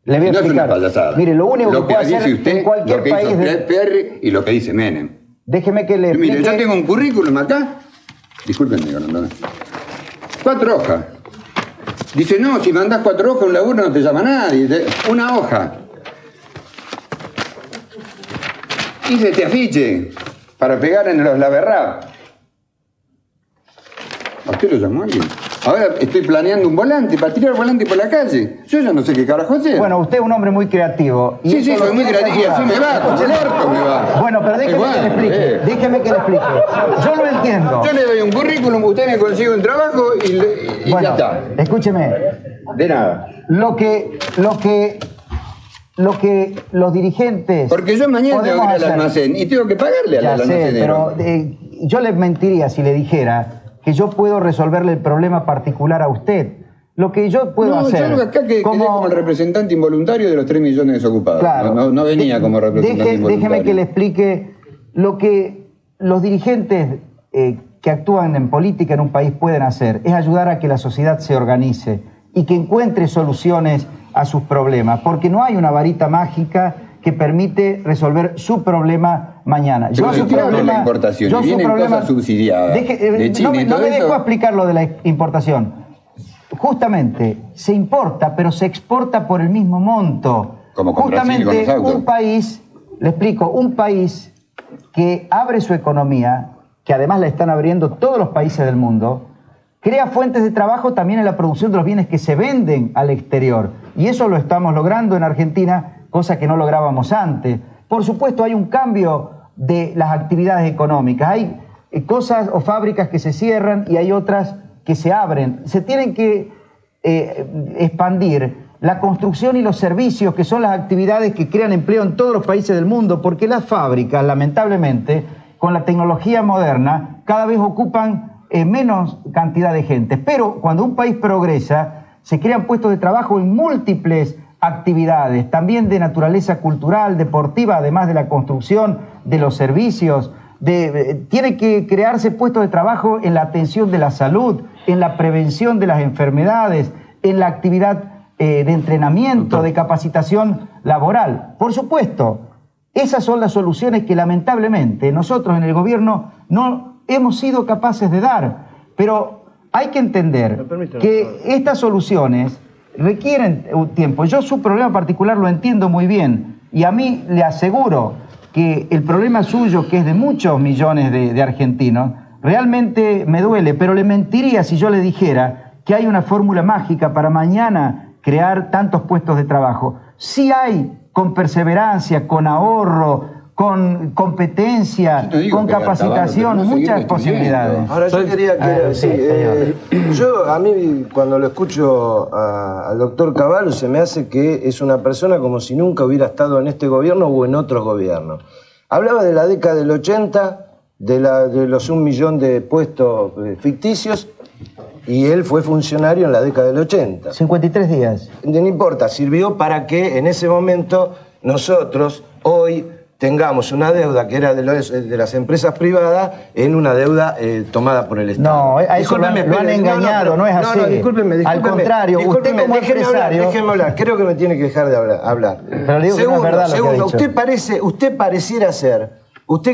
Le voy a no explicar. es una payasada. Mire, lo único que puede dice hacer usted, en cualquier lo que país... hizo Perry y lo que dice Menem. Déjeme que le explique... Mire, yo tengo un currículum acá. Discúlpenme, Grondona. 4 hojas. Dice, no, si mandás 4 hojas a un laburo no te llama nadie. Una hoja. Hice este afiche para pegar en los Laverrap. ¿A usted lo llamó alguien? Ahora estoy planeando un volante para tirar volante por la calle. Yo ya no sé qué carajo hacer. Bueno, usted es un hombre muy creativo. Sí, soy muy creativo. Y así me va, con el orto me va. Bueno, pero déjeme que le explique. Déjeme que le explique. Yo lo entiendo. Yo le doy un currículum, usted me consigue un trabajo y bueno, ya está. Escúcheme. De nada. Lo que los dirigentes... Porque yo mañana tengo que ir al almacén y tengo que pagarle al almacenero. Pero yo le mentiría si le dijera que yo puedo resolverle el problema particular a usted. Lo que yo puedo hacer... Yo acá quedé como el representante involuntario de los 3 millones desocupados. Claro. No venía como representante involuntario. Déjeme que le explique lo que los dirigentes que actúan en política en un país pueden hacer. Es ayudar a que la sociedad se organice y que encuentre soluciones a sus problemas. Porque no hay una varita mágica que permite resolver su problema mañana. Pero yo su problema, la importación y vienen cosas subsidiadas de China y todo no me eso. dejó explicar lo de la importación. Justamente, se importa, pero se exporta por el mismo monto. Como con Brasil y con Justamente los autos. un país, le explico, un país que abre su economía, que además la están abriendo todos los países del mundo, crea fuentes de trabajo también en la producción de los bienes que se venden al exterior. Y eso lo estamos logrando en Argentina, cosa que no lográbamos antes. Por supuesto, hay un cambio de las actividades económicas. Hay cosas o fábricas que se cierran y hay otras que se abren. Se tienen que expandir la construcción y los servicios, que son las actividades que crean empleo en todos los países del mundo, porque las fábricas, lamentablemente, con la tecnología moderna, cada vez ocupan menos cantidad de gente. Pero cuando un país progresa, se crean puestos de trabajo en múltiples actividades, también de naturaleza cultural, deportiva, además de la construcción, de los servicios. Tiene que crearse puestos de trabajo en la atención de la salud, en la prevención de las enfermedades, en la actividad de entrenamiento, de capacitación laboral. Por supuesto, esas son las soluciones que lamentablemente nosotros en el gobierno no hemos sido capaces de dar. Pero hay que entender que estas soluciones requieren un tiempo. Yo su problema particular lo entiendo muy bien y a mí le aseguro que el problema suyo, que es de muchos millones de argentinos, realmente me duele, pero le mentiría si yo le dijera que hay una fórmula mágica para mañana crear tantos puestos de trabajo. Sí hay, con perseverancia, con ahorro, con competencia, con capacitación, muchas posibilidades. Ahora yo quería a mí cuando lo escucho al doctor Cavallo se me hace que es una persona como si nunca hubiera estado en este gobierno o en otros gobiernos. Hablaba de la década del 80, de los 1 millón de puestos ficticios, y él fue funcionario en la década del 80. 53 días. No importa, sirvió para que en ese momento nosotros hoy tengamos una deuda que era de las empresas privadas en una deuda tomada por el Estado. No, a eso lo han engañado, no es así. No, discúlpeme. Al contrario, usted como empresario... Déjeme hablar, creo que me tiene que dejar de hablar. Pero le digo que no es verdad lo que ha dicho. Usted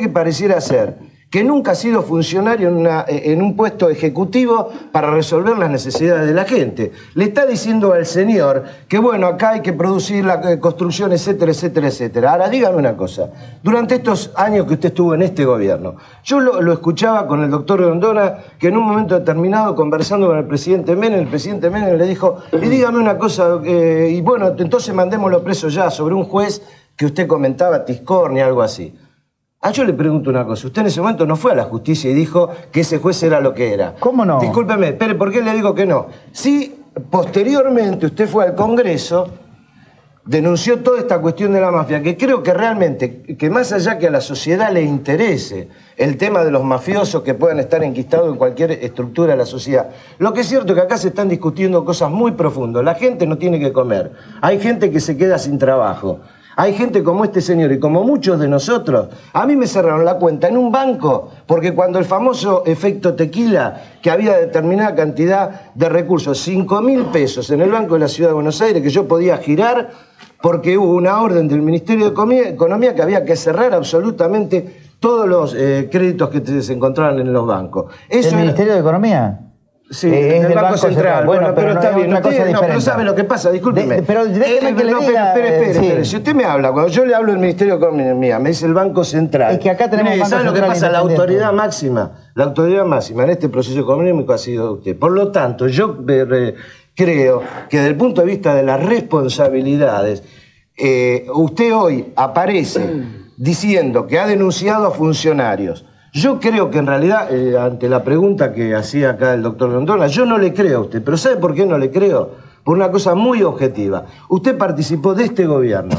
que pareciera ser que nunca ha sido funcionario en un puesto ejecutivo para resolver las necesidades de la gente. Le está diciendo al señor que, bueno, acá hay que producir la construcción, etcétera, etcétera, etcétera. Ahora, dígame una cosa. Durante estos años que usted estuvo en este gobierno, yo lo escuchaba con el doctor Grondona, que en un momento determinado, conversando con el presidente Menem le dijo, y dígame una cosa, y bueno, entonces mandémoslo preso ya, sobre un juez que usted comentaba, Tiscornia, algo así. Yo le pregunto una cosa. Usted en ese momento no fue a la justicia y dijo que ese juez era lo que era. ¿Cómo no? Discúlpeme, espere, ¿por qué le digo que no? Si posteriormente usted fue al Congreso, denunció toda esta cuestión de la mafia, que creo que realmente, que más allá que a la sociedad le interese el tema de los mafiosos que puedan estar enquistados en cualquier estructura de la sociedad, lo que es cierto es que acá se están discutiendo cosas muy profundas. La gente no tiene que comer. Hay gente que se queda sin trabajo. Hay gente como este señor y como muchos de nosotros. A mí me cerraron la cuenta en un banco porque cuando el famoso efecto tequila, que había determinada cantidad de recursos, 5.000 pesos en el Banco de la Ciudad de Buenos Aires, que yo podía girar porque hubo una orden del Ministerio de Economía que había que cerrar absolutamente todos los créditos que se encontraban en los bancos. ¿El Ministerio de Economía? Sí, en el Banco Central. Bueno, pero está bien. Pero ¿sabe lo que pasa? Discúlpeme. Pero déjeme que le diga... Espere. Si usted me habla, cuando yo le hablo del Ministerio de Economía, me dice el Banco Central. Es que acá tenemos Banco ¿sabe lo que Central pasa? La autoridad máxima en este proceso económico ha sido usted. Por lo tanto, yo creo que desde el punto de vista de las responsabilidades, usted hoy aparece diciendo que ha denunciado a funcionarios. Yo creo que en realidad, ante la pregunta que hacía acá el doctor Grondona, yo no le creo a usted. ¿Pero sabe por qué no le creo? Por una cosa muy objetiva. Usted participó de este gobierno.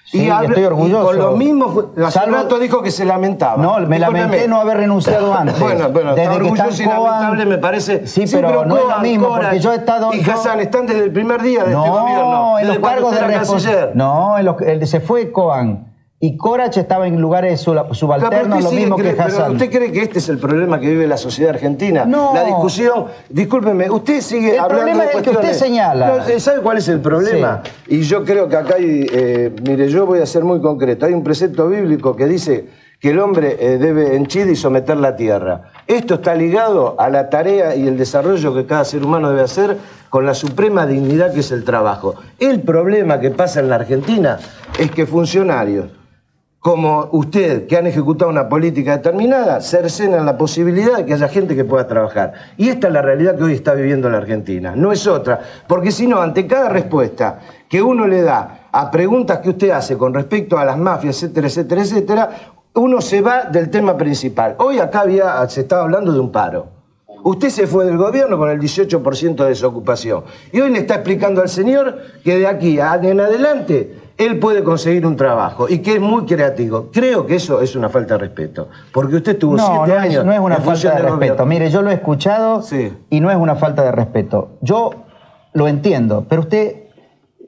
Sí, estoy orgulloso. Y con lo mismo, hace rato dijo que se lamentaba. No, me lamenté no haber renunciado antes. Bueno, está orgulloso y lamentable, me parece. Sí, pero no es lo mismo, porque yo he estado... Y Hassan están desde el primer día de este gobierno. No, en los cargos de responsabilidad. No, se fue Coan. Y Corach estaba en lugares subalternos, lo mismo que Hassan. ¿Pero usted cree que este es el problema que vive la sociedad argentina? No. La discusión, discúlpeme, usted sigue hablando de cuestiones... El problema es el que usted señala. No, ¿sabe cuál es el problema? Sí. Y yo creo que acá hay... mire, yo voy a ser muy concreto. Hay un precepto bíblico que dice que el hombre debe henchir y someter la tierra. Esto está ligado a la tarea y el desarrollo que cada ser humano debe hacer con la suprema dignidad que es el trabajo. El problema que pasa en la Argentina es que funcionarios como usted, que han ejecutado una política determinada, cercenan la posibilidad de que haya gente que pueda trabajar. Y esta es la realidad que hoy está viviendo la Argentina, no es otra. Porque si no, ante cada respuesta que uno le da a preguntas que usted hace con respecto a las mafias, etcétera, etcétera, etcétera, uno se va del tema principal. Hoy acá se estaba hablando de un paro. Usted se fue del gobierno con el 18% de desocupación. Y hoy le está explicando al señor que de aquí en adelante él puede conseguir un trabajo y que es muy creativo. Creo que eso es una falta de respeto. Porque usted estuvo 7 años. No es una falta de respeto. Gobierno. Mire, yo lo he escuchado y no es una falta de respeto. Yo lo entiendo, pero usted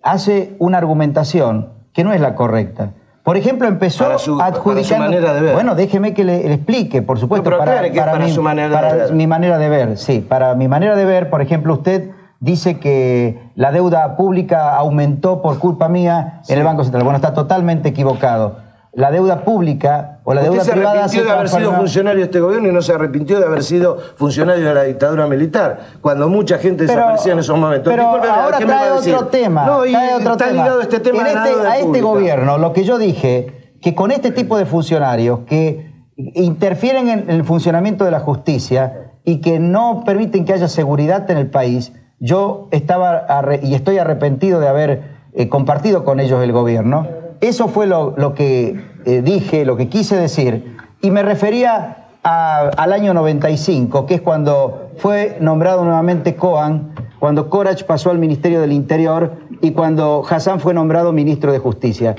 hace una argumentación que no es la correcta. Por ejemplo, empezó adjudicando... Para su manera de ver. Bueno, déjeme que le explique, por supuesto. No, pero claro que es para su manera de ver. Mi manera de ver, sí. Para mi manera de ver, por ejemplo, usted dice que la deuda pública aumentó por culpa mía en el Banco Central. Bueno, está totalmente equivocado. La deuda pública o la deuda privada... Usted se arrepintió de haber sido funcionario de este gobierno y no se arrepintió de haber sido funcionario de la dictadura militar, cuando mucha gente desaparecía en esos momentos. Pero ahora trae otro tema. No, y está ligado este tema a este gobierno, lo que yo dije, que con este tipo de funcionarios que interfieren en el funcionamiento de la justicia y que no permiten que haya seguridad en el país, yo estaba y estoy arrepentido de haber compartido con ellos el gobierno. Eso fue lo que dije, lo que quise decir. Y me refería al año 95, que es cuando fue nombrado nuevamente Coan, cuando Corach pasó al Ministerio del Interior y cuando Hassan fue nombrado Ministro de Justicia.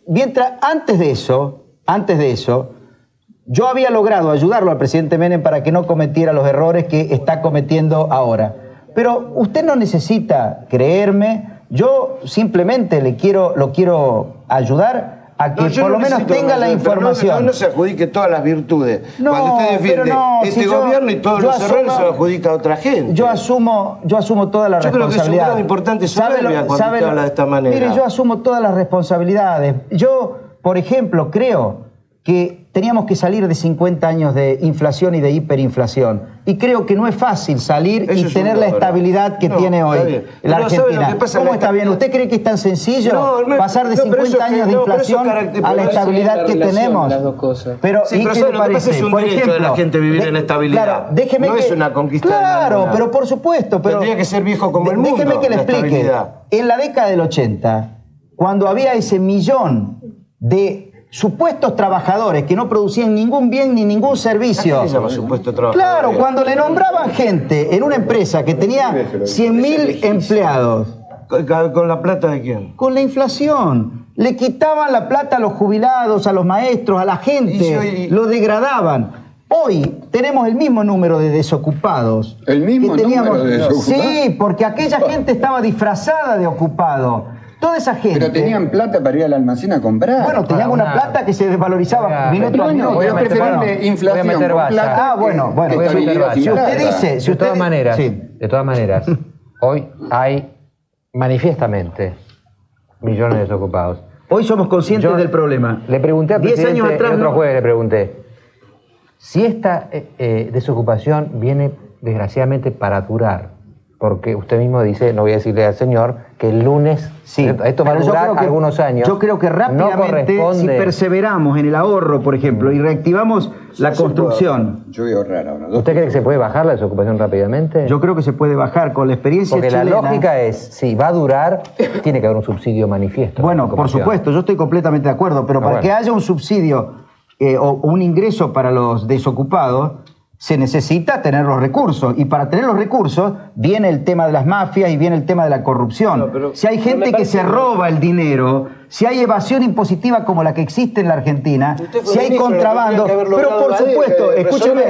Mientras, antes de eso, yo había logrado ayudarlo al presidente Menem para que no cometiera los errores que está cometiendo ahora. Pero usted no necesita creerme, yo simplemente lo quiero ayudar a que por lo menos tenga la información. No se adjudique todas las virtudes. Cuando usted defiende gobierno y todos los errores se lo adjudica a otra gente. Yo asumo toda la responsabilidad. Yo creo que es un grado importante soberbia cuando usted habla de esta manera. Mire, yo asumo todas las responsabilidades. Yo, por ejemplo, creo que teníamos que salir de 50 años de inflación y de hiperinflación. Y creo que no es fácil salir y tener la estabilidad que tiene hoy la Argentina. ¿Cómo está bien? ¿Usted cree que es tan sencillo pasar de 50 años de inflación a la estabilidad que tenemos? Las dos cosas. Pero, sí, pero lo que pasa es un derecho de la gente vivir en estabilidad. Claro, déjeme no que, es una conquista. Claro, pero por supuesto. Pero tendría que ser viejo como el mundo. Déjeme que le explique. En la década del 80, cuando había ese millón de supuestos trabajadores que no producían ningún bien ni ningún servicio. ¿A qué se llama supuesto trabajador? Claro, cuando le nombraban gente en una empresa que tenía 100.000 empleados. ¿Con la plata de quién? Con la inflación. Le quitaban la plata a los jubilados, a los maestros, a la gente. Lo degradaban. Hoy tenemos el mismo número de desocupados. ¿El mismo número de desocupados? Sí, porque aquella gente estaba disfrazada de ocupado. Toda esa gente... Pero tenían plata para ir al almacén a comprar. Bueno, tenían una plata que se desvalorizaba minuto a minuto. Voy a preferible inflación voy a meter con baza. plata bueno, que voy a meter baza. Si usted dice... Si usted, de todas maneras, hoy hay manifiestamente millones de desocupados. Hoy somos conscientes del problema. Le pregunté al 10 presidente, años atrás, el otro jueves le pregunté, si esta desocupación viene desgraciadamente para durar, porque usted mismo dice, no voy a decirle al señor, que el lunes, esto va a durar algunos años. Yo creo que rápidamente, si perseveramos en el ahorro, por ejemplo, y reactivamos la construcción. Yo voy a ahorrar ahora. ¿Usted cree que se puede bajar la desocupación rápidamente? Yo creo que se puede bajar con la experiencia porque chilena. La lógica es, si va a durar, tiene que haber un subsidio manifiesto. Bueno, por supuesto, yo estoy completamente de acuerdo, pero para que haya un subsidio o un ingreso para los desocupados, se necesita tener los recursos. Y para tener los recursos viene el tema de las mafias y viene el tema de la corrupción. Si hay gente que se roba el dinero, si hay evasión impositiva como la que existe en la Argentina, si hay contrabando... Pero por supuesto, escúcheme,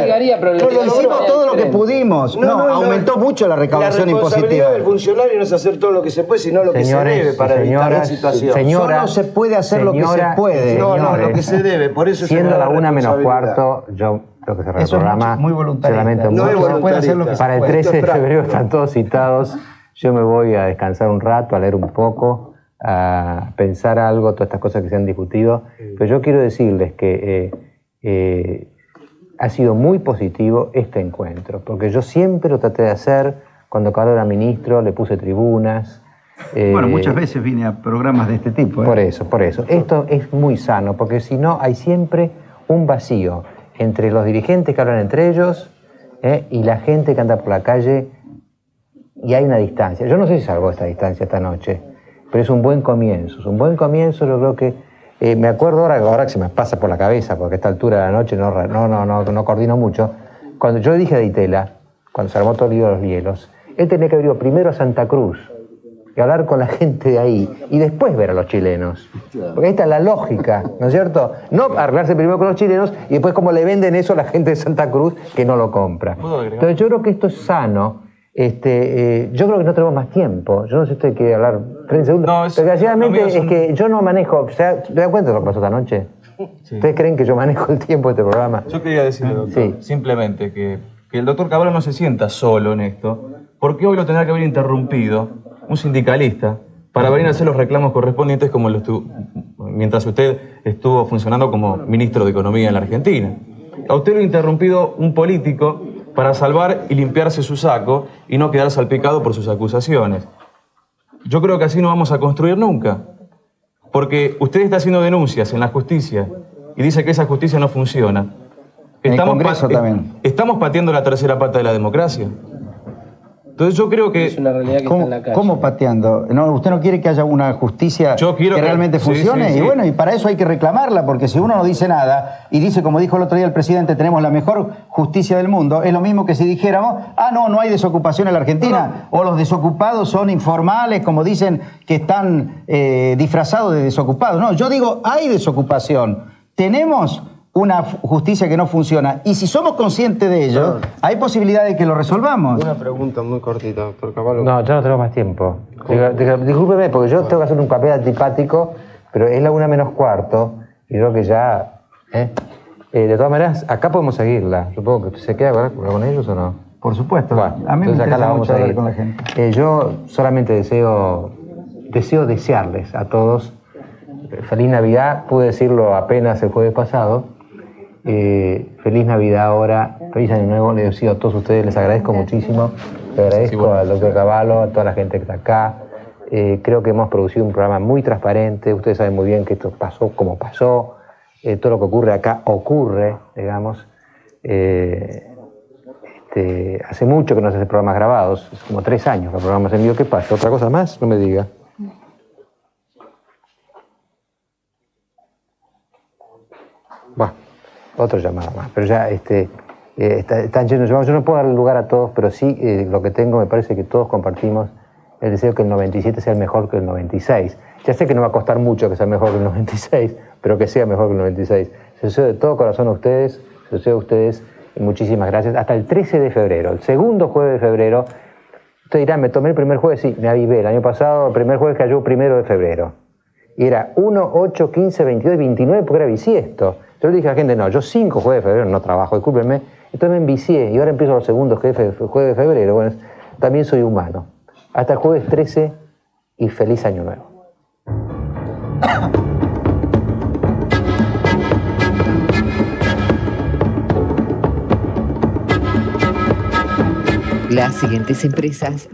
hicimos todo lo que pudimos. No, aumentó mucho la recaudación impositiva. La responsabilidad del funcionario no es hacer todo lo que se puede, sino lo que se debe para evitar la situación. Solo se puede hacer lo que se puede. No, lo que se debe. Por eso siendo la 1:15, yo creo que cerrar el programa. Muy voluntario. Para el 13 de febrero están todos citados. Yo me voy a descansar un rato, a leer un poco, a pensar algo, todas estas cosas que se han discutido. Pero yo quiero decirles que ha sido muy positivo este encuentro, porque yo siempre lo traté de hacer. Cuando Carlos era ministro, le puse tribunas. Bueno, muchas veces vine a programas de este tipo. Por eso. Esto es muy sano, porque si no, hay siempre un vacío entre los dirigentes que hablan entre ellos y la gente que anda por la calle, y hay una distancia. Yo no sé si salvó esta distancia esta noche, pero es un buen comienzo. Es un buen comienzo, yo creo que... me acuerdo ahora que se me pasa por la cabeza, porque a esta altura de la noche no coordino mucho. Cuando yo dije a Ditela, cuando se armó todo el lío de los hielos, él tenía que haber ido primero a Santa Cruz y hablar con la gente de ahí y después ver a los chilenos. Porque esta es la lógica, ¿no es cierto? No arreglarse primero con los chilenos y después como le venden eso a la gente de Santa Cruz que no lo compra. Entonces yo creo que esto es sano. Yo creo que no tenemos más tiempo. Yo no sé si usted quiere hablar 30 segundos. No, desgraciadamente es que yo no manejo. ¿Se da cuenta de lo que pasó esta noche? Sí. ¿Ustedes creen que yo manejo el tiempo de este programa? Yo quería decirle, doctor, simplemente que el doctor Cavallo no se sienta solo en esto, porque hoy lo tendrá que haber interrumpido un sindicalista para venir a hacer los reclamos correspondientes como mientras usted estuvo funcionando como ministro de Economía en la Argentina. A usted lo ha interrumpido un político para salvar y limpiarse su saco y no quedar salpicado por sus acusaciones. Yo creo que así no vamos a construir nunca, porque usted está haciendo denuncias en la justicia y dice que esa justicia no funciona. En el Congreso también. Estamos pateando la tercera pata de la democracia. Entonces yo creo que... Es una realidad que está en la calle. ¿Cómo pateando? No, ¿usted no quiere que haya una justicia que realmente funcione? Sí. Y bueno, y para eso hay que reclamarla, porque si uno no dice nada y dice, como dijo el otro día el presidente, tenemos la mejor justicia del mundo, es lo mismo que si dijéramos, no hay desocupación en la Argentina, o los desocupados son informales, como dicen que están disfrazados de desocupados. No, yo digo, hay desocupación. Tenemos una justicia que no funciona. Y si somos conscientes de ello, hay posibilidad de que lo resolvamos. Una pregunta muy cortita, doctor Cavallo. No, yo no tengo más tiempo. Discúlpeme, porque yo tengo que hacer un papel antipático, pero es la 1:15, y creo que ya... de todas maneras, acá podemos seguirla. Supongo que usted se queda con ellos o no. Por supuesto. Bueno, a mí me acá la vamos mucho a ir con la gente. Yo solamente deseo desearles a todos feliz Navidad. Pude decirlo apenas el jueves pasado. Feliz Navidad ahora, feliz Año Nuevo, les deseo a todos ustedes, les agradezco muchísimo, le agradezco al doctor Cavallo, a toda la gente que está acá. Creo que hemos producido un programa muy transparente, ustedes saben muy bien que esto pasó como pasó, todo lo que ocurre acá ocurre, digamos. Hace mucho que no se hacen programas grabados, es como 3 años los programas en vivo. ¿Qué pasa? ¿Otra cosa más? No me diga. Bueno, otra llamada más, pero ya están llenos de llamados. Yo no puedo dar lugar a todos, pero sí lo que tengo, me parece que todos compartimos el deseo que el 97 sea mejor que el 96. Ya sé que no va a costar mucho que sea mejor que el 96, pero que sea mejor que el 96. Se deseo de todo corazón a ustedes, se deseo a ustedes, y muchísimas gracias. Hasta el 13 de febrero, el segundo jueves de febrero. Ustedes dirán, ¿me tomé el primer jueves? Sí, me avivé. El año pasado, el primer jueves cayó 1 de febrero. Y era 1, 8, 15, 22 y 29 porque era bisiesto. Yo le dije a la gente, no, yo 5 jueves de febrero no trabajo, discúlpenme. Entonces me envicié y ahora empiezo los segundos jueves de febrero. Bueno, también soy humano. Hasta el jueves 13 y feliz Año Nuevo. Las siguientes empresas